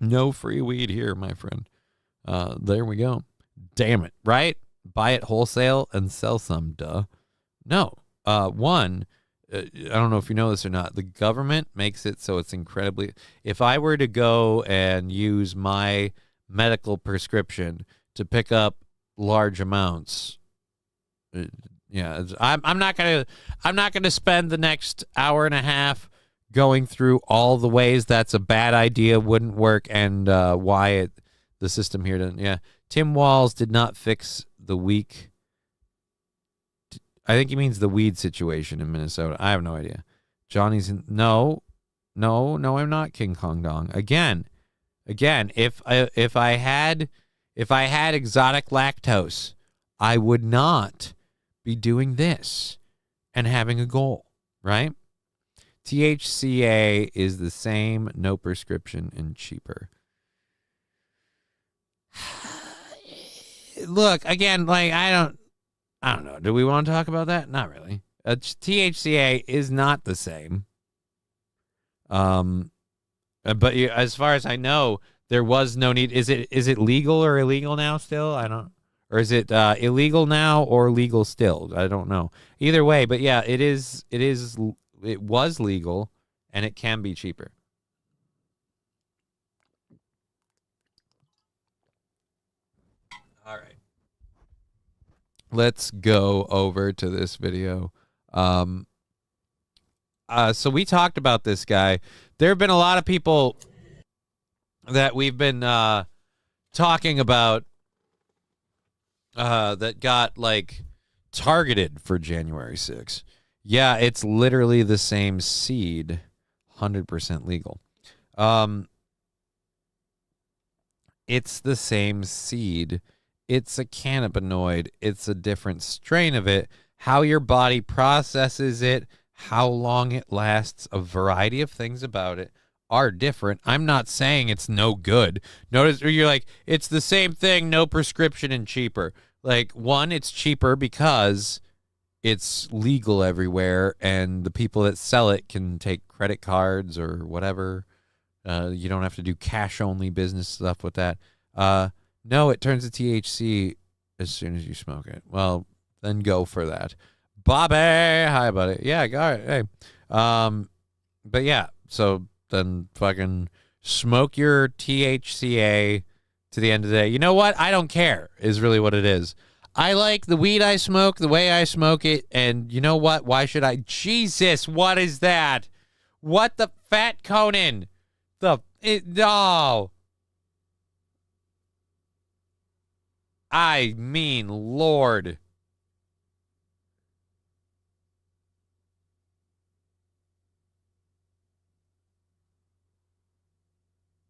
No free weed here, my friend. There we go. Damn it, right? Buy it wholesale and sell some, duh. No. I don't know if you know this or not. The government makes it so it's incredibly... If I were to go and use my medical prescription to pick up large amounts, I'm not gonna spend the next hour and a half going through all the ways that's a bad idea, wouldn't work, and why the system here didn't. Yeah, Tim Walz did not fix the weak. I think he means the weed situation in Minnesota. I have no idea. Johnny's no, I'm not King Kong Dong. Again, if I had exotic lactose, I would not be doing this and having a goal, right? THCA is the same, no prescription, and cheaper. Look, again, like I don't know. Do we want to talk about that? Not really. THCA is not the same. But as far as I know, there was no need. Is it legal or illegal now still? I don't. Or is it illegal now or legal still? I don't know. Either way, but yeah, it is. It was legal, and it can be cheaper. All right. Let's go over to this video. So we talked about this guy. There have been a lot of people that we've been talking about that got, like, targeted for January 6th. Yeah, it's literally the same seed, 100% legal. It's the same seed. It's a cannabinoid. It's a different strain of it. How your body processes it, how long it lasts, a variety of things about it are different. I'm not saying it's no good. Notice you're like, it's the same thing, no prescription and cheaper. Like, one, it's cheaper because it's legal everywhere, and the people that sell it can take credit cards or whatever. You don't have to do cash-only business stuff with that. No, it turns to THC as soon as you smoke it. Well, then go for that. Bobby! Hi, buddy. Yeah, all right. Hey. But yeah, so then fucking smoke your THCA to the end of the day. You know what? I don't care is really what it is. I like the weed I smoke, the way I smoke it, and you know what? Why should I? Jesus, what is that? What the fat Conan? No. I mean, Lord.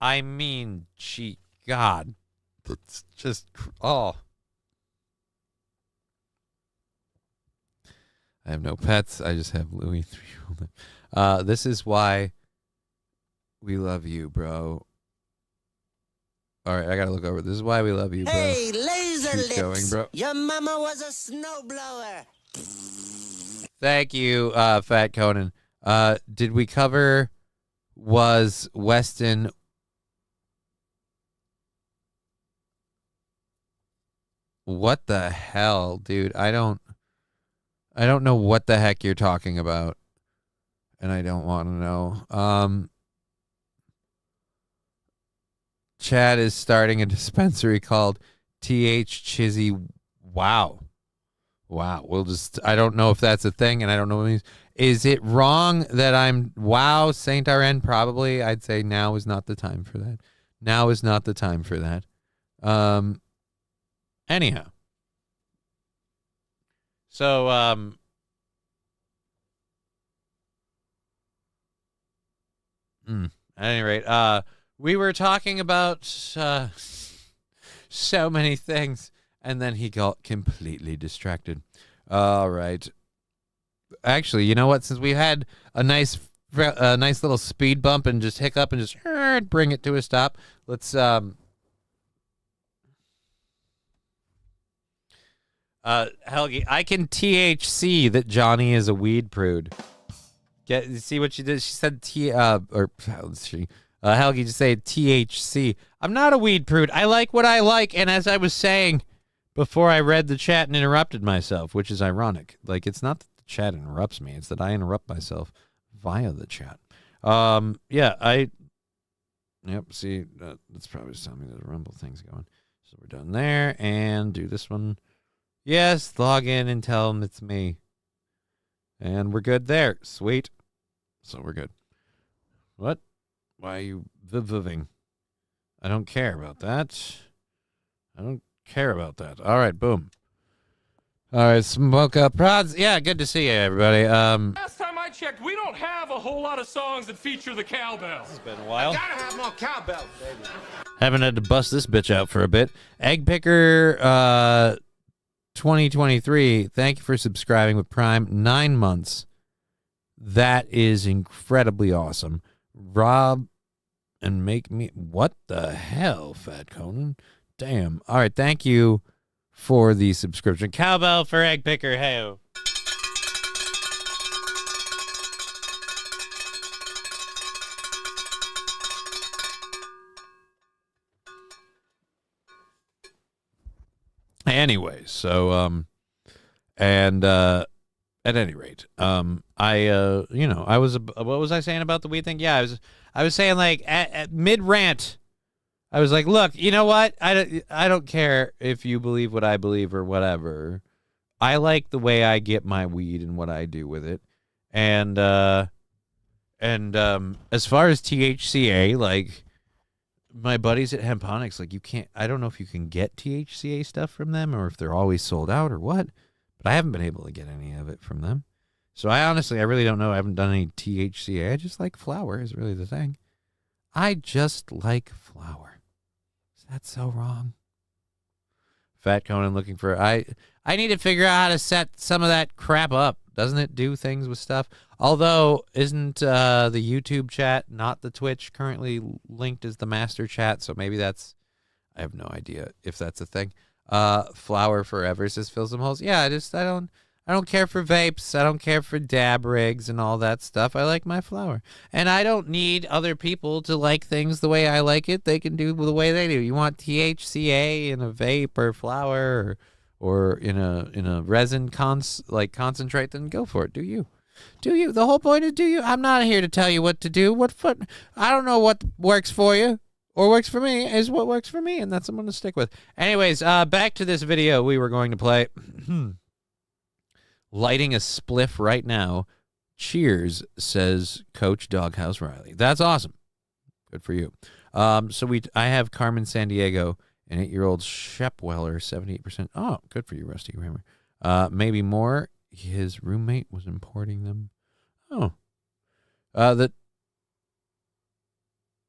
I mean, gee, God. It's just, oh. I have no pets. I just have Louis 3. This is why we love you, bro. All right, I gotta look over. This is why we love you, bro. Hey, laser Keep lips. going, bro. Your mama was a snowblower. Thank you, Fat Conan. Did we cover was Weston? What the hell, dude? I don't know what the heck you're talking about, and I don't want to know. Chad is starting a dispensary called TH Chizzy. Wow. We'll just, I don't know if that's a thing, and I don't know what it means. Is it wrong that I'm, wow, Saint RN? Probably. I'd say now is not the time for that. Now is not the time for that. Anyhow. So, At any rate, we were talking about so many things, and then he got completely distracted. All right. Actually, you know what? Since we had a nice little speed bump and just hiccup and just bring it to a stop, let's Helgi, I can THC that Johnny is a weed prude. See what she did? She said Helgi just say THC. I'm not a weed prude. I like what I like, and as I was saying before I read the chat and interrupted myself, which is ironic. Like, it's not that the chat interrupts me, it's that I interrupt myself via the chat. See, that's probably just telling me the Rumble thing's going. So we're done there, and do this one. Yes, log in and tell them it's me. And we're good there. Sweet. So we're good. What? Why are you viving? I don't care about that. I don't care about that. All right, boom. All right, smoke up prods. Yeah, good to see you, everybody. Last time I checked, we don't have a whole lot of songs that feature the cowbell. It's been a while. Gotta have more cowbell, baby. Haven't had to bust this bitch out for a bit. Egg Picker 2023, thank you for subscribing with Prime. 9 months. That is incredibly awesome. Rob and make me... What the hell, Fat Conan? Damn. All right, thank you for the subscription. Cowbell for Egg Picker. Hey-o. Anyways, so at any rate, I was what was I saying about the weed thing? Yeah, I was saying, like, at mid rant, I was like, look, you know what? I don't care if you believe what I believe or whatever. I like the way I get my weed and what I do with it, and as far as THCA, like, my buddies at Hemponics, like, you can't, I don't know if you can get THCA stuff from them or if they're always sold out or what, but I haven't been able to get any of it from them. So I really don't know. I haven't done any THCA. I just like flower is really the thing. I just like flower. Is that so wrong? Fat Conan looking for, I need to figure out how to set some of that crap up. Doesn't it do things with stuff? Although, isn't the YouTube chat, not the Twitch, currently linked as the master chat? So maybe that's, I have no idea if that's a thing. Flower forever says fill some holes. Yeah, I don't care for vapes. I don't care for dab rigs and all that stuff. I like my flower. And I don't need other people to like things the way I like it. They can do the way they do. You want THCA in a vape or flower or in a resin concentrate, then go for it. Do you? The whole point is do you. I'm not here to tell you what to do. I don't know what works for you or works for me is what works for me, and that's what I'm going to stick with. Anyways, back to this video we were going to play. Lighting a spliff right now. Cheers, says Coach Doghouse Riley. That's awesome. Good for you. I have Carmen Sandiego, an 8-year-old Shepweller, 78%. Oh, good for you, Rusty Kramer. Maybe more. His roommate was importing them. Oh.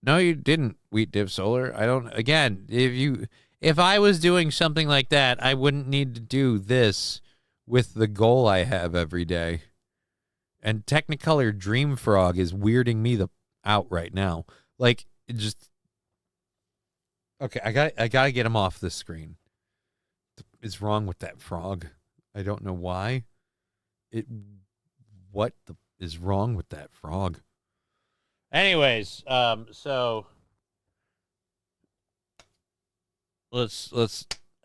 No, you didn't, Wheat Div Solar. If I was doing something like that, I wouldn't need to do this with the goal I have every day. And Technicolor Dream Frog is weirding me out right now. Like, it just... Okay, I gotta get him off the screen. What is wrong with that frog? I don't know why. What is wrong with that frog? Anyways, so let's all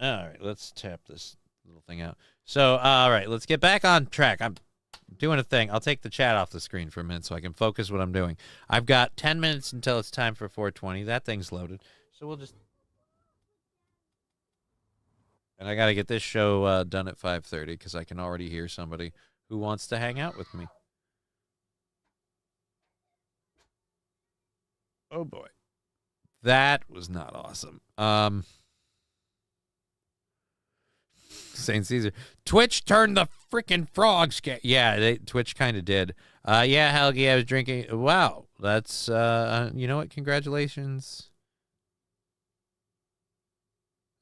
right, let's tap this little thing out. So, all right, let's get back on track. I'm doing a thing. I'll take the chat off the screen for a minute so I can focus what I'm doing. I've got 10 minutes until it's time for 420. That thing's loaded. So we'll just... And I got to get this show done at 5:30 because I can already hear somebody who wants to hang out with me. Oh, boy. That was not awesome. St. Caesar. Twitch turned the freaking frogs. Yeah, Twitch kind of did. Yeah, Helgi, I was drinking. Wow. that's you know what? Congratulations.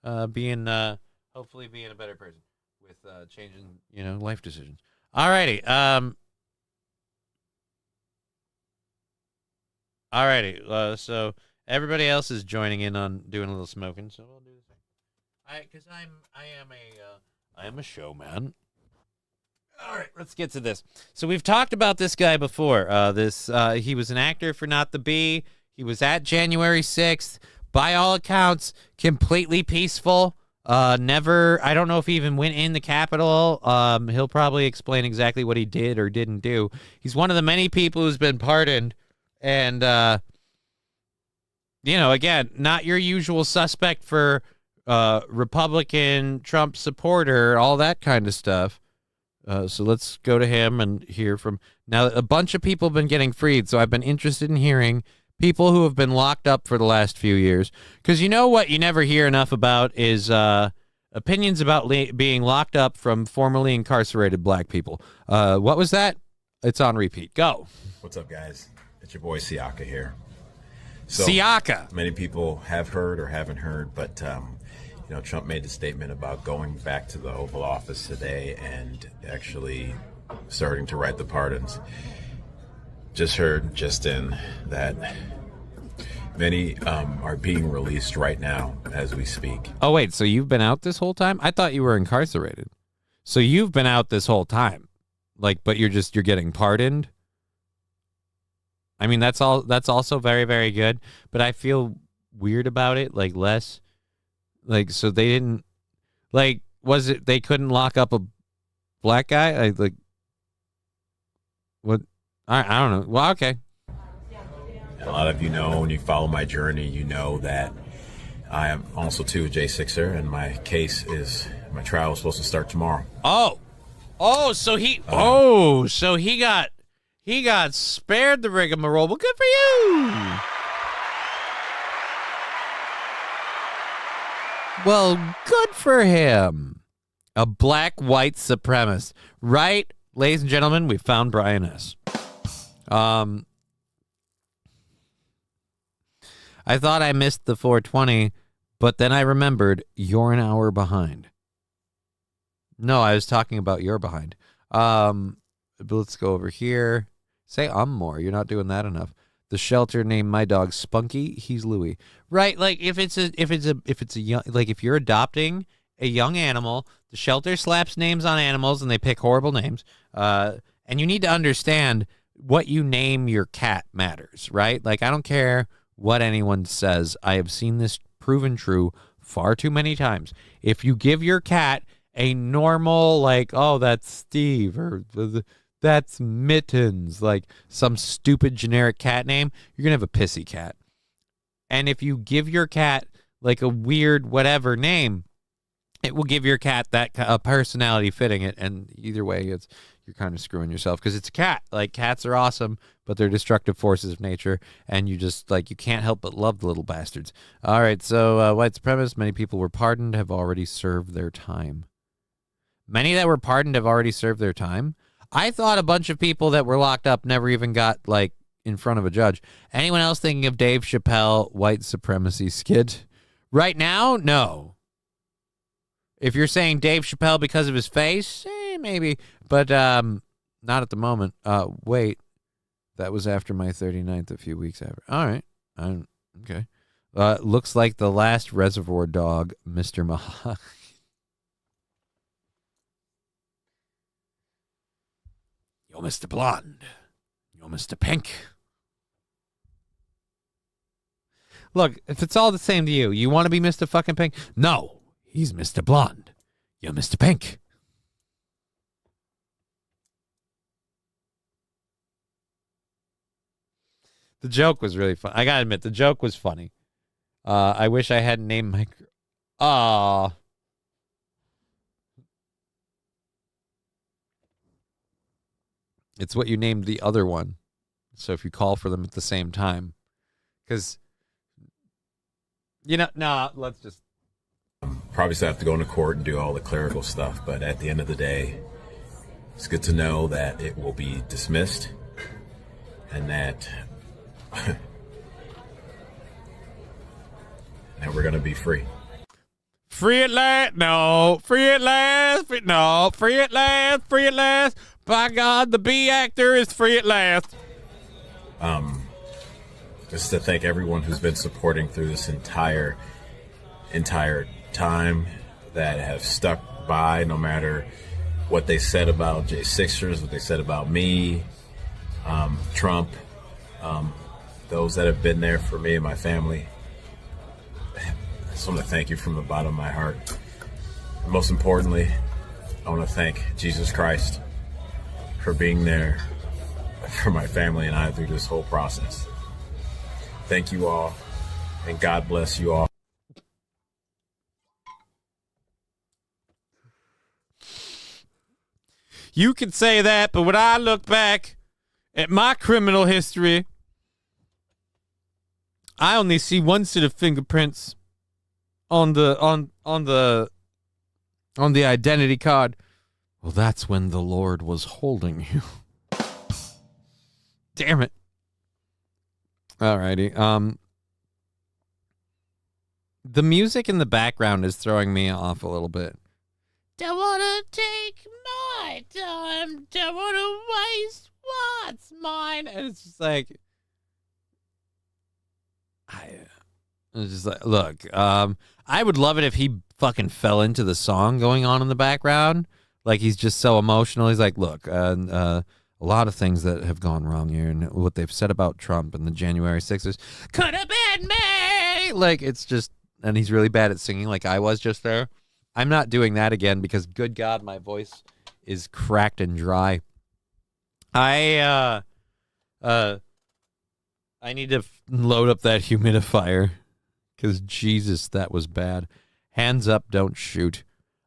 Hopefully being a better person with changing, life decisions. Alrighty. So everybody else is joining in on doing a little smoking, so we'll do the same. Because I am a showman. All right, let's get to this. So we've talked about this guy before. He was an actor for Not the Bee. He was at January 6th. By all accounts, completely peaceful. I don't know if he even went in the Capitol. He'll probably explain exactly what he did or didn't do. He's one of the many people who's been pardoned. And, again, not your usual suspect for Republican Trump supporter, all that kind of stuff. So let's go to him and hear from... Now, a bunch of people have been getting freed, so I've been interested in hearing people who have been locked up for the last few years. Because you know what you never hear enough about is opinions about being locked up from formerly incarcerated black people. What was that? It's on repeat. Go. What's up, guys? It's your boy Siaka here. So, Siaka. Many people have heard or haven't heard, but Trump made the statement about going back to the Oval Office today and actually starting to write the pardons. Just heard just in that many are being released right now as we speak. Oh, wait, so you've been out this whole time? I thought you were incarcerated. So you've been out this whole time. But you're getting pardoned? I mean, that's also very, very good, but I feel weird about it, less. So they didn't, was it they couldn't lock up a black guy? What? I don't know. Well, okay. A lot of you know, when you follow my journey, you know that I am also, too, a J6er, and my trial is supposed to start tomorrow. So he got spared the rigmarole. Well, good for you. Well, good for him. A black white supremacist. Right, ladies and gentlemen, we found Brian S. I thought I missed the 420, but then I remembered you're an hour behind. No, I was talking about you're behind. But let's go over here. Say more. You're not doing that enough. The shelter named my dog Spunky. He's Louie. Right, if you're adopting a young animal, the shelter slaps names on animals and they pick horrible names. And you need to understand what you name your cat matters, right? I don't care what anyone says. I have seen this proven true far too many times. If you give your cat a normal, that's Steve or that's Mittens, some stupid generic cat name, you're going to have a pissy cat. And if you give your cat a weird whatever name, it will give your cat a personality fitting it. And either way, you're kind of screwing yourself because it's a cat. Cats are awesome, but they're destructive forces of nature. And you just you can't help but love the little bastards. All right. So white supremacists, many people were pardoned, have already served their time. Many that were pardoned have already served their time. I thought a bunch of people that were locked up never even got in front of a judge. Anyone else thinking of Dave Chappelle, white supremacy skit? Right now, no. If you're saying Dave Chappelle because of his face, maybe. But not at the moment. Wait. That was after my 39th, a few weeks after. All right. Okay. Looks like the last Reservoir Dog, Mr. Mahal. You're Mr. Blonde. You're Mr. Pink. Look, if it's all the same to you, you want to be Mr. fucking Pink? No, he's Mr. Blonde. You're Mr. Pink. The joke was really fun. I gotta admit, the joke was funny. I wish I hadn't named my... Aww. It's what you named the other one. So if you call for them at the same time. Because, let's just... Probably still have to go into court and do all the clerical stuff, but at the end of the day, it's good to know that it will be dismissed and that and we're going to be free. Free at last. No. Free at last. No. Free at last. Free at last. By God, the B actor is free at last. Just to thank everyone who's been supporting through this entire time, that have stuck by no matter what they said about J6ers, what they said about me, Trump, those that have been there for me and my family. I just want to thank you from the bottom of my heart. And most importantly, I want to thank Jesus Christ for being there for my family and I through this whole process. Thank you all, and God bless you all. You can say that, but when I look back at my criminal history, I only see one set of fingerprints on the identity card. Well, that's when the Lord was holding you. Damn it. Alrighty. The music in the background is throwing me off a little bit. Don't wanna take my time. Don't wanna waste what's mine. And it's just like, it's just like, look. I would love it if he fucking fell into the song going on in the background. Like he's just so emotional. He's like, look, a lot of things that have gone wrong here, and what they've said about Trump and the January 6th could have been me. Like it's just, and he's really bad at singing, like I was just there. I'm not doing that again because, good God, my voice is cracked and dry. I need to load up that humidifier because, Jesus, that was bad. Hands up, don't shoot.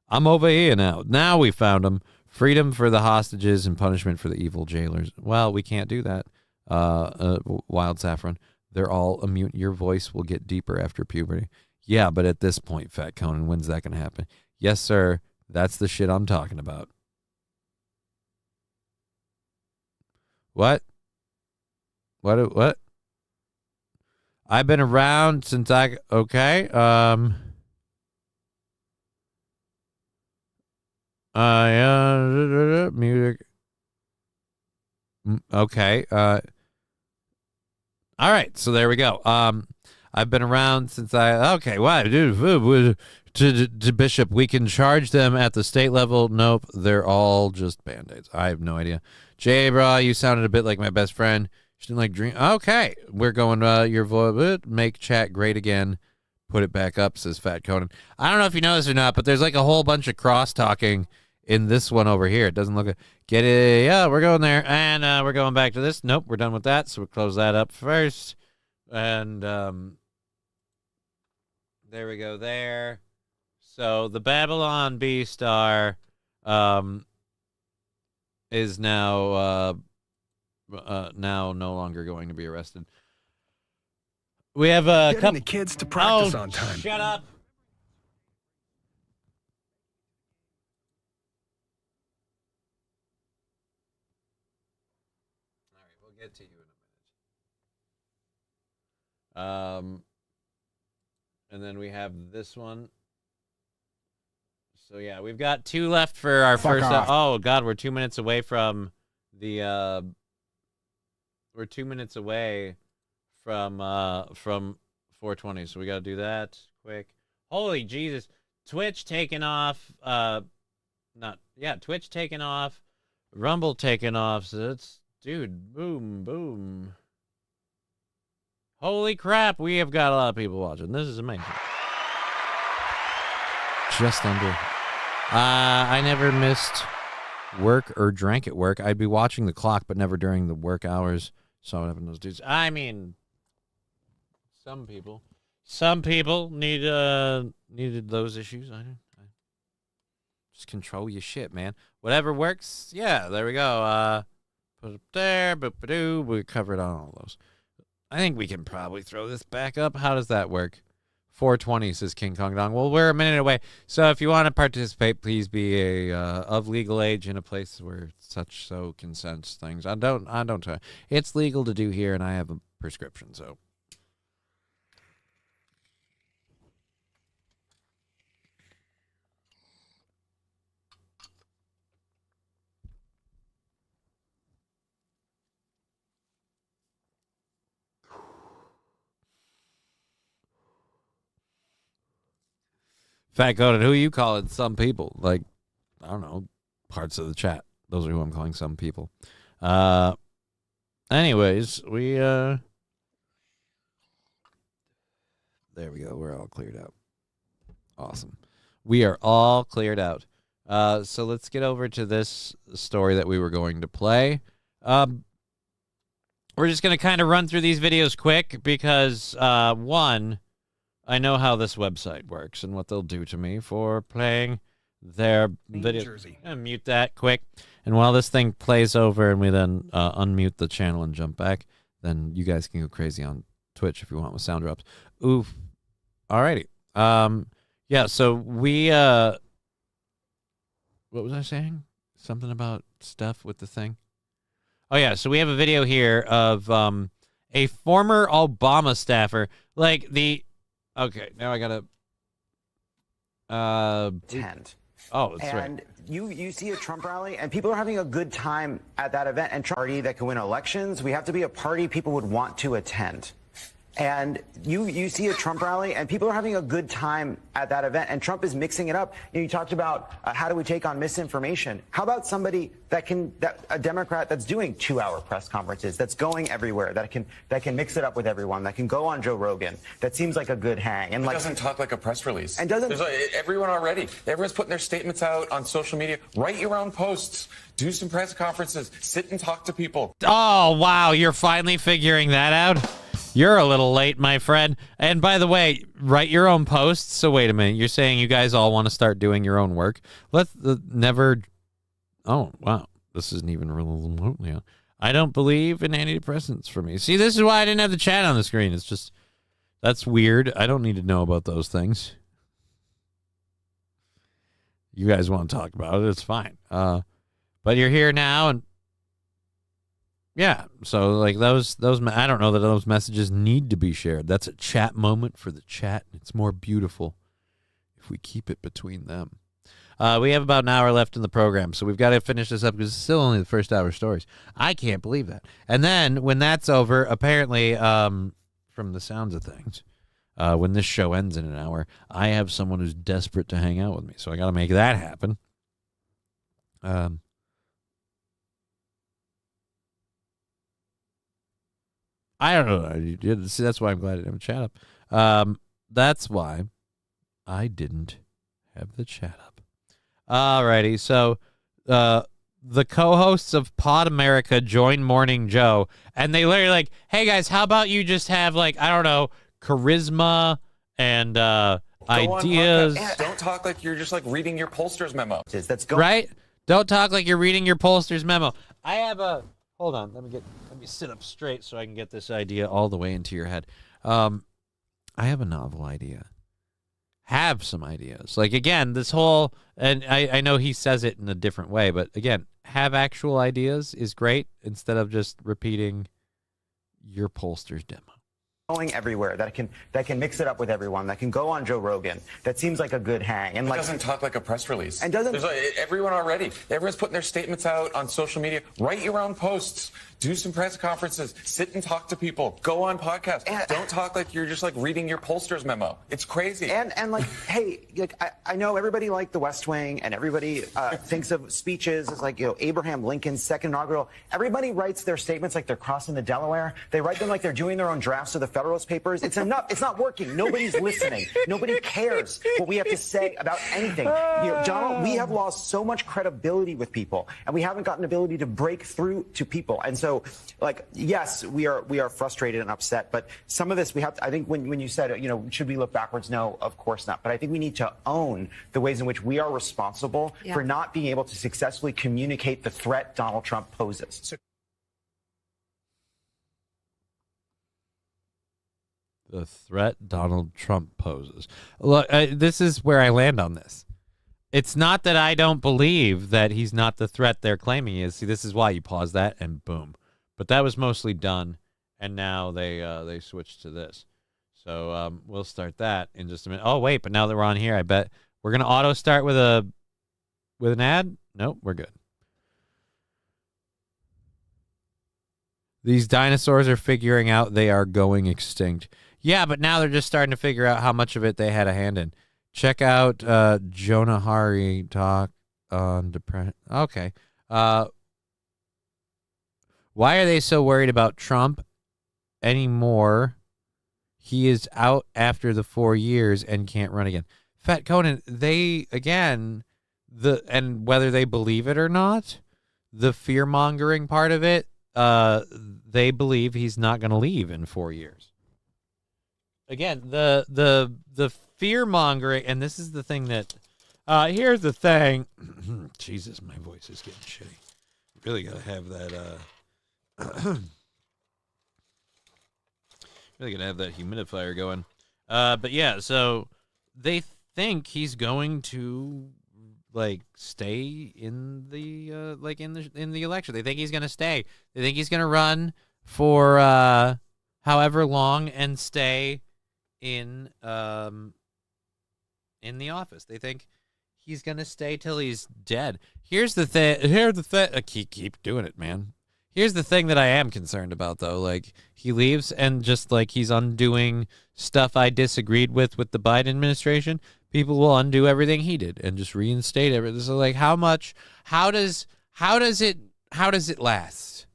I'm over here now. Now we found him. Freedom for the hostages and punishment for the evil jailers. Well, we can't do that. Wild Saffron. They're all immune. Your voice will get deeper after puberty. Yeah, but at this point, Fat Conan, when's that going to happen? Yes, sir. That's the shit I'm talking about. What? What? I've been around since okay. Music. Okay. All right. So there we go. I've been around since okay. Why, dude? To Bishop, we can charge them at the state level. Nope. They're all just Band-Aids. I have no idea. Jay, bro, you sounded a bit like my best friend. She didn't like dream. Okay. We're going, your voice, make chat great again. Put it back up, says Fat Conan. I don't know if you know this or not, but there's like a whole bunch of cross-talking in this one over here. It doesn't look get it. Yeah, we're going there. And we're going back to this. Nope, we're done with that. So we'll close that up first. And there we go there. So the Babylon B star is now no longer going to be arrested. We have a couple the kids to practice on time. Shut up. All right, we'll get to you in a minute. And then we have this one. So yeah, we've got 2 left for our first. Oh God, we're 2 minutes away from the. We're 2 minutes away from 420, so we got to do that quick. Holy Jesus, Twitch taking off. Twitch taking off, Rumble taking off. So it's boom. Holy crap, we have got a lot of people watching. This is amazing. Just under. I never missed work or drank at work. I'd be watching the clock, but never during the work hours. Saw what happened to those dudes. I mean, some people needed those issues. I just control your shit, man. Whatever works. Yeah, there we go. Put it up there. Boop-a-doo. We covered on all those. I think we can probably throw this back up. How does that work? 420 says King Kong Dong. Well, we're a minute away. So if you want to participate, please be of legal age in a place where such consents things. I don't. It's legal to do here, and I have a prescription. So. Fat Coated, who are you calling some people? Like, I don't know, parts of the chat. Those are who I'm calling some people. Anyways, we, there we go. We're all cleared out. Awesome. We are all cleared out. So let's get over to this story that we were going to play. We're just going to kind of run through these videos quick because, one, I know how this website works and what they'll do to me for playing their video. Mute that quick. And while this thing plays over and we then unmute the channel and jump back, then you guys can go crazy on Twitch if you want with sound drops. Oof. Alrighty. Yeah, so we, what was I saying? Something about stuff with the thing? Oh, yeah, so we have a video here of a former Obama staffer. Like the... Okay, now I gotta... Attend. Oh, that's right. And you see a Trump rally, and people are having a good time at that event. And Trump party that can win elections, we have to be a party people would want to attend. And you see a Trump rally, and people are having a good time at that event, and Trump is mixing it up. You talked about how do we take on misinformation? How about somebody a Democrat that's doing 2-hour press conferences, that's going everywhere, that can mix it up with everyone, that can go on Joe Rogan, that seems like a good hang. And it doesn't talk like a press release. And doesn't everyone already? Everyone's putting their statements out on social media. Write your own posts. Do some press conferences. Sit and talk to people. Oh, wow. You're finally figuring that out? You're a little late, my friend. And by the way, write your own posts. So wait a minute. You're saying you guys all want to start doing your own work? Let's never... Oh, wow. This isn't even remotely on. I don't believe in antidepressants for me. See, this is why I didn't have the chat on the screen. It's just... That's weird. I don't need to know about those things. You guys want to talk about it, it's fine. But you're here now, and yeah, so like those I don't know that those messages need to be shared. That's a chat moment for the chat. It's more beautiful if we keep it between them. We have about an hour left in the program, so we've got to finish this up because it's still only the first hour stories. I can't believe that. And then when that's over, apparently, from the sounds of things, when this show ends in an hour, I have someone who's desperate to hang out with me, so I got to make that happen. I don't know. See, that's why I'm glad I didn't have a chat up. That's why I didn't have the chat up. Alrighty, so the co-hosts of Pod America join Morning Joe, and they literally like, hey guys, how about you just have like, I don't know, charisma and ideas. Don't talk like you're just like reading your pollster's memo. Right? Don't talk like you're reading your pollster's memo. I have a... Hold on, let me sit up straight so I can get this idea all the way into your head. I have a novel idea. Have some ideas. Like, again, this whole, and I know he says it in a different way, but again, have actual ideas is great instead of just repeating your pollster's demo. Going everywhere, that can mix it up with everyone, that can go on Joe Rogan, that seems like a good hang. And it doesn't talk like a press release. And doesn't everyone already? Everyone's putting their statements out on social media. Write your own posts. Do some press conferences. Sit and talk to people. Go on podcasts. Don't talk like you're just like reading your pollster's memo. It's crazy. And like, hey, like I know everybody liked The West Wing, and everybody thinks of speeches as like, you know, Abraham Lincoln's second inaugural. Everybody writes their statements like they're crossing the Delaware. They write them like they're doing their own drafts of the Federalist Papers. It's enough. It's not working. Nobody's listening. Nobody cares what we have to say about anything. You know, Donald, we have lost so much credibility with people, and we haven't gotten ability to break through to people. And so, like, yes, we are frustrated and upset, but some of this we have to, I think when you said, you know, should we look backwards? No, of course not. But I think we need to own the ways in which we are responsible for not being able to successfully communicate the threat Donald Trump poses. The threat Donald Trump poses. Look, this is where I land on this. It's not that I don't believe that he's not the threat they're claiming he is. See, this is why you pause that and boom. But that was mostly done and now they switched to this. So we'll start that in just a minute. Oh wait, but now that we're on here, I bet we're gonna auto start with an ad. Nope, we're good. These dinosaurs are figuring out they are going extinct. Yeah, but now they're just starting to figure out how much of it they had a hand in. Check out Jonah Hari talk on depression. Okay. Why are they so worried about Trump anymore? He is out after the 4 years and can't run again. Fat Conan, they, again, and whether they believe it or not, the fear-mongering part of it, they believe he's not going to leave in 4 years. Again, the fear-mongering, and this is the thing that, here's the thing. Jesus, my voice is getting shitty. Really got to have that, really gonna have that humidifier going. But yeah, so they think he's going to stay in the in the election. They think he's gonna stay. They think he's gonna run for however long and stay in the office. They think he's gonna stay till he's dead. Here's the thing. Keep doing it, man. Here's the thing that I am concerned about, though. He leaves and just, he's undoing stuff I disagreed with the Biden administration. People will undo everything he did and just reinstate everything. So, how does it last?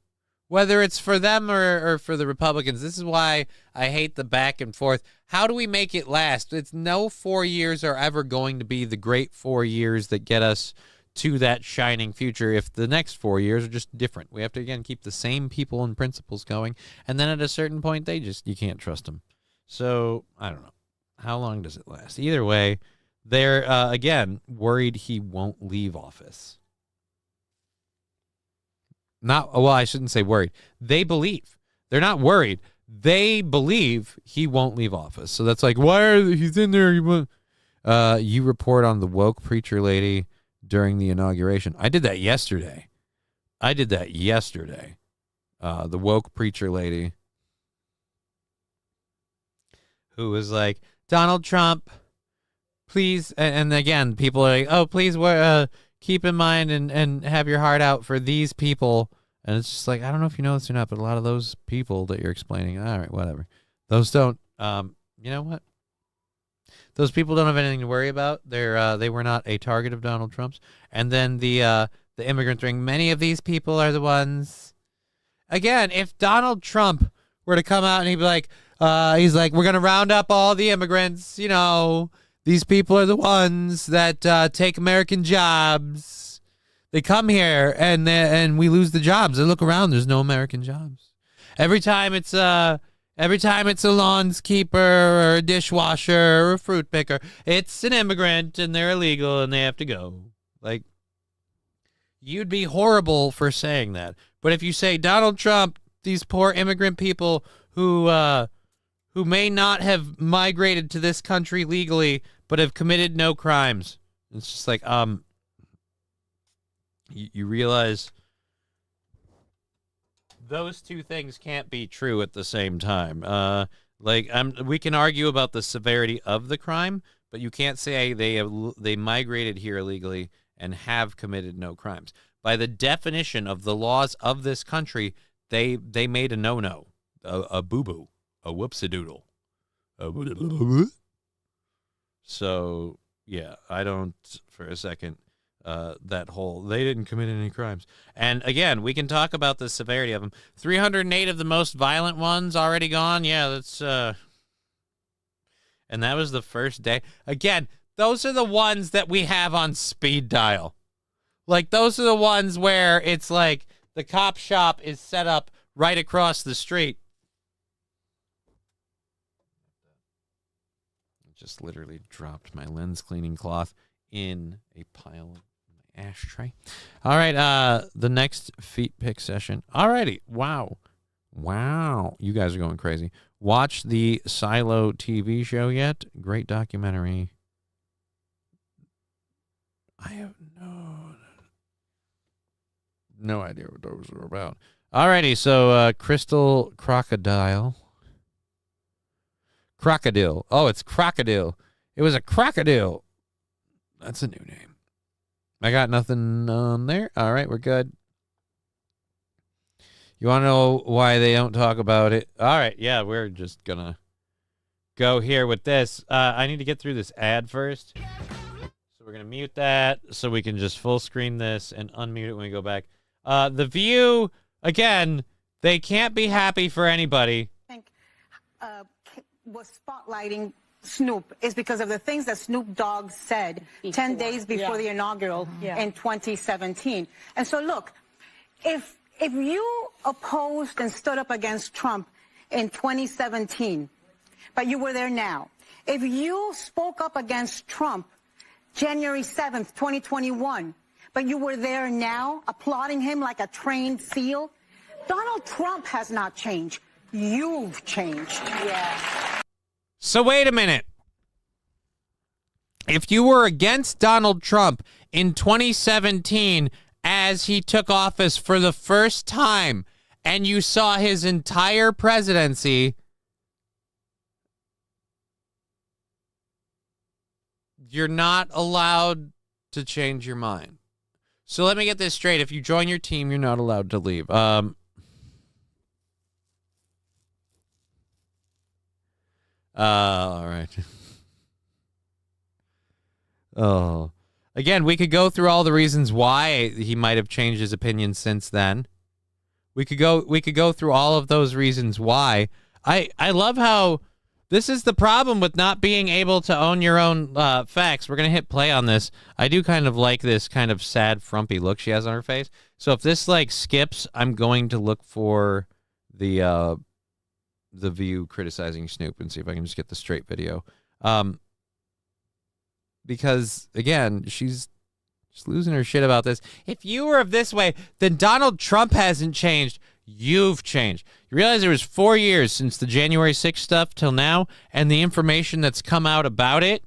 Whether it's for them or for the Republicans, this is why I hate the back and forth. How do we make it last? It's no 4 years are ever going to be the great 4 years that get us to that shining future if the next 4 years are just different. We have to, again, keep the same people and principles going, and then at a certain point, you can't trust them. So, I don't know. How long does it last? Either way, they're, again, worried he won't leave office. I shouldn't say worried. They believe. They're not worried. They believe he won't leave office. So that's he's in there. You report on the woke preacher lady during the inauguration. I did that yesterday. The woke preacher lady who was like, Donald Trump, please. And again, people are like, oh, please keep in mind and have your heart out for these people. And it's just I don't know if you know this or not, but a lot of those people that you're explaining, all right, whatever. Those don't, you know what? Those people don't have anything to worry about. They were not a target of Donald Trump's. And then the immigrant thing. Many of these people are the ones. Again, if Donald Trump were to come out and he'd be he's like, we're gonna round up all the immigrants. These people are the ones that take American jobs. They come here and we lose the jobs. They look around. There's no American jobs. Every time it's a lawnskeeper or a dishwasher or a fruit picker, it's an immigrant and they're illegal and they have to go. You'd be horrible for saying that. But if you say Donald Trump, these poor immigrant people who may not have migrated to this country legally but have committed no crimes, it's just you realize those two things can't be true at the same time. We can argue about the severity of the crime, but you can't say they migrated here illegally and have committed no crimes. By the definition of the laws of this country, they made a no-no, a boo-boo, a whoops-a-doodle. So, yeah, I don't, for a second, that whole, they didn't commit any crimes. And again, we can talk about the severity of them. 308 of the most violent ones already gone. Yeah, that's, and that was the first day. Again, those are the ones that we have on speed dial. Those are the ones where it's the cop shop is set up right across the street. I just literally dropped my lens cleaning cloth in a pile of my ashtray. All right, the next feet pick session. All righty. Wow. You guys are going crazy. Watch the Silo TV show yet? Great documentary. I have no idea what those are about. Alrighty, so Crystal Crocodile. Crocodile. Oh, it's Crocodile. It was a crocodile. That's a new name. I got nothing on there. All right, we're good. You want to know why they don't talk about it? All right, yeah, we're just going to go here with this. I need to get through this ad first. So we're going to mute that so we can just full screen this and unmute it when we go back. The View, again, they can't be happy for anybody. Was spotlighting Snoop is because of the things that Snoop Dogg said 10 days before the inaugural in 2017. And so look, if you opposed and stood up against Trump in 2017, but you were there now, if you spoke up against Trump January 7th, 2021, but you were there now applauding him like a trained seal, Donald Trump has not changed. You've changed. Yeah. So wait a minute. If you were against Donald Trump in 2017 as he took office for the first time and you saw his entire presidency, you're not allowed to change your mind. So let me get this straight. If you join your team, you're not allowed to leave. All right. Oh, again, we could go through all the reasons why he might have changed his opinion since then. We could go through all of those reasons why. I love how this is the problem with not being able to own your own facts. We're going to hit play on this. I do kind of like this kind of sad, frumpy look she has on her face. So if this like skips, I'm going to look for the View criticizing Snoop and see if I can just get the straight video. Because again, she's losing her shit about this. If you were of this way, then Donald Trump hasn't changed. You've changed. You realize it was 4 years since the January 6th stuff till now, and the information that's come out about it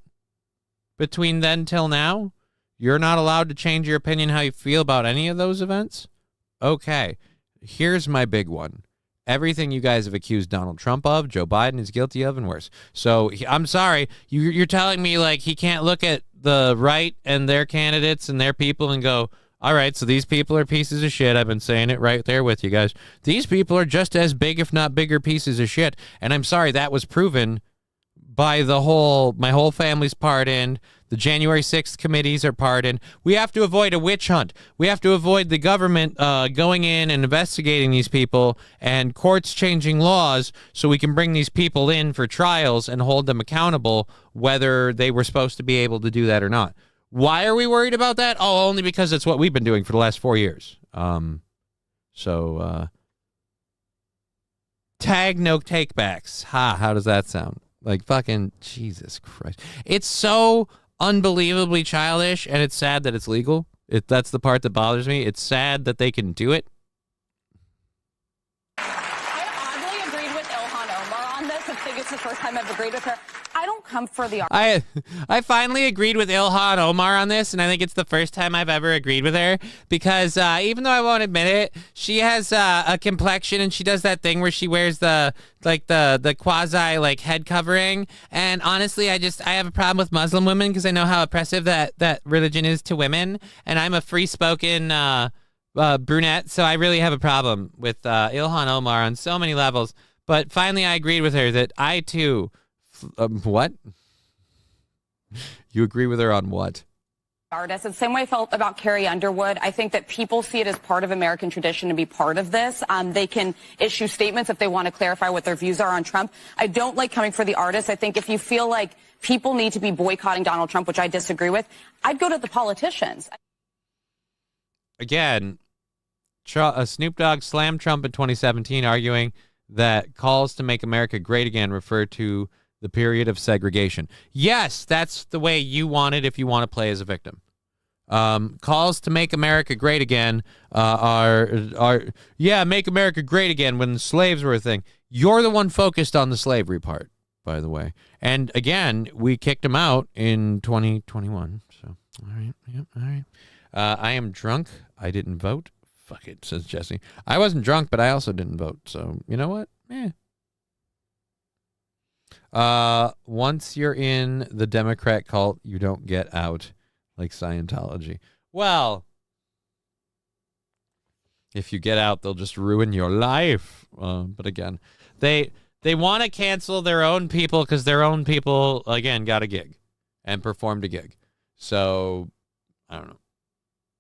between then till now, you're not allowed to change your opinion how you feel about any of those events? Okay, here's my big one. Everything you guys have accused Donald Trump of, Joe Biden is guilty of and worse. So I'm sorry, you're telling me like he can't look at the right and their candidates and their people and go, all right, so these people are pieces of shit. I've been saying it right there with you guys. These people are just as big, if not bigger, pieces of shit. And I'm sorry, that was proven by my whole family's pardoned. The January 6th committees are pardoned. We have to avoid a witch hunt. We have to avoid the government going in and investigating these people and courts changing laws so we can bring these people in for trials and hold them accountable, whether they were supposed to be able to do that or not. Why are we worried about that? Oh, only because it's what we've been doing for the last 4 years. Tag no takebacks. How does that sound? Like fucking Jesus Christ. It's so unbelievably childish, and it's sad that it's legal. That's the part that bothers me. It's sad that they can do it. I oddly agreed with Ilhan Omar on this. I think it's the first time I've agreed with her. I don't come for the... I finally agreed with Ilhan Omar on this, and I think it's the first time I've ever agreed with her, because even though I won't admit it, she has a complexion, and she does that thing where she wears the quasi like head covering, and honestly, I have a problem with Muslim women because I know how oppressive that religion is to women, and I'm a free-spoken brunette, so I really have a problem with Ilhan Omar on so many levels. But finally, I agreed with her that I too... what? You agree with her on what? Artists. It's the same way I felt about Carrie Underwood. I think that people see it as part of American tradition to be part of this. They can issue statements if they want to clarify what their views are on Trump. I don't like coming for the artists. I think if you feel like people need to be boycotting Donald Trump, which I disagree with, I'd go to the politicians. Again, Snoop Dogg slammed Trump in 2017, arguing that calls to make America great again refer to the period of segregation. Yes, that's the way you want it if you want to play as a victim. Calls to make America great again make America great again when slaves were a thing. You're the one focused on the slavery part, by the way. And again, we kicked him out in 2021. So, all right. Yep, all right. I am drunk. I didn't vote. fuck it, says Jesse. I wasn't drunk, but I also didn't vote. So, you know what? Once you're in the Democrat cult, you don't get out, like Scientology. Well, if you get out, they'll just ruin your life. But again, they want to cancel their own people because their own people, again, got a gig and performed a gig. So, I don't know.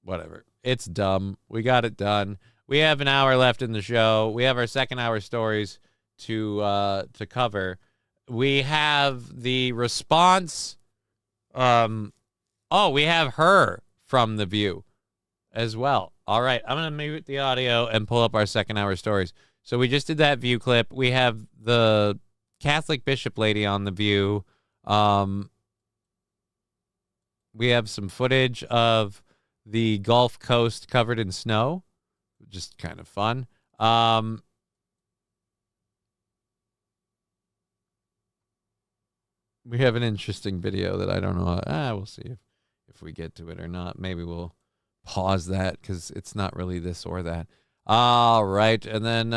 Whatever. It's dumb. We got it done. We have an hour left in the show. We have our second hour stories to cover. We have the response. We have her from The View as well. All right, I'm going to mute the audio and pull up our second hour stories. So we just did that View clip. We have the Catholic bishop lady on The View. We have some footage of the Gulf Coast covered in snow. Just kind of fun. We have an interesting video that I don't know. We'll see if we get to it or not. Maybe we'll pause that because it's not really this or that. All right. And then,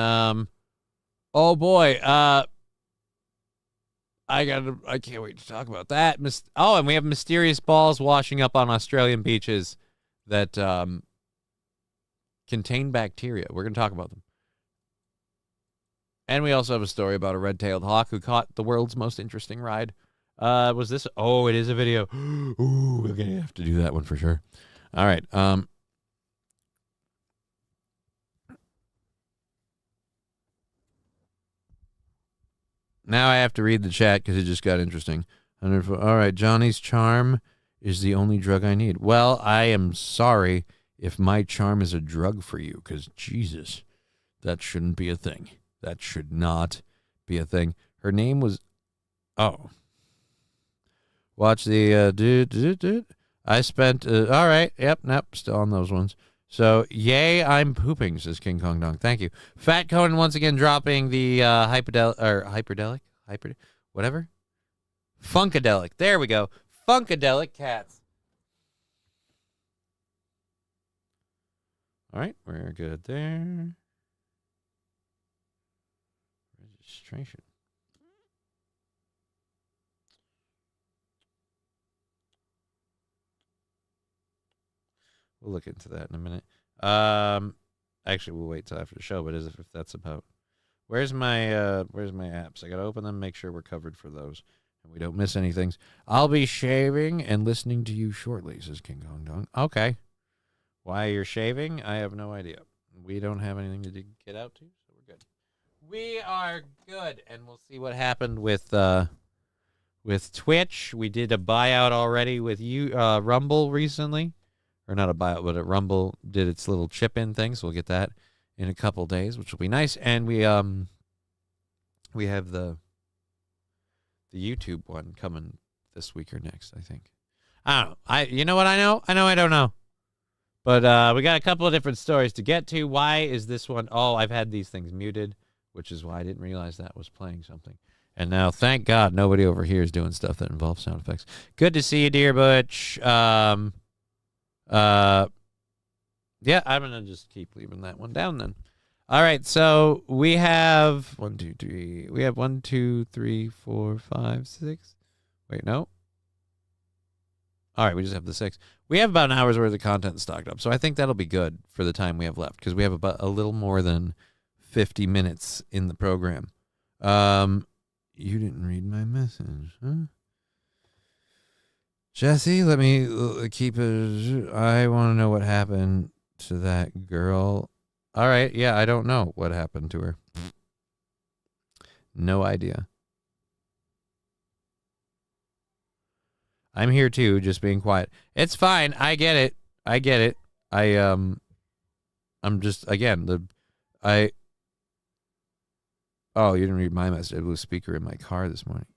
oh boy. I can't wait to talk about that. And we have mysterious balls washing up on Australian beaches that contain bacteria. We're going to talk about them. And we also have a story about a red-tailed hawk who caught the world's most interesting ride. Was this? Oh, it is a video. Ooh, we're going to have to do that one for sure. All right. Now I have to read the chat because it just got interesting. All right, Johnny's charm is the only drug I need. Well, I am sorry if my charm is a drug for you because, Jesus, that shouldn't be a thing. That should not be a thing. Her name was... Oh. Watch the... I spent... all right. Yep, nope, still on those ones. So, yay, I'm pooping, says King Kong Dong. Thank you. Fat Conan once again dropping the whatever? Funkadelic. There we go. Funkadelic cats. All right, we're good there. Registration. We'll look into that in a minute. Actually, we'll wait till after the show. But as if that's about, where's my apps? I gotta open them, make sure we're covered for those, and we don't miss anything. I'll be shaving and listening to you shortly, says King Kong Dong. Okay, why you're shaving? I have no idea. We don't have anything to get out to, so we're good. We are good, and we'll see what happened with Twitch. We did a buyout already with Rumble recently. Or not a buyout, but Rumble did its little chip-in thing, so we'll get that in a couple days, which will be nice. And we have the YouTube one coming this week or next, I think. I don't know. You know what I know? I don't know. But we got a couple of different stories to get to. Why is this one? Oh, I've had these things muted, which is why I didn't realize that was playing something. And now, thank God, nobody over here is doing stuff that involves sound effects. Good to see you, dear Butch. Yeah, I'm gonna just keep leaving that one down then. All right, so we have 1, 2, 3. We have 1, 2, 3, 4, 5, 6. Wait, no. All right, we just have the 6. We have about an hour's worth of content stocked up, so I think that'll be good for the time we have left because we have about a little more than 50 minutes in the program. You didn't read my message, huh? Jesse, let me keep it. I want to know what happened to that girl. All right. Yeah, I don't know what happened to her. No idea. I'm here too, just being quiet. It's fine. I get it. I'm just, again, oh, you didn't read my message. I blew a speaker in my car this morning.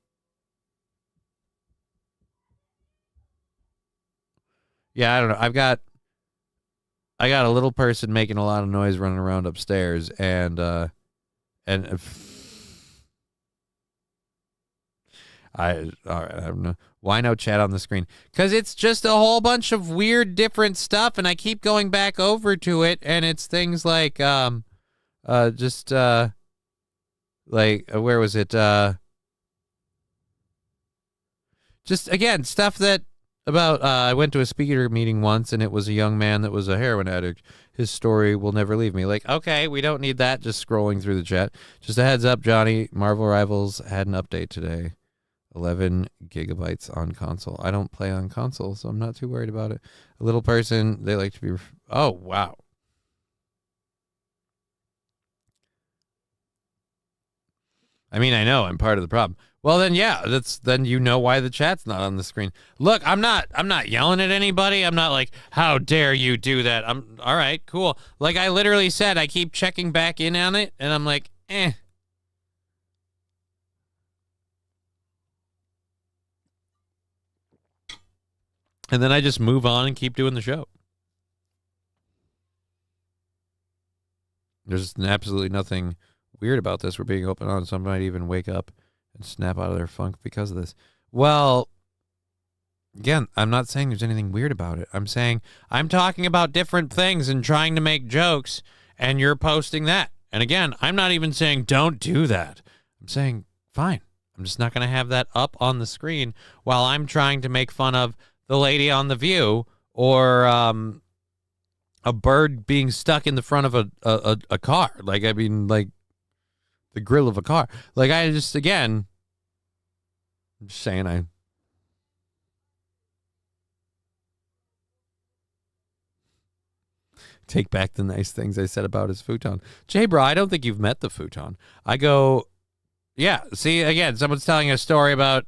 Yeah, I don't know. I got a little person making a lot of noise running around upstairs, and I don't know. Why no chat on the screen? Because it's just a whole bunch of weird, different stuff, and I keep going back over to it, and it's things like, where was it? Just, again, stuff that about, I went to a speaker meeting once, and it was a young man that was a heroin addict. His story will never leave me. Like, okay, we don't need that, just scrolling through the chat. Just a heads up, Johnny, Marvel Rivals had an update today. 11 gigabytes on console. I don't play on console, so I'm not too worried about it. A little person, they like to be... Oh, wow. I mean, I know I'm part of the problem. Well, then, yeah, then you know why the chat's not on the screen. Look, I'm not yelling at anybody. I'm not like, how dare you do that? I'm all right, cool. Like I literally said, I keep checking back in on it, and I'm like, eh. And then I just move on and keep doing the show. There's absolutely nothing weird about this. We're being open on. Some might even wake up and snap out of their funk because of this. Well, again, I'm not saying there's anything weird about it. I'm saying I'm talking about different things and trying to make jokes, and you're posting that. And again, I'm not even saying don't do that. I'm saying, fine. I'm just not going to have that up on the screen while I'm trying to make fun of the lady on The View, or a bird being stuck in the front of a car. Like, I mean, like the grill of a car. Like, I just, again, I'm just saying I take back the nice things I said about his futon. Jay, bro, I don't think you've met the futon. I go, yeah, see, again, someone's telling a story about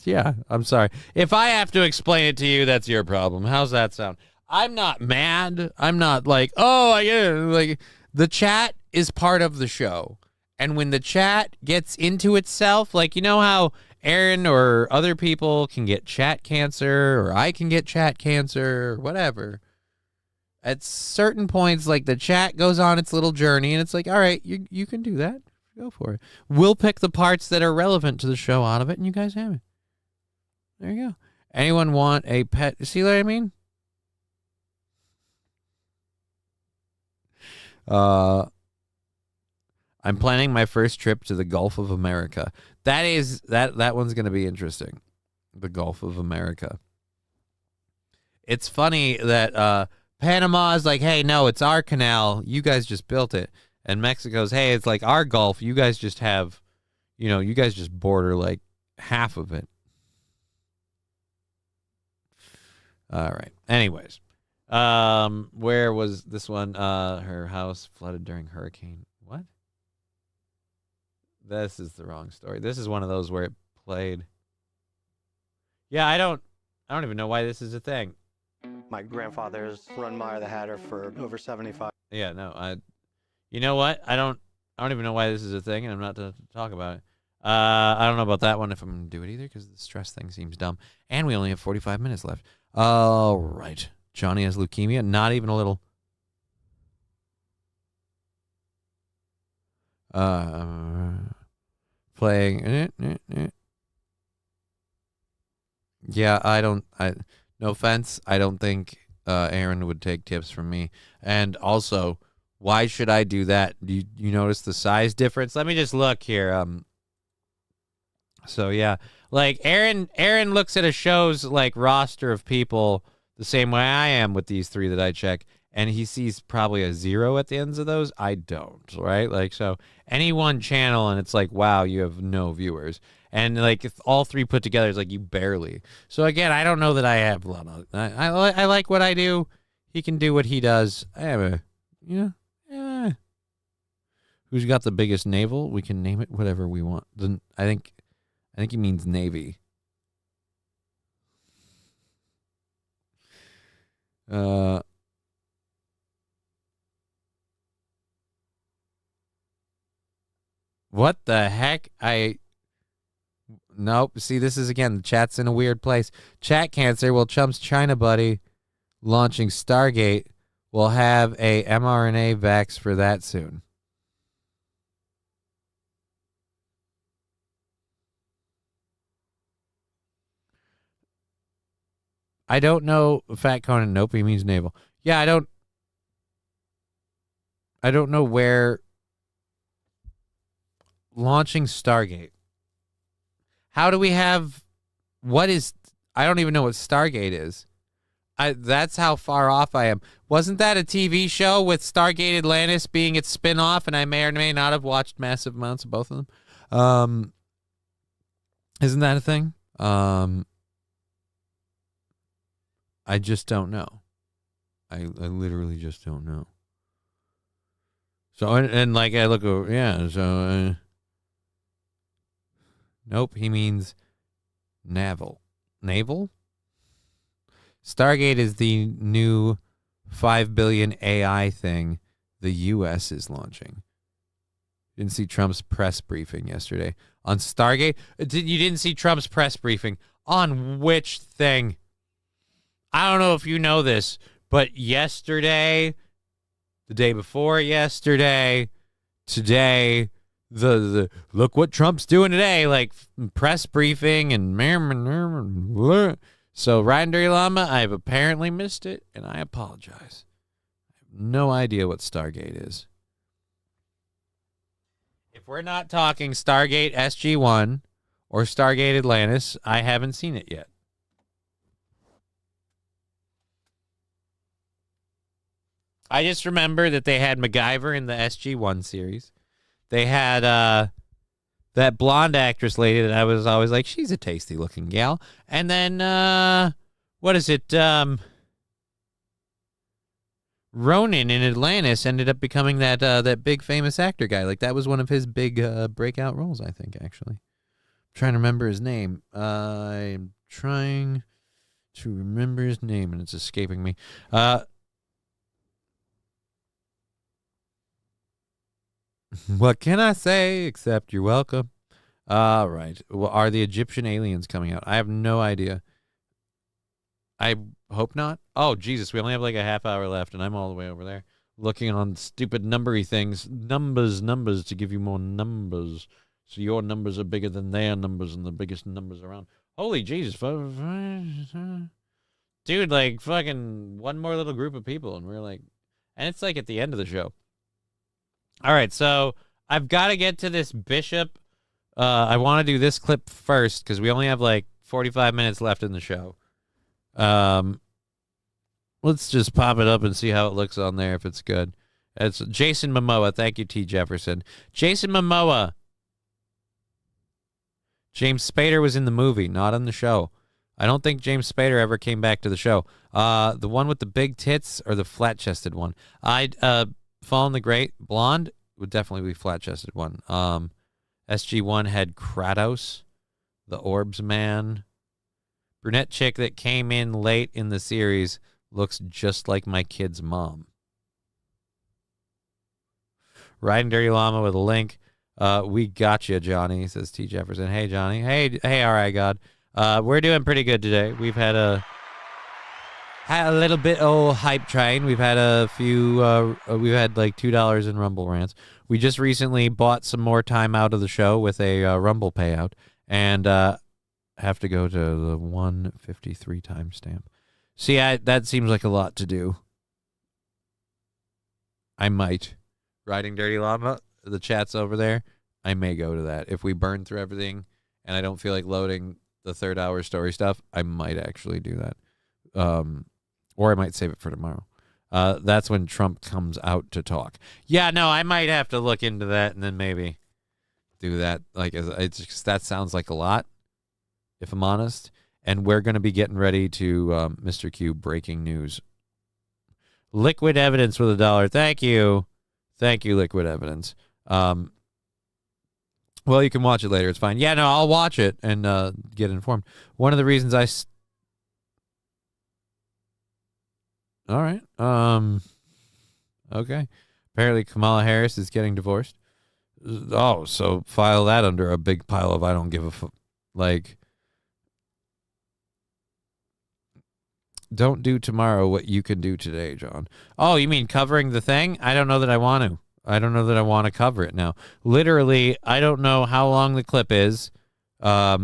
yeah, I'm sorry. If I have to explain it to you, that's your problem. How's that sound? I'm not mad. I'm not like, oh, I get it. Like, the chat is part of the show. And when the chat gets into itself, like, you know how Aaron or other people can get chat cancer, or I can get chat cancer, or whatever. At certain points, like, the chat goes on its little journey, and it's like, all right, you can do that. Go for it. We'll pick the parts that are relevant to the show out of it, and you guys have it. There you go. Anyone want a pet? See what I mean? I'm planning my first trip to the Gulf of America. That one's going to be interesting. The Gulf of America. It's funny that Panama is like, hey, no, it's our canal. You guys just built it. And Mexico's, hey, it's like our Gulf. You guys just have, you guys just border like half of it. All right. Anyways, where was this one? Her house flooded during hurricane. What? This is the wrong story. This is one of those where it played. Yeah, I don't even know why this is a thing. My grandfather's run Maya the Hatter for over 75. Yeah, no, you know what? I don't even know why this is a thing, and I'm not to talk about it. I don't know about that one if I'm going to do it either, because the stress thing seems dumb. And we only have 45 minutes left. All right. Johnny has leukemia. Not even a little. Playing. Yeah, no offense. I don't think Aaron would take tips from me. And also, why should I do that? Do you notice the size difference? Let me just look here. So yeah, like Aaron looks at a show's like roster of people the same way I am with these three that I check, and he sees probably a 0 at the ends of those. I don't, right? Like, so any one channel, and it's like, wow, you have no viewers. And like, if all three put together, it's like you barely. So again, I don't know that I have a lot of. I like what I do. He can do what he does. I have a, who's got the biggest navel? We can name it whatever we want. Then I think he means Navy. What the heck? Nope. See, this is, again, the chat's in a weird place. Chat cancer. Well, Chump's China buddy launching Stargate will have a mRNA vax for that soon. I don't know. Fat Conan. Nope, he means naval. Yeah, I don't know where launching Stargate. How do we have? What is? I don't even know what Stargate is. That's how far off I am. Wasn't that a TV show with Stargate Atlantis being its spin-off? And I may or may not have watched massive amounts of both of them. Isn't that a thing? I just don't know. I literally just don't know. So, and like I look over, yeah, so, nope, he means naval. Naval? Stargate is the new 5 billion AI thing the U.S. is launching. Didn't see Trump's press briefing yesterday. On Stargate? You didn't see Trump's press briefing. On which thing? I don't know if you know this, but yesterday, the day before yesterday, today, the look what Trump's doing today, like press briefing and so Ryan Dirty Llama, I've apparently missed it, and I apologize. I have no idea what Stargate is. If we're not talking Stargate SG-1 or Stargate Atlantis, I haven't seen it yet. I just remember that they had MacGyver in the SG-1 series. They had that blonde actress lady that I was always like, she's a tasty looking gal. And then, what is it? Ronan in Atlantis ended up becoming that big famous actor guy. Like that was one of his big breakout roles, I think, actually. I'm trying to remember his name. I'm trying to remember his name, and it's escaping me. What can I say except you're welcome? All right. Well, are the Egyptian aliens coming out? I have no idea. I hope not. Oh, Jesus. We only have like a half hour left, and I'm all the way over there looking on stupid numbery things. Numbers to give you more numbers. So your numbers are bigger than their numbers and the biggest numbers around. Holy Jesus. Dude, like fucking one more little group of people, and we're like, and it's like at the end of the show. All right, so I've got to get to this Bishop. I want to do this clip first because we only have like 45 minutes left in the show. Let's just pop it up and see how it looks on there if it's good. It's Jason Momoa. Thank you, T. Jefferson. Jason Momoa. James Spader was in the movie, not on the show. I don't think James Spader ever came back to the show. The one with the big tits or the flat-chested one? Fallen the Great, blonde would definitely be flat-chested one. SG-1 had Kratos, the Orbs man. Brunette chick that came in late in the series looks just like my kid's mom. Riding Dirty Llama with a link. We got you, Johnny, says T. Jefferson. Hey, Johnny. Hey, all right, God. We're doing pretty good today. We've had a little bit old hype train. We've had a few, we've had like $2 in Rumble rants. We just recently bought some more time out of the show with a Rumble payout and have to go to the 153 timestamp. See, that seems like a lot to do. I might. Riding Dirty Llama, the chat's over there. I may go to that. If we burn through everything and I don't feel like loading the third hour story stuff, I might actually do that. Or I might save it for tomorrow. That's when Trump comes out to talk. Yeah, no, I might have to look into that and then maybe do that. Like, it's just, that sounds like a lot, if I'm honest. And we're going to be getting ready to Mr. Q breaking news. Liquid Evidence with $1. Thank you. Thank you, Liquid Evidence. Well, you can watch it later. It's fine. Yeah, no, I'll watch it and get informed. One of the reasons all right. Okay. Apparently Kamala Harris is getting divorced. Oh, so file that under a big pile of I don't give a fuck. Like, don't do tomorrow what you can do today, John. Oh, you mean covering the thing? I don't know that I want to. I don't know that I want to cover it now. Literally, I don't know how long the clip is. But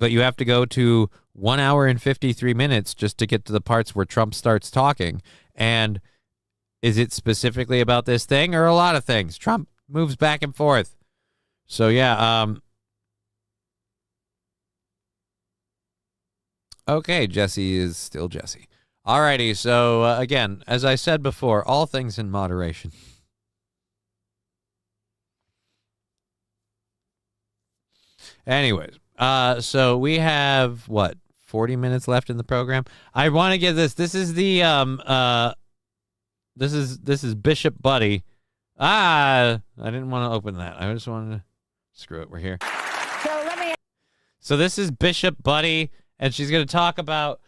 you have to go to 1 hour and 53 minutes just to get to the parts where Trump starts talking. And is it specifically about this thing or a lot of things? Trump moves back and forth. So, yeah. Okay, Jesse is still Jesse. Alrighty, so again, as I said before, all things in moderation. Anyways, so we have, 40 minutes left in the program? I want to get this. This is the, this is Bishop Buddy. I didn't want to open that. I just wanted to, screw it, we're here. So this is Bishop Buddy, and she's going to talk about,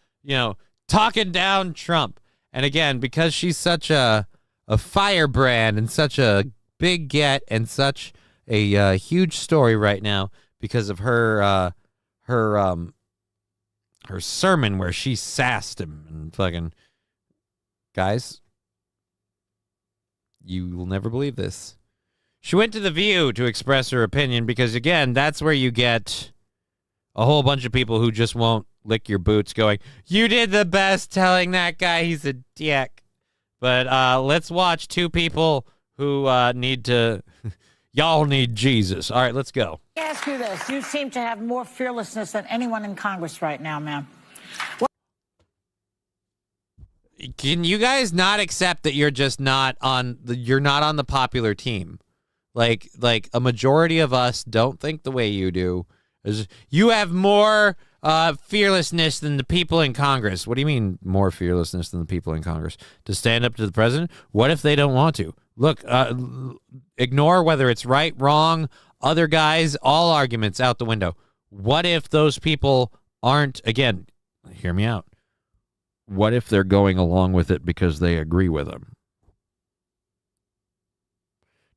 talking down Trump. And again, because she's such a firebrand and such a big get and such a huge story right now because of her sermon where she sassed him and fucking, guys, you will never believe this. She went to The View to express her opinion because, again, that's where you get a whole bunch of people who just won't lick your boots going, you did the best telling that guy he's a dick. But let's watch two people who need to, y'all need Jesus. All right, let's go. Let me ask you this. You seem to have more fearlessness than anyone in Congress right now, ma'am. Can you guys not accept that you're just not on the popular team? Like a majority of us don't think the way you do. You have more fearlessness than the people in Congress. What do you mean more fearlessness than the people in Congress? To stand up to the president? What if they don't want to? Look, ignore whether it's right, wrong, other guys, all arguments out the window. What if those people aren't, again, hear me out. What if they're going along with it because they agree with them?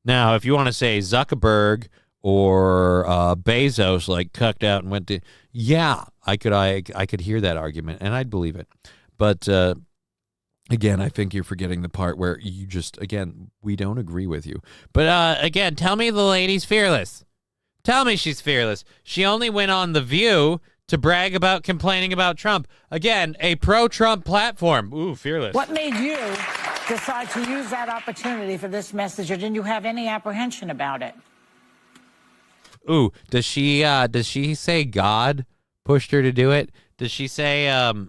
Now, if you want to say Zuckerberg or Bezos like cucked out and went to, yeah, I could hear that argument and I'd believe it. But again, I think you're forgetting the part where you just, again, we don't agree with you. But again, tell me the lady's fearless. Tell me she's fearless. She only went on The View to brag about complaining about Trump. Again, a pro-Trump platform. Ooh, fearless. What made you decide to use that opportunity for this message, or didn't you have any apprehension about it? Ooh, does she say God pushed her to do it? Does she say, oh,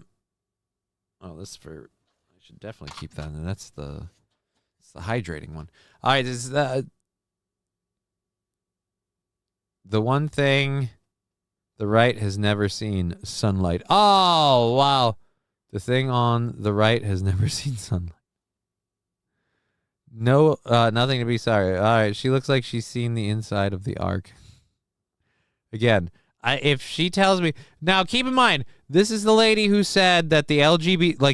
this for, I should definitely keep that in. That's the hydrating one. All right, this is the one thing the right has never seen: sunlight. Oh, wow. The thing on the right has never seen sunlight. No, nothing to be sorry. All right, she looks like she's seen the inside of the ark. Again, if she tells me... Now, keep in mind, this is the lady who said that the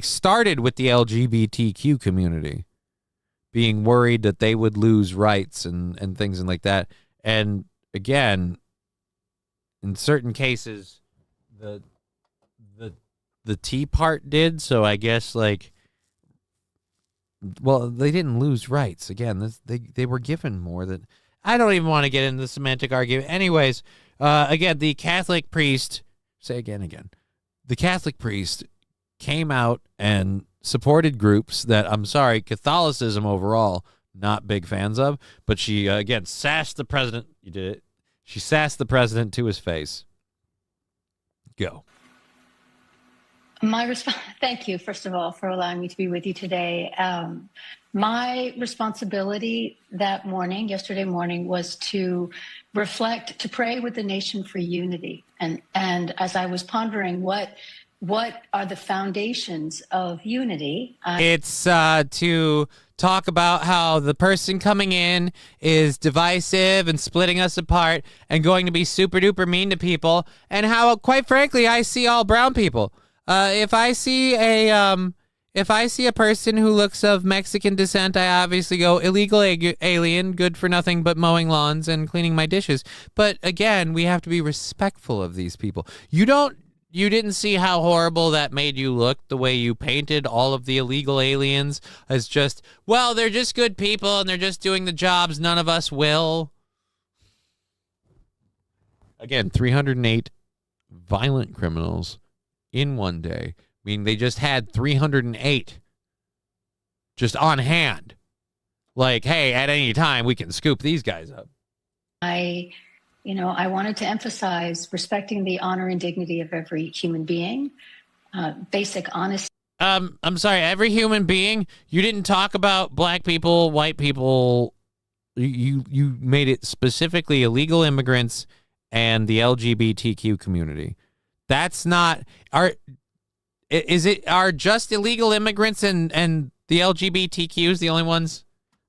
started with the LGBTQ community being worried that they would lose rights and things and like that. And again, in certain cases, the T part did, so I guess, well, they didn't lose rights. Again, they were given more than... I don't even want to get into the semantic argument. Anyways, again, the Catholic priest... Say again. The Catholic priest came out and supported groups that, I'm sorry, Catholicism overall, not big fans of, but she, again, sassed the president. You did it. She sassed the president to his face. Go. My response. Thank you, first of all, for allowing me to be with you today. My responsibility that morning, yesterday morning, was to reflect, to pray with the nation for unity. And as I was pondering what are the foundations of unity, it's to talk about how the person coming in is divisive and splitting us apart and going to be super duper mean to people, and how, quite frankly, I see all brown people. If I see a person who looks of Mexican descent, I obviously go illegal alien, good for nothing but mowing lawns and cleaning my dishes. But again, we have to be respectful of these people. You didn't see how horrible that made you look, the way you painted all of the illegal aliens as just, well, they're just good people and they're just doing the jobs none of us will. Again, 308 violent criminals in one day, meaning they just had 308 just on hand. Like, hey, at any time we can scoop these guys up. I wanted to emphasize respecting the honor and dignity of every human being, basic honesty. I'm sorry, every human being. You didn't talk about black people, white people. You made it specifically illegal immigrants and the LGBTQ community. That's not are just illegal immigrants and the LGBTQs the only ones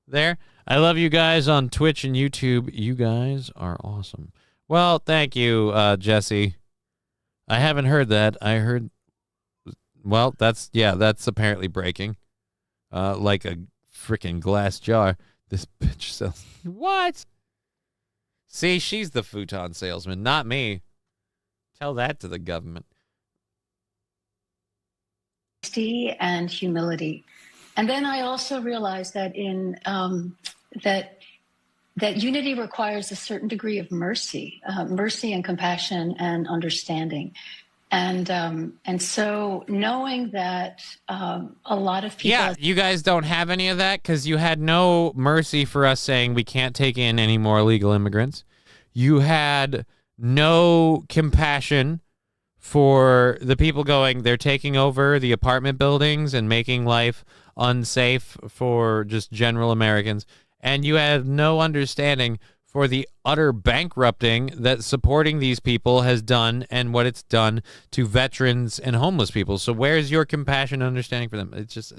there? I love you guys on Twitch and YouTube. You guys are awesome. Well, thank you, Jesse. I haven't heard that. I heard. Well, that's apparently breaking, like a freaking glass jar. This bitch sells. What? See, she's the futon salesman, not me. Tell that to the government. And humility. And then I also realized that that unity requires a certain degree of mercy and compassion and understanding. And so knowing that a lot of people... Yeah, you guys don't have any of that because you had no mercy for us saying we can't take in any more illegal immigrants. You had no compassion for the people going, they're taking over the apartment buildings and making life unsafe for just general Americans. And you had no understanding for the utter bankrupting that supporting these people has done and what it's done to veterans and homeless people. So where's your compassion and understanding for them? It's just,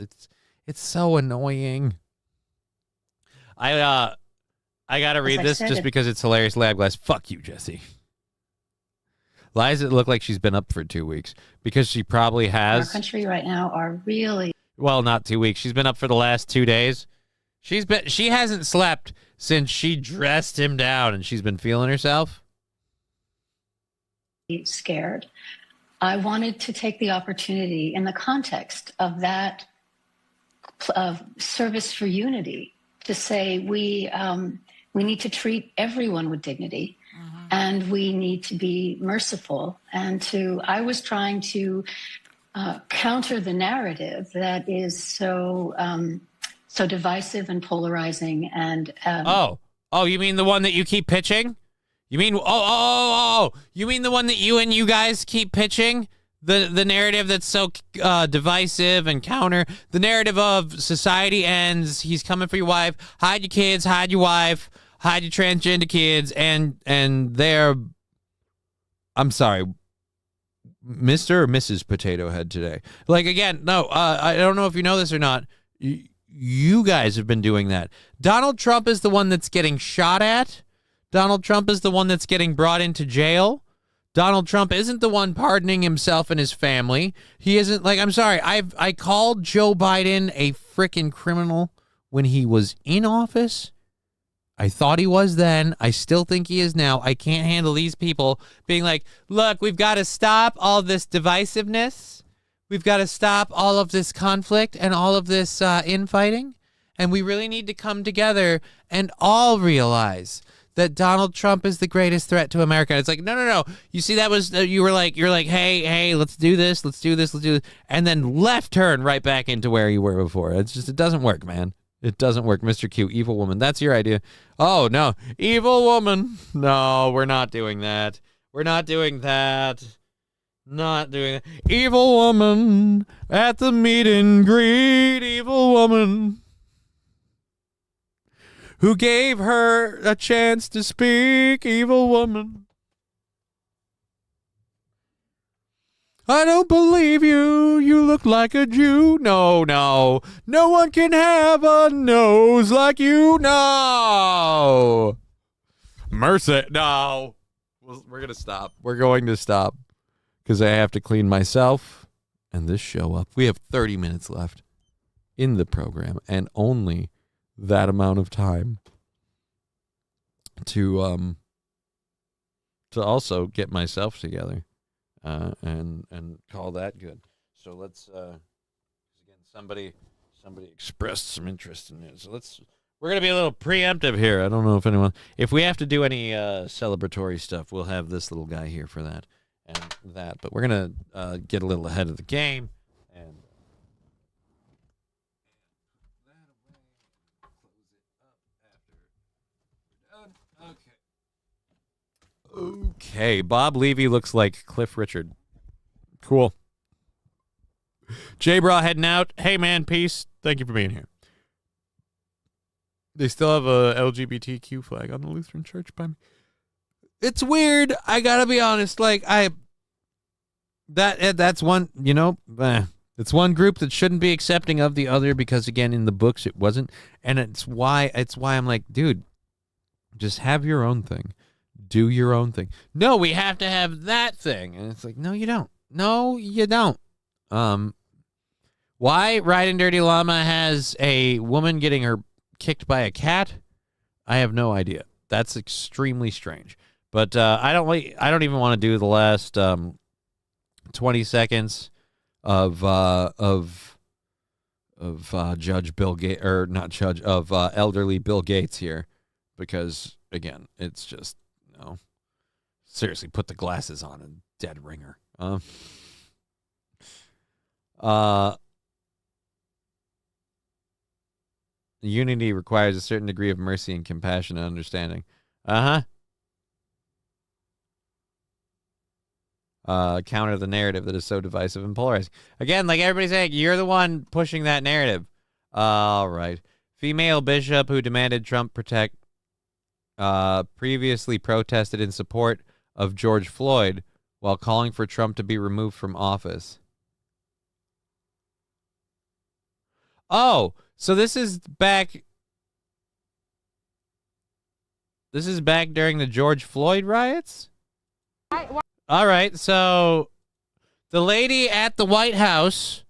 it's so annoying. I got to read this just because it's hilarious. Lab glass. Fuck you, Jesse. Lies it look like she's been up for 2 weeks because she probably has. Our country right now are really... Well, not 2 weeks. She's been up for the last 2 days. She hasn't slept since she dressed him down, and she's been feeling herself. Scared. I wanted to take the opportunity in the context of that of service for unity to say we need to treat everyone with dignity. And we need to be merciful. I was trying to counter the narrative that is so divisive and polarizing. And you mean the one that you keep pitching? You mean you mean the one that you guys keep pitching? The narrative that's so divisive and counter the narrative of society ends. He's coming for your wife. Hide your kids. Hide your wife. Hide your transgender kids, and they're, I'm sorry, Mr. or Mrs. Potato Head today. Like, again, no, I don't know if you know this or not. You guys have been doing that. Donald Trump is the one that's getting shot at. Donald Trump is the one that's getting brought into jail. Donald Trump isn't the one pardoning himself and his family. He isn't, like, I'm sorry, I called Joe Biden a freaking criminal when he was in office. I thought he was then. I still think he is now. I can't handle these people being like, look, we've got to stop all this divisiveness. We've got to stop all of this conflict and all of this infighting. And we really need to come together and all realize that Donald Trump is the greatest threat to America. It's like, no. You see, that was, you're like, hey, let's do this. And then left turn right back into where you were before. It's just, it doesn't work, man. It doesn't work. Mr. Q, evil woman. That's your idea. Oh, no. Evil woman. No, we're not doing that. Not doing that. Evil woman at the meet and greet. Evil woman who gave her a chance to speak. Evil woman. I don't believe you. You look like a Jew. No. No one can have a nose like you. No. Mercy. No. We're going to stop. We're going to stop because I have to clean myself and this show up. We have 30 minutes left in the program and only that amount of time to also get myself together. And call that good. So let's again somebody expressed some interest in it. So we're gonna be a little preemptive here. I don't know if we have to do any celebratory stuff, we'll have this little guy here for that. and that. But we're going to get a little ahead of the game. And okay, Bob Levy looks like Cliff Richard. Cool. J-Bra heading out. Hey, man, peace. Thank you for being here. They still have a LGBTQ flag on the Lutheran Church by me. It's weird. I gotta be honest. Like, that's one, it's one group that shouldn't be accepting of the other because, again, in the books it wasn't. And it's why I'm like, dude, just have your own thing. Do your own thing. No, we have to have that thing. And it's like, no, you don't. No, you don't. Why Riding Dirty Llama has a woman getting her kicked by a cat, I have no idea. That's extremely strange. But I don't even want to do the last 20 seconds of Judge Bill Gates, or not Judge, of elderly Bill Gates here, because again, it's just seriously, put the glasses on and dead ringer. Unity requires a certain degree of mercy and compassion and understanding. Counter the narrative that is so divisive and polarizing. Again, like everybody's saying, you're the one pushing that narrative. All right. Female bishop who demanded Trump protect previously protested in support of George Floyd while calling for Trump to be removed from office. Oh, so this is back during the George Floyd riots? All right, so the lady at the White House,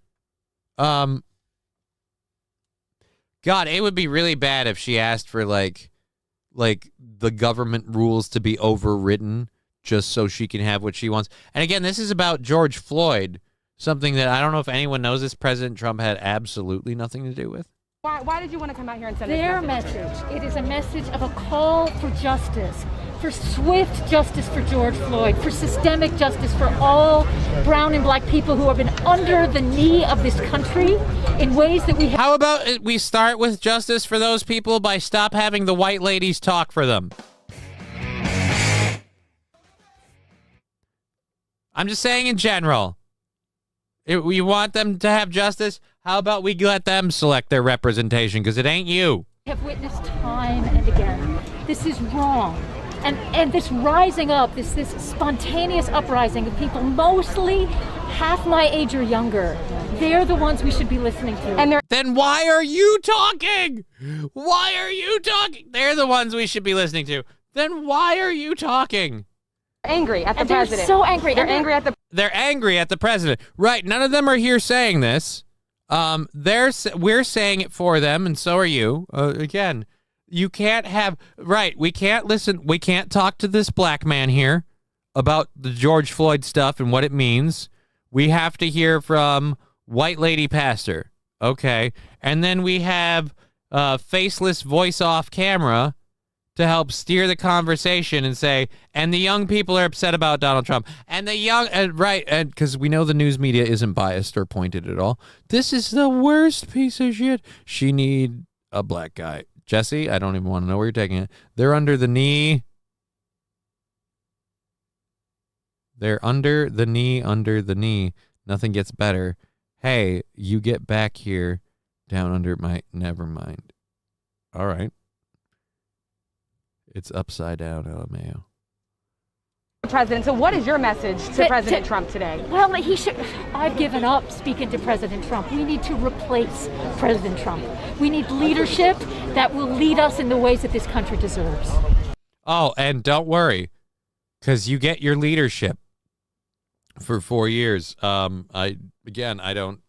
God, it would be really bad if she asked for like the government rules to be overridden just so she can have what she wants. And again, this is about George Floyd, something that I don't know if anyone knows this President Trump had absolutely nothing to do with. Why did you want to come out here and send their message? It is a message of a call for justice, for swift justice for George Floyd, for systemic justice for all brown and black people who have been under the knee of this country in ways that we have. How about we start with justice for those people by stop having the white ladies talk for them? I'm just saying in general. We want them to have justice. How about we let them select their representation, because it ain't you. We have witnessed time and again. This is wrong. And this rising up, this spontaneous uprising of people, mostly half my age or younger, they're the ones we should be listening to. And then why are you talking? Why are you talking? They're the ones we should be listening to. Then why are you talking? Angry at the and president. They're so angry. They're angry at the. They're angry at the president. Right. None of them are here saying this. We're saying it for them, and so are you. Again, you can't have. Right. We can't listen. We can't talk to this black man here about the George Floyd stuff and what it means. We have to hear from white lady pastor. Okay. And then we have faceless voice off camera to help steer the conversation and say, and the young people are upset about Donald Trump. And the young, right, because we know the news media isn't biased or pointed at all. This is the worst piece of shit. She need a black guy. Jesse, I don't even want to know where you're taking it. They're under the knee. They're under the knee. Nothing gets better. Hey, you get back here down under my, never mind. All right. It's upside down, LMAO. President, so what is your message to President Trump today? Well, I've given up speaking to President Trump. We need to replace President Trump. We need leadership that will lead us in the ways that this country deserves. Oh, and don't worry, because you get your leadership for 4 years. I don't.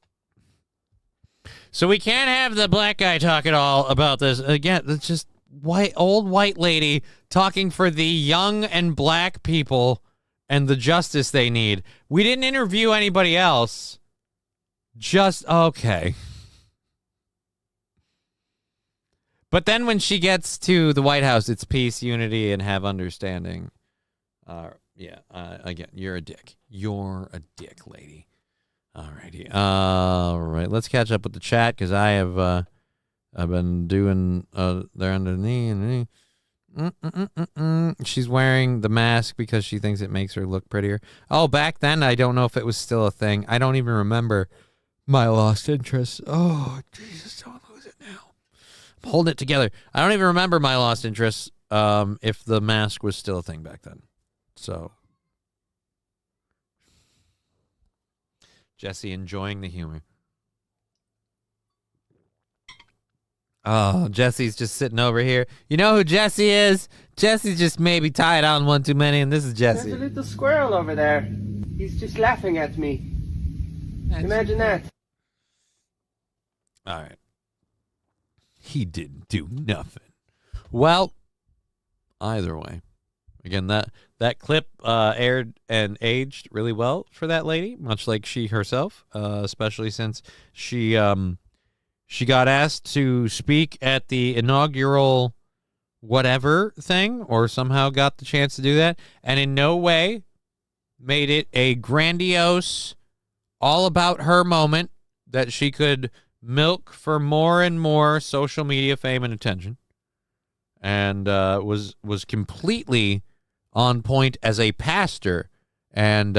So we can't have the black guy talk at all about this. Again, it's just old white lady talking for the young and black people and the justice they need. We didn't interview anybody else. Okay. But then when she gets to the White House, it's peace, unity, and have understanding. Yeah, again, you're a dick. You're a dick, lady. Alrighty. All right, let's catch up with the chat because I've been doing they're under the knee. She's wearing the mask because she thinks it makes her look prettier. Oh, back then, I don't know if it was still a thing. I don't even remember my lost interest. Oh, Jesus, don't lose it now. I'm holding it together. I don't even remember my lost interest if the mask was still a thing back then. So, Jesse enjoying the humor. Oh, Jesse's just sitting over here. You know who Jesse is? Jesse's just maybe tied on one too many, and this is Jesse. There's a little squirrel over there. He's just laughing at me. Imagine that. All right. He didn't do nothing. Well, either way. Again, that clip aired and aged really well for that lady, much like she herself, especially since she got asked to speak at the inaugural whatever thing, or somehow got the chance to do that, and in no way made it a grandiose, all about her moment that she could milk for more and more social media fame and attention, and was completely on point as a pastor, and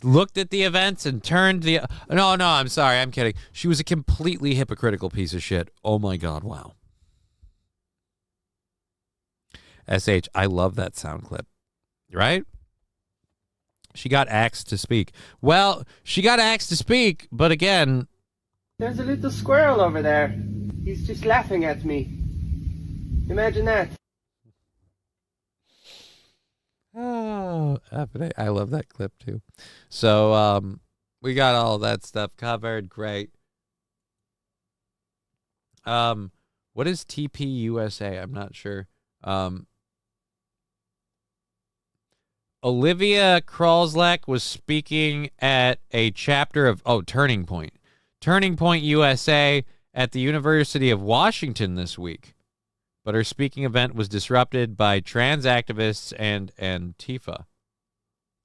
looked at the events and turned the... No, I'm sorry, I'm kidding. She was a completely hypocritical piece of shit. Oh my God, wow. SH, I love that sound clip. Right? She got axed to speak. Well, she got axed to speak, but again... There's a little squirrel over there. He's just laughing at me. Imagine that. Oh, I love that clip too. So we got all that stuff covered. Great. What is TPUSA? I'm not sure. Olivia Kralzlek was speaking at a chapter of Turning Point USA at the University of Washington this week. But her speaking event was disrupted by trans activists and Antifa.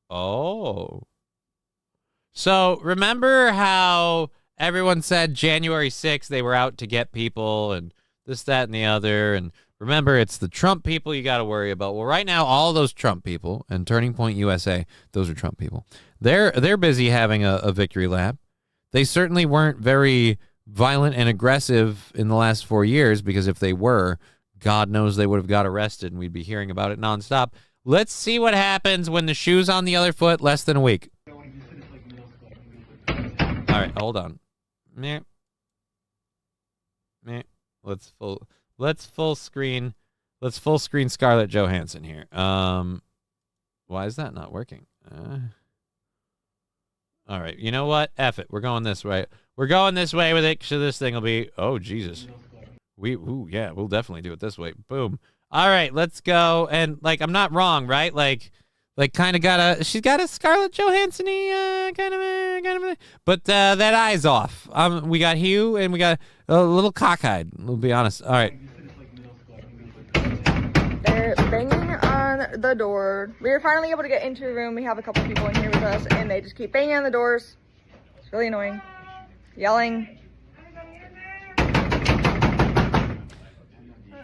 Oh. So remember how everyone said January 6th they were out to get people and this, that, and the other. And remember, it's the Trump people you got to worry about. Well, right now, all those Trump people and Turning Point USA, those are Trump people. They're busy having a victory lap. They certainly weren't very violent and aggressive in the last 4 years, because if they were, God knows they would have got arrested and we'd be hearing about it nonstop. Let's see what happens when the shoe's on the other foot less than a week. All right, hold on. Meh. Let's full screen Scarlett Johansson here. Why is that not working? All right, you know what? F it. We're going this way. We're going this way with it, so this thing will be... Oh, Jesus. We'll definitely do it this way. Boom. All right, let's go. And I'm not wrong, right? Kind of she's got a Scarlett Johansson-y kind of, but that eye's off. We got Hugh and we got a little cockeyed. We'll be honest. All right. They're banging on the door. We were finally able to get into the room. We have a couple people in here with us, and they just keep banging on the doors. It's really annoying. Yelling.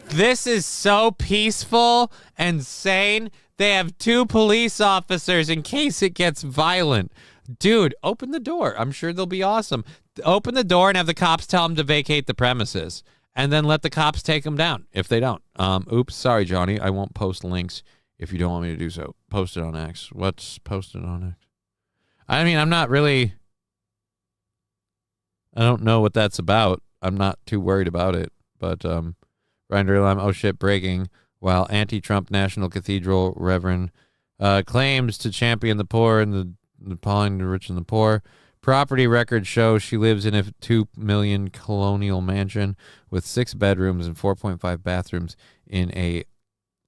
This is so peaceful and sane. They have 2 police officers in case it gets violent. Dude, open the door. I'm sure they'll be awesome. Open the door and have the cops tell them to vacate the premises. And then let the cops take them down if they don't. Oops, sorry, Johnny. I won't post links if you don't want me to do so. Post it on X. What's posted on X? I mean, I'm not really... I don't know what that's about. I'm not too worried about it. But, Ryan Lamb, oh shit, breaking. While anti-Trump National Cathedral Reverend claims to champion the poor and the appalling the rich and the poor. Property records show she lives in a $2 million colonial mansion with 6 bedrooms and 4.5 bathrooms in a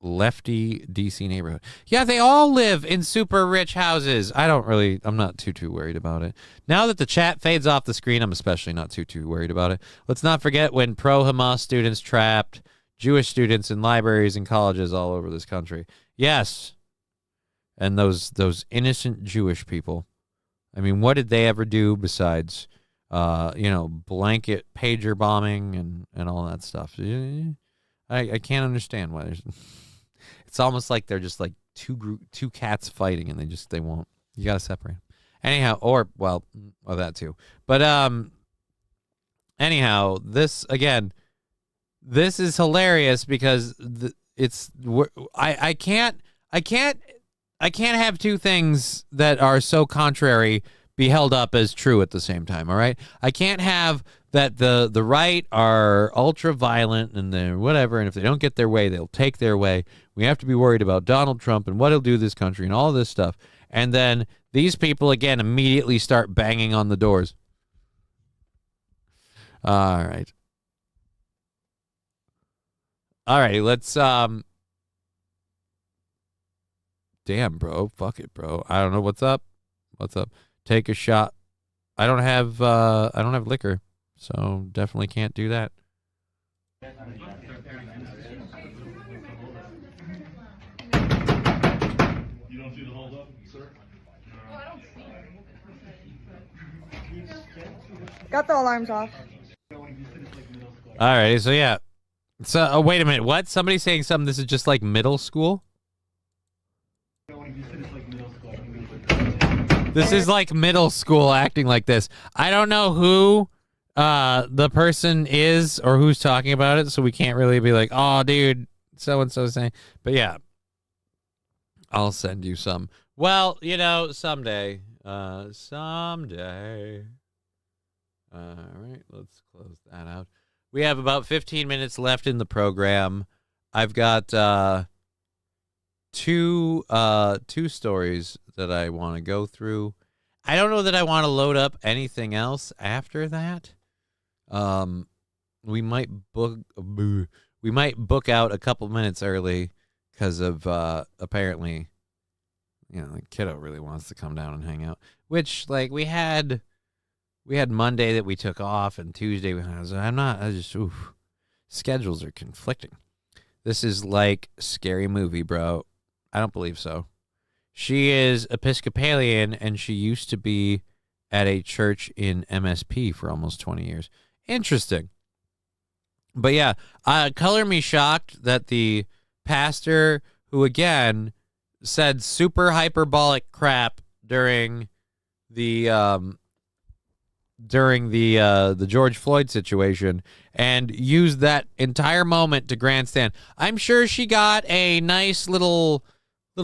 lefty DC neighborhood. Yeah, they all live in super rich houses. I'm not too worried about it. Now that the chat fades off the screen, I'm especially not too worried about it. Let's not forget when pro-Hamas students trapped Jewish students in libraries and colleges all over this country. Yes. and those innocent Jewish people. I mean, what did they ever do besides, blanket pager bombing and all that stuff? I can't understand why there's. It's almost like they're just like two cats fighting, and they won't. You gotta separate them. Anyhow, well, that too. But anyhow, this is hilarious because I can't have two things that are so contrary be held up as true at the same time. All right, I can't have that the right are ultra violent and they're whatever, and if they don't get their way, they'll take their way. We have to be worried about Donald Trump and what he'll do to this country and all this stuff. And then these people again immediately start banging on the doors. All right. Let's damn, bro. Fuck it, bro. I don't know what's up. Take a shot. I don't have liquor, so definitely can't do that. Got the alarms off. All right, so yeah. So wait a minute, what? Somebody's saying something. This is just like middle school? This is like middle school acting like this. I don't know who the person is or who's talking about it, so we can't really be like, oh, dude, so-and-so saying. But yeah, I'll send you some. Well, someday. Someday. All right, let's close that out. We have about 15 minutes left in the program. I've got two stories that I want to go through. I don't know that I want to load up anything else after that. We might book out a couple minutes early because of apparently, the kiddo really wants to come down and hang out. Which we had Monday that we took off, and Tuesday schedules are conflicting. This is like Scary Movie, bro. I don't believe so. She is Episcopalian, and she used to be at a church in MSP for almost 20 years. Interesting. But yeah, color me shocked that the pastor, who again said super hyperbolic crap during the George Floyd situation and used that entire moment to grandstand. I'm sure she got a nice little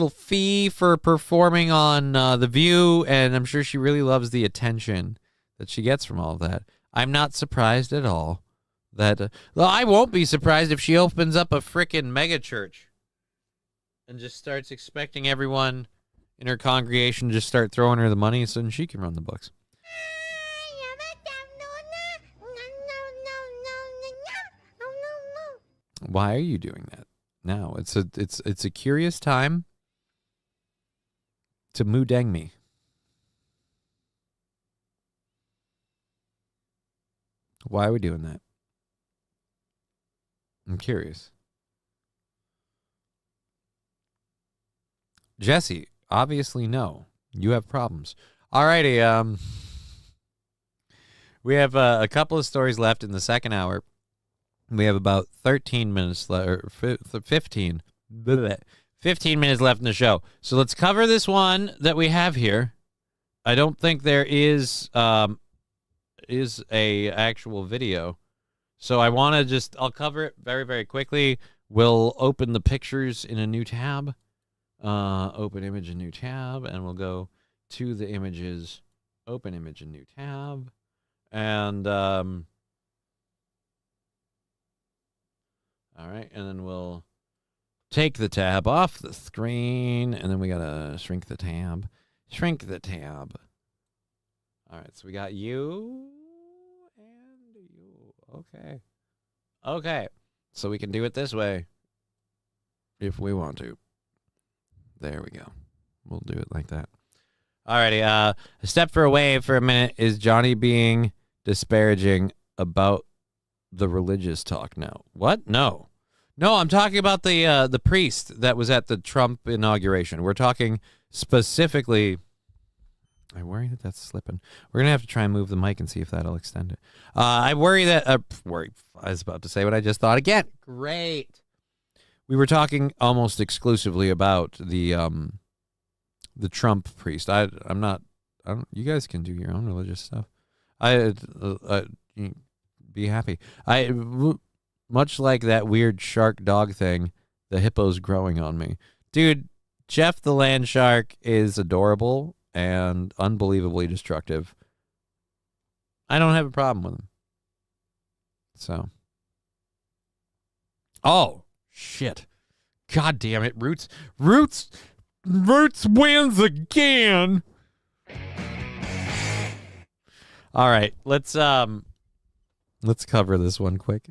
fee for performing on The View, and I'm sure she really loves the attention that she gets from all of that. I'm not surprised at all that I won't be surprised if she opens up a frickin' mega church and just starts expecting everyone in her congregation to just start throwing her the money so then she can run the books. Why are you doing that? No, it's a curious time to moo-dang me. Why are we doing that? I'm curious. Jesse, obviously no. You have problems. Alrighty, we have a couple of stories left in the second hour. We have about 13 minutes left, or 15 minutes left in the show. So let's cover this one that we have here. I don't think there is a actual video. So I want to I'll cover it very, very quickly. We'll open the pictures in a new tab. Open image in new tab, and we'll go to the images. Open image in new tab. And all right, and then we'll take the tab off the screen, and then we gotta shrink the tab. Shrink the tab. All right, so we got you and you. Okay. Okay, so we can do it this way if we want to. There we go. We'll do it like that. Alrighty, a step away for a minute is Johnny being disparaging about the religious talk now. What? No, I'm talking about the priest that was at the Trump inauguration. We're talking Specifically, I worry that that's slipping. We're going to have to try and move the mic and see if that'll extend it. I worry that... I was about to say what I just thought again. Great. We were talking almost exclusively about the Trump priest. I'm not... you guys can do your own religious stuff. Be happy. Much like that weird shark dog thing, the hippo's growing on me. Dude, Jeff the land shark is adorable and unbelievably destructive. I don't have a problem with him. So. Oh, shit. God damn it. Roots wins again. All right, let's cover this one quick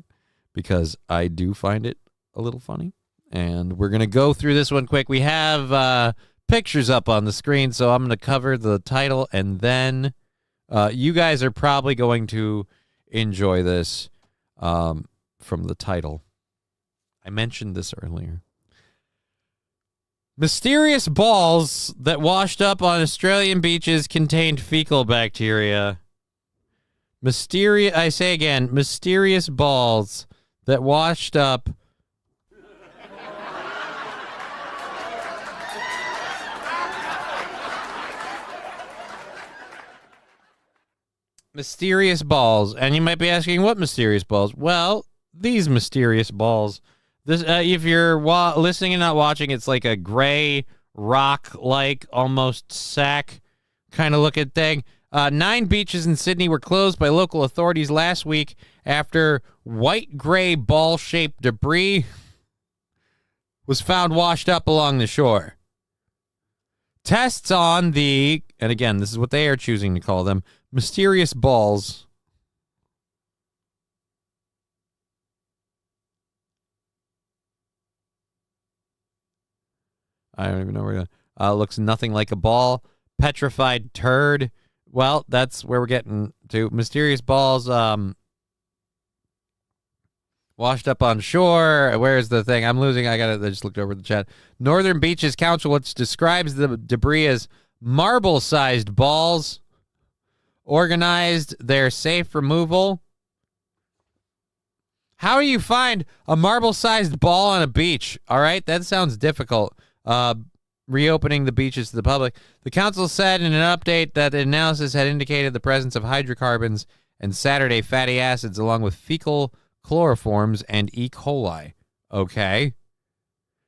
because I do find it a little funny, and we're gonna go through this one quick. We have pictures up on the screen, so I'm gonna cover the title, and then you guys are probably going to enjoy this from the title. I mentioned this earlier. Mysterious balls that washed up on Australian beaches contained fecal bacteria. I say again, mysterious balls that washed up. Mysterious balls. And you might be asking, what mysterious balls? Well, these mysterious balls. This, if you're listening and not watching, it's like a gray rock-like, almost sack kind of looking thing. 9 beaches in Sydney were closed by local authorities last week after white-gray ball-shaped debris was found washed up along the shore. Tests on the, and again, this is what they are choosing to call them, mysterious balls. I don't even know where we're going. Looks nothing like a ball. Petrified turd. Well, that's where we're getting to. Mysterious balls washed up on shore. Where's the thing? I'm losing. I just looked over the chat. Northern Beaches Council, which describes the debris as marble-sized balls, organized their safe removal. How do you find a marble-sized ball on a beach? All right, that sounds difficult. Reopening the beaches to the public. The council said in an update that the analysis had indicated the presence of hydrocarbons and Saturday fatty acids along with fecal chloroforms and E. coli. Okay.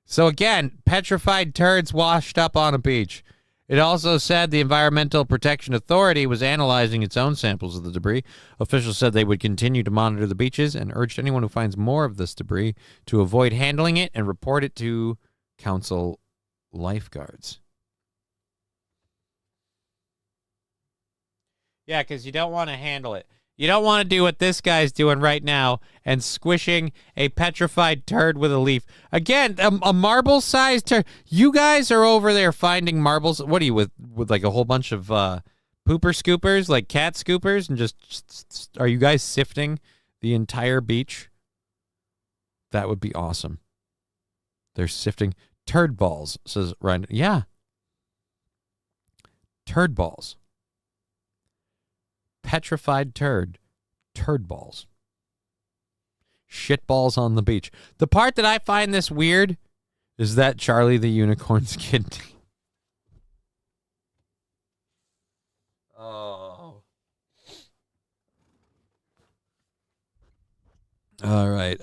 So again, petrified turds washed up on a beach. It also said the Environmental Protection Authority was analyzing its own samples of the debris. Officials said they would continue to monitor the beaches and urged anyone who finds more of this debris to avoid handling it and report it to council lifeguards. Yeah, because you don't want to handle it. You don't want to do what this guy's doing right now and squishing a petrified turd with a leaf. Again, a marble-sized turd. You guys are over there finding marbles. What are you, with like a whole bunch of pooper scoopers, like cat scoopers, and just are you guys sifting the entire beach? That would be awesome. They're sifting turd balls, says Ryan. Yeah. Turd balls. Petrified turd balls. Shit balls on the beach. The part that I find this weird is that Charlie the Unicorn's kidney. Oh. All right.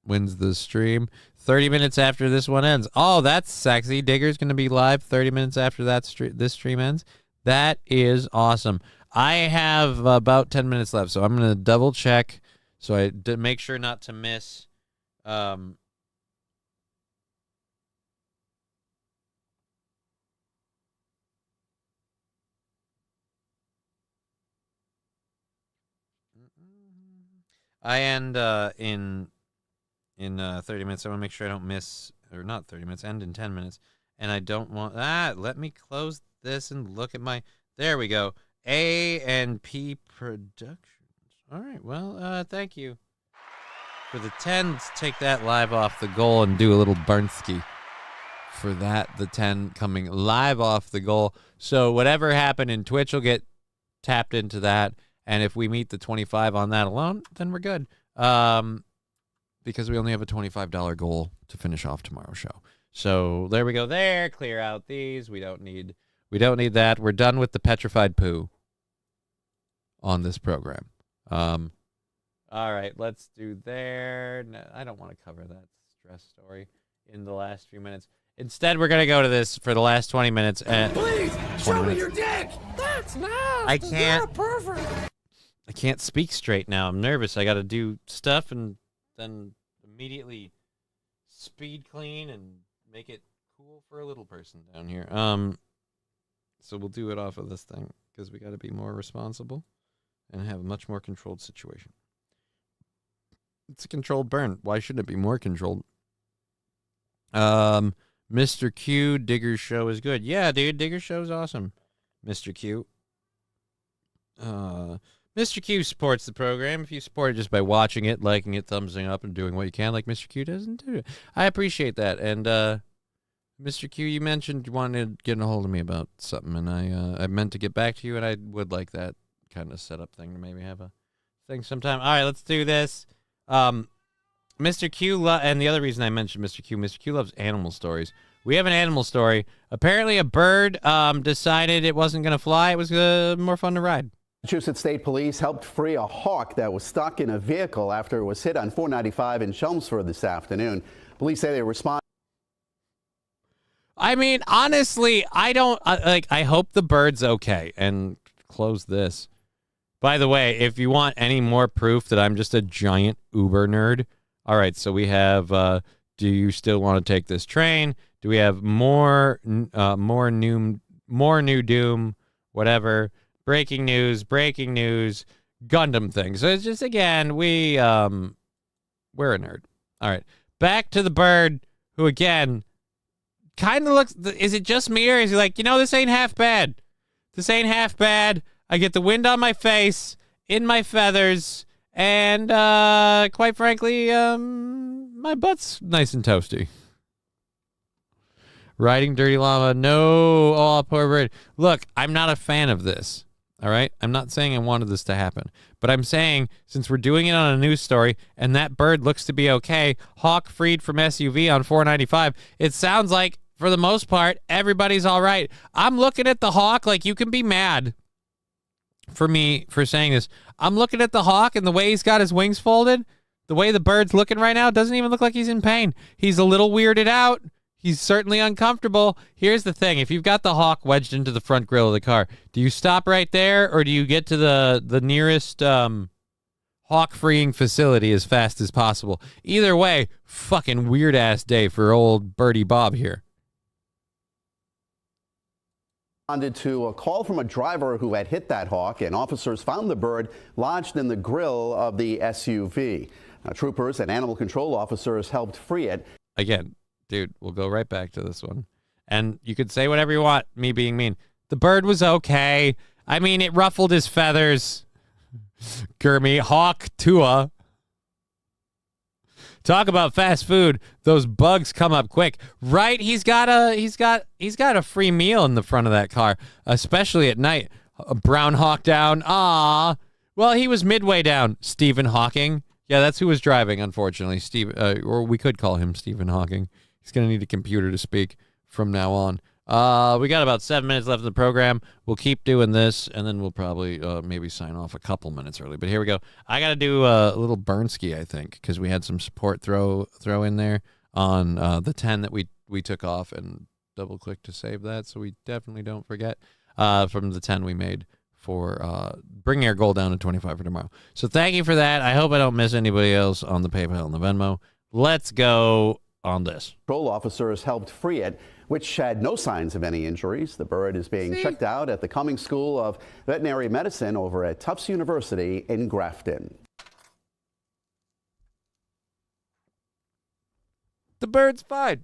When's the stream? 30 minutes after this one ends. Oh, that's sexy. Digger's going to be live 30 minutes after this stream ends. That is awesome. I have about 10 minutes left, so I'm going to double check so I make sure not to miss. I end in 30 minutes. I want to make sure I don't miss, or not 30 minutes, end in 10 minutes. And I don't want, let me close this and look at my, there we go. A&P Productions. All right, well, thank you for the 10. Let's take that live off the goal and do a little Bernski for that, the 10 coming live off the goal. So whatever happened in Twitch will get tapped into that. And if we meet the 25 on that alone, then we're good. Because we only have a $25 goal to finish off tomorrow's show. So there we go there. Clear out these. We don't need that. We're done with the petrified poo on this program. All right, let's do there. No, I don't want to cover that stress story in the last few minutes. Instead, we're going to go to this for the last 20 minutes. Please, show me your dick. That's nice. I can't. You're perfect. I can't speak straight now. I'm nervous. I got to do stuff and then immediately speed clean and make it cool for a little person down here. So we'll do it off of this thing because we got to be more responsible and have a much more controlled situation. It's a controlled burn. Why shouldn't it be more controlled? Mr. Q, Digger's show is good. Yeah, dude, Digger's show is awesome. Mr. Q. Mr. Q supports the program. If you support it just by watching it, liking it, thumbsing up, and doing what you can like Mr. Q doesn't do it. I appreciate that. And Mr. Q, you mentioned you wanted to get a hold of me about something, and I meant to get back to you, and I would like that kind of setup thing to maybe have a thing sometime. All right, let's do this. Mr. Q, and the other reason I mentioned Mr. Q loves animal stories. We have an animal story. Apparently a bird decided it wasn't going to fly. It was more fun to ride. Massachusetts State Police helped free a hawk that was stuck in a vehicle after it was hit on 495 in Chelmsford this afternoon. Police say they responded. I mean, honestly, I don't I hope the bird's okay. And close this. By the way, if you want any more proof that I'm just a giant Uber nerd, all right, so we have, do you still want to take this train? Do we have more new Doom, whatever, breaking news, Gundam thing. So it's just, again, we're a nerd. All right, back to the bird, who, again, kind of looks, is it just me, or is he like, this ain't half bad. This ain't half bad. I get the wind on my face, in my feathers, and quite frankly, my butt's nice and toasty. Riding dirty llama, no, oh, poor bird. Look, I'm not a fan of this, all right? I'm not saying I wanted this to happen, but I'm saying since we're doing it on a news story and that bird looks to be okay, hawk freed from SUV on 495, it sounds like, for the most part, everybody's all right. I'm looking at the hawk like you can be mad for me for saying this. I'm looking at the hawk and the way he's got his wings folded, the way the bird's looking right now, doesn't even look like he's in pain. He's a little weirded out. He's certainly uncomfortable. Here's the thing. If you've got the hawk wedged into the front grille of the car, do you stop right there, or do you get to the nearest hawk-freeing facility as fast as possible? Either way, fucking weird-ass day for old Birdie Bob here. Responded to a call from a driver who had hit that hawk, and officers found the bird lodged in the grille of the SUV. Now, troopers and animal control officers helped free it. Again, dude, we'll go right back to this one. And you could say whatever you want, me being mean. The bird was okay. I mean, it ruffled his feathers. Gurmy, hawk, Tua. Talk about fast food. Those bugs come up quick. Right? He's got a free meal in the front of that car, especially at night. A brown hawk down. Ah. Well, he was midway down. Stephen Hawking. Yeah, that's who was driving, unfortunately. Or we could call him Stephen Hawking. He's going to need a computer to speak from now on. We got about 7 minutes left in the program. We'll keep doing this, and then we'll probably maybe sign off a couple minutes early. But here we go. I got to do a little Bernski, I think, because we had some support throw in there on the 10 that we took off, and double-click to save that, so we definitely don't forget from the 10 we made for bringing our goal down to 25 for tomorrow. So thank you for that. I hope I don't miss anybody else on the PayPal and the Venmo. Let's go on this. Patrol officers helped free it, which had no signs of any injuries. The bird is being checked out at the Cummings School of Veterinary Medicine over at Tufts University in Grafton. The bird's fine.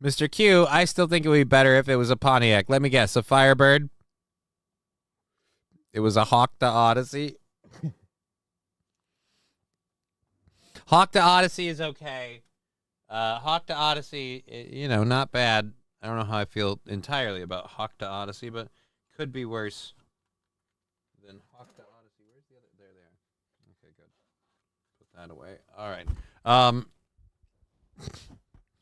Mr. Q, I still think it would be better if it was a Pontiac. Let me guess, a Firebird? It was a Hawk to Odyssey. Hawk to Odyssey is okay. Hawk to Odyssey, you know, not bad. I don't know how I feel entirely about Hawk to Odyssey, but could be worse than Hawk to Odyssey. Where's the other? There they are. Okay, good. Put that away. All right.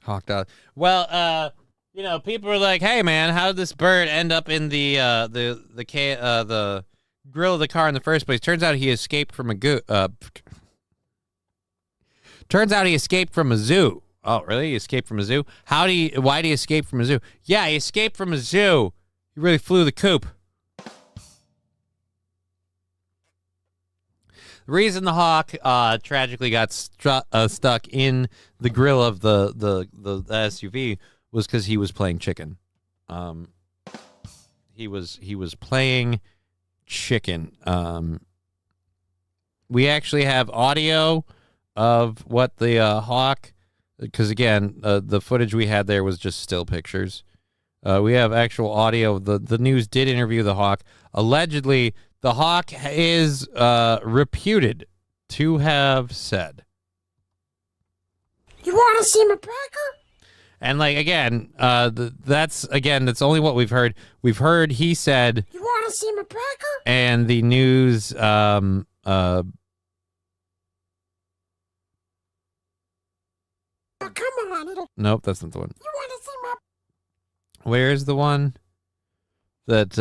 Hawk to Odyssey. Well, you know, people are like, "Hey, man, how did this bird end up in the grill of the car in the first place?" Turns out he escaped from a zoo. Oh, really? He escaped from a zoo? Why did he escape from a zoo? Yeah, he escaped from a zoo. He really flew the coop. The reason the hawk tragically got stuck in the grill of the SUV was because he was playing chicken. He was playing chicken. We actually have audio of what the hawk, because again, the footage we had there was just still pictures. We have actual audio. The news did interview the hawk. Allegedly, the hawk is reputed to have said, "You want to see my pecker?" And like again, that's only what we've heard. We've heard he said, "You want to see my pecker?" And the news Oh, come on, it'll... Nope, that's not the one. You want to see my... Where's the one that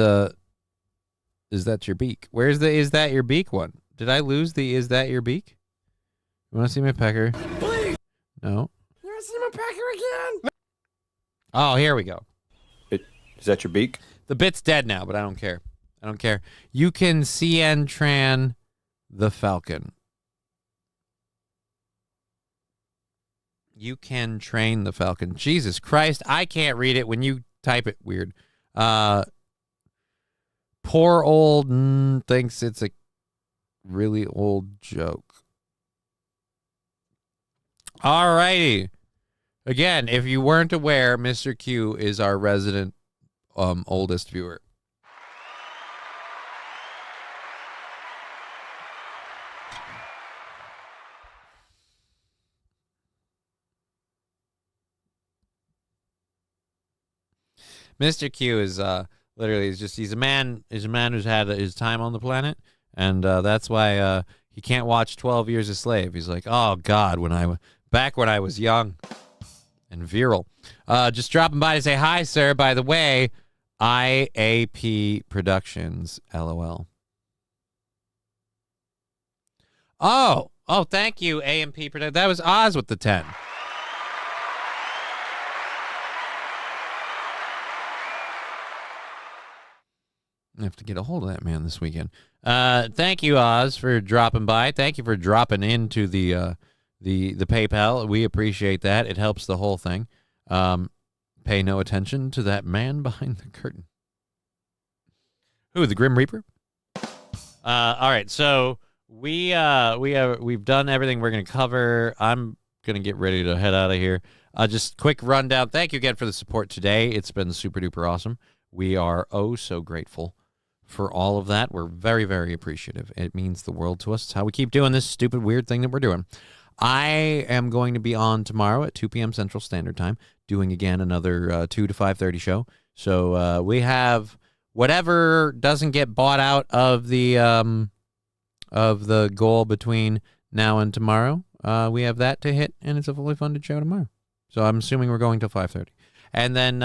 is that your beak? Where's the is that your beak one? Did I lose the is that your beak? You want to see my pecker? Please. No. You want to see my pecker again? Oh, here we go. Is that your beak? The bit's dead now, but I don't care. I don't care. You can CN Tran the Falcon. You can train the Falcon. Jesus Christ, I can't read it when you type it weird. Poor old thinks it's a really old joke. All righty. Again, if you weren't aware, Mr. Q is our resident oldest viewer. Mr. Q is literally he's a man who's had his time on the planet, and that's why he can't watch 12 Years a Slave. He's like, oh God, back when I was young and virile. Just dropping by to say hi, sir. By the way, IAP Productions, LOL. Oh, thank you, AMP Productions. That was Oz with the 10. I have to get a hold of that man this weekend. Thank you, Oz, for dropping by. Thank you for dropping into the PayPal. We appreciate that. It helps the whole thing. Pay no attention to that man behind the curtain. Who, the Grim Reaper? All right, so we've done everything we're gonna cover. I'm gonna get ready to head out of here. Just quick rundown. Thank you again for the support today. It's been super duper awesome. We are so grateful for all of that. We're very, very appreciative. It means the world to us. It's how we keep doing this stupid, weird thing that we're doing. I am going to be on tomorrow at 2 p.m. Central Standard Time, doing again another 2 to 5:30 show. So we have whatever doesn't get bought out of the goal between now and tomorrow. We have that to hit, and it's a fully funded show tomorrow. So I'm assuming we're going till 5:30. And then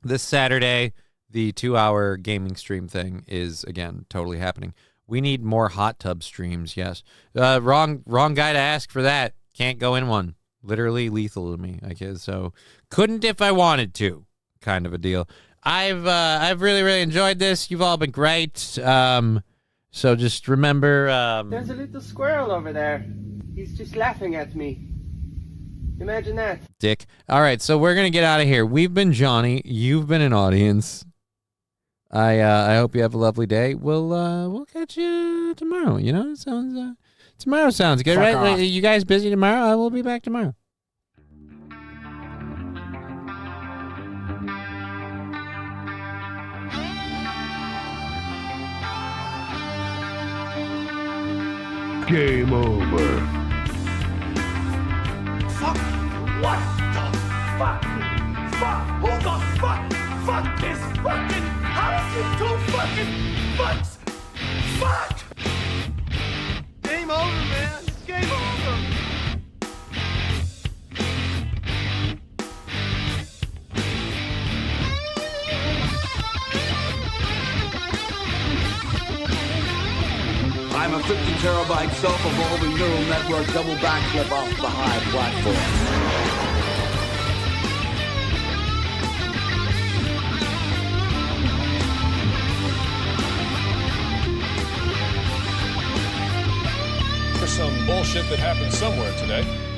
this Saturday, the 2-hour gaming stream thing is, again, totally happening. We need more hot tub streams, yes. Wrong guy to ask for that. Can't go in one. Literally lethal to me, I guess. So couldn't if I wanted to, kind of a deal. I've really, really enjoyed this. You've all been great. So just remember... There's a little squirrel over there. He's just laughing at me. Imagine that. Dick. All right, so we're going to get out of here. We've been Johnny. You've been an audience. I hope you have a lovely day. We'll catch you tomorrow. You know, tomorrow sounds good, right? off. You guys busy tomorrow? I will be back tomorrow. Game over. Fuck! What the fuck? Fuck! Who the fuck? Fuck this fucking! How did you two fucking fucks? Fuck! Game over, man. It's game over. I'm a 50 terabyte self-evolving neural network double backflip off the high platform. For some bullshit that happened somewhere today.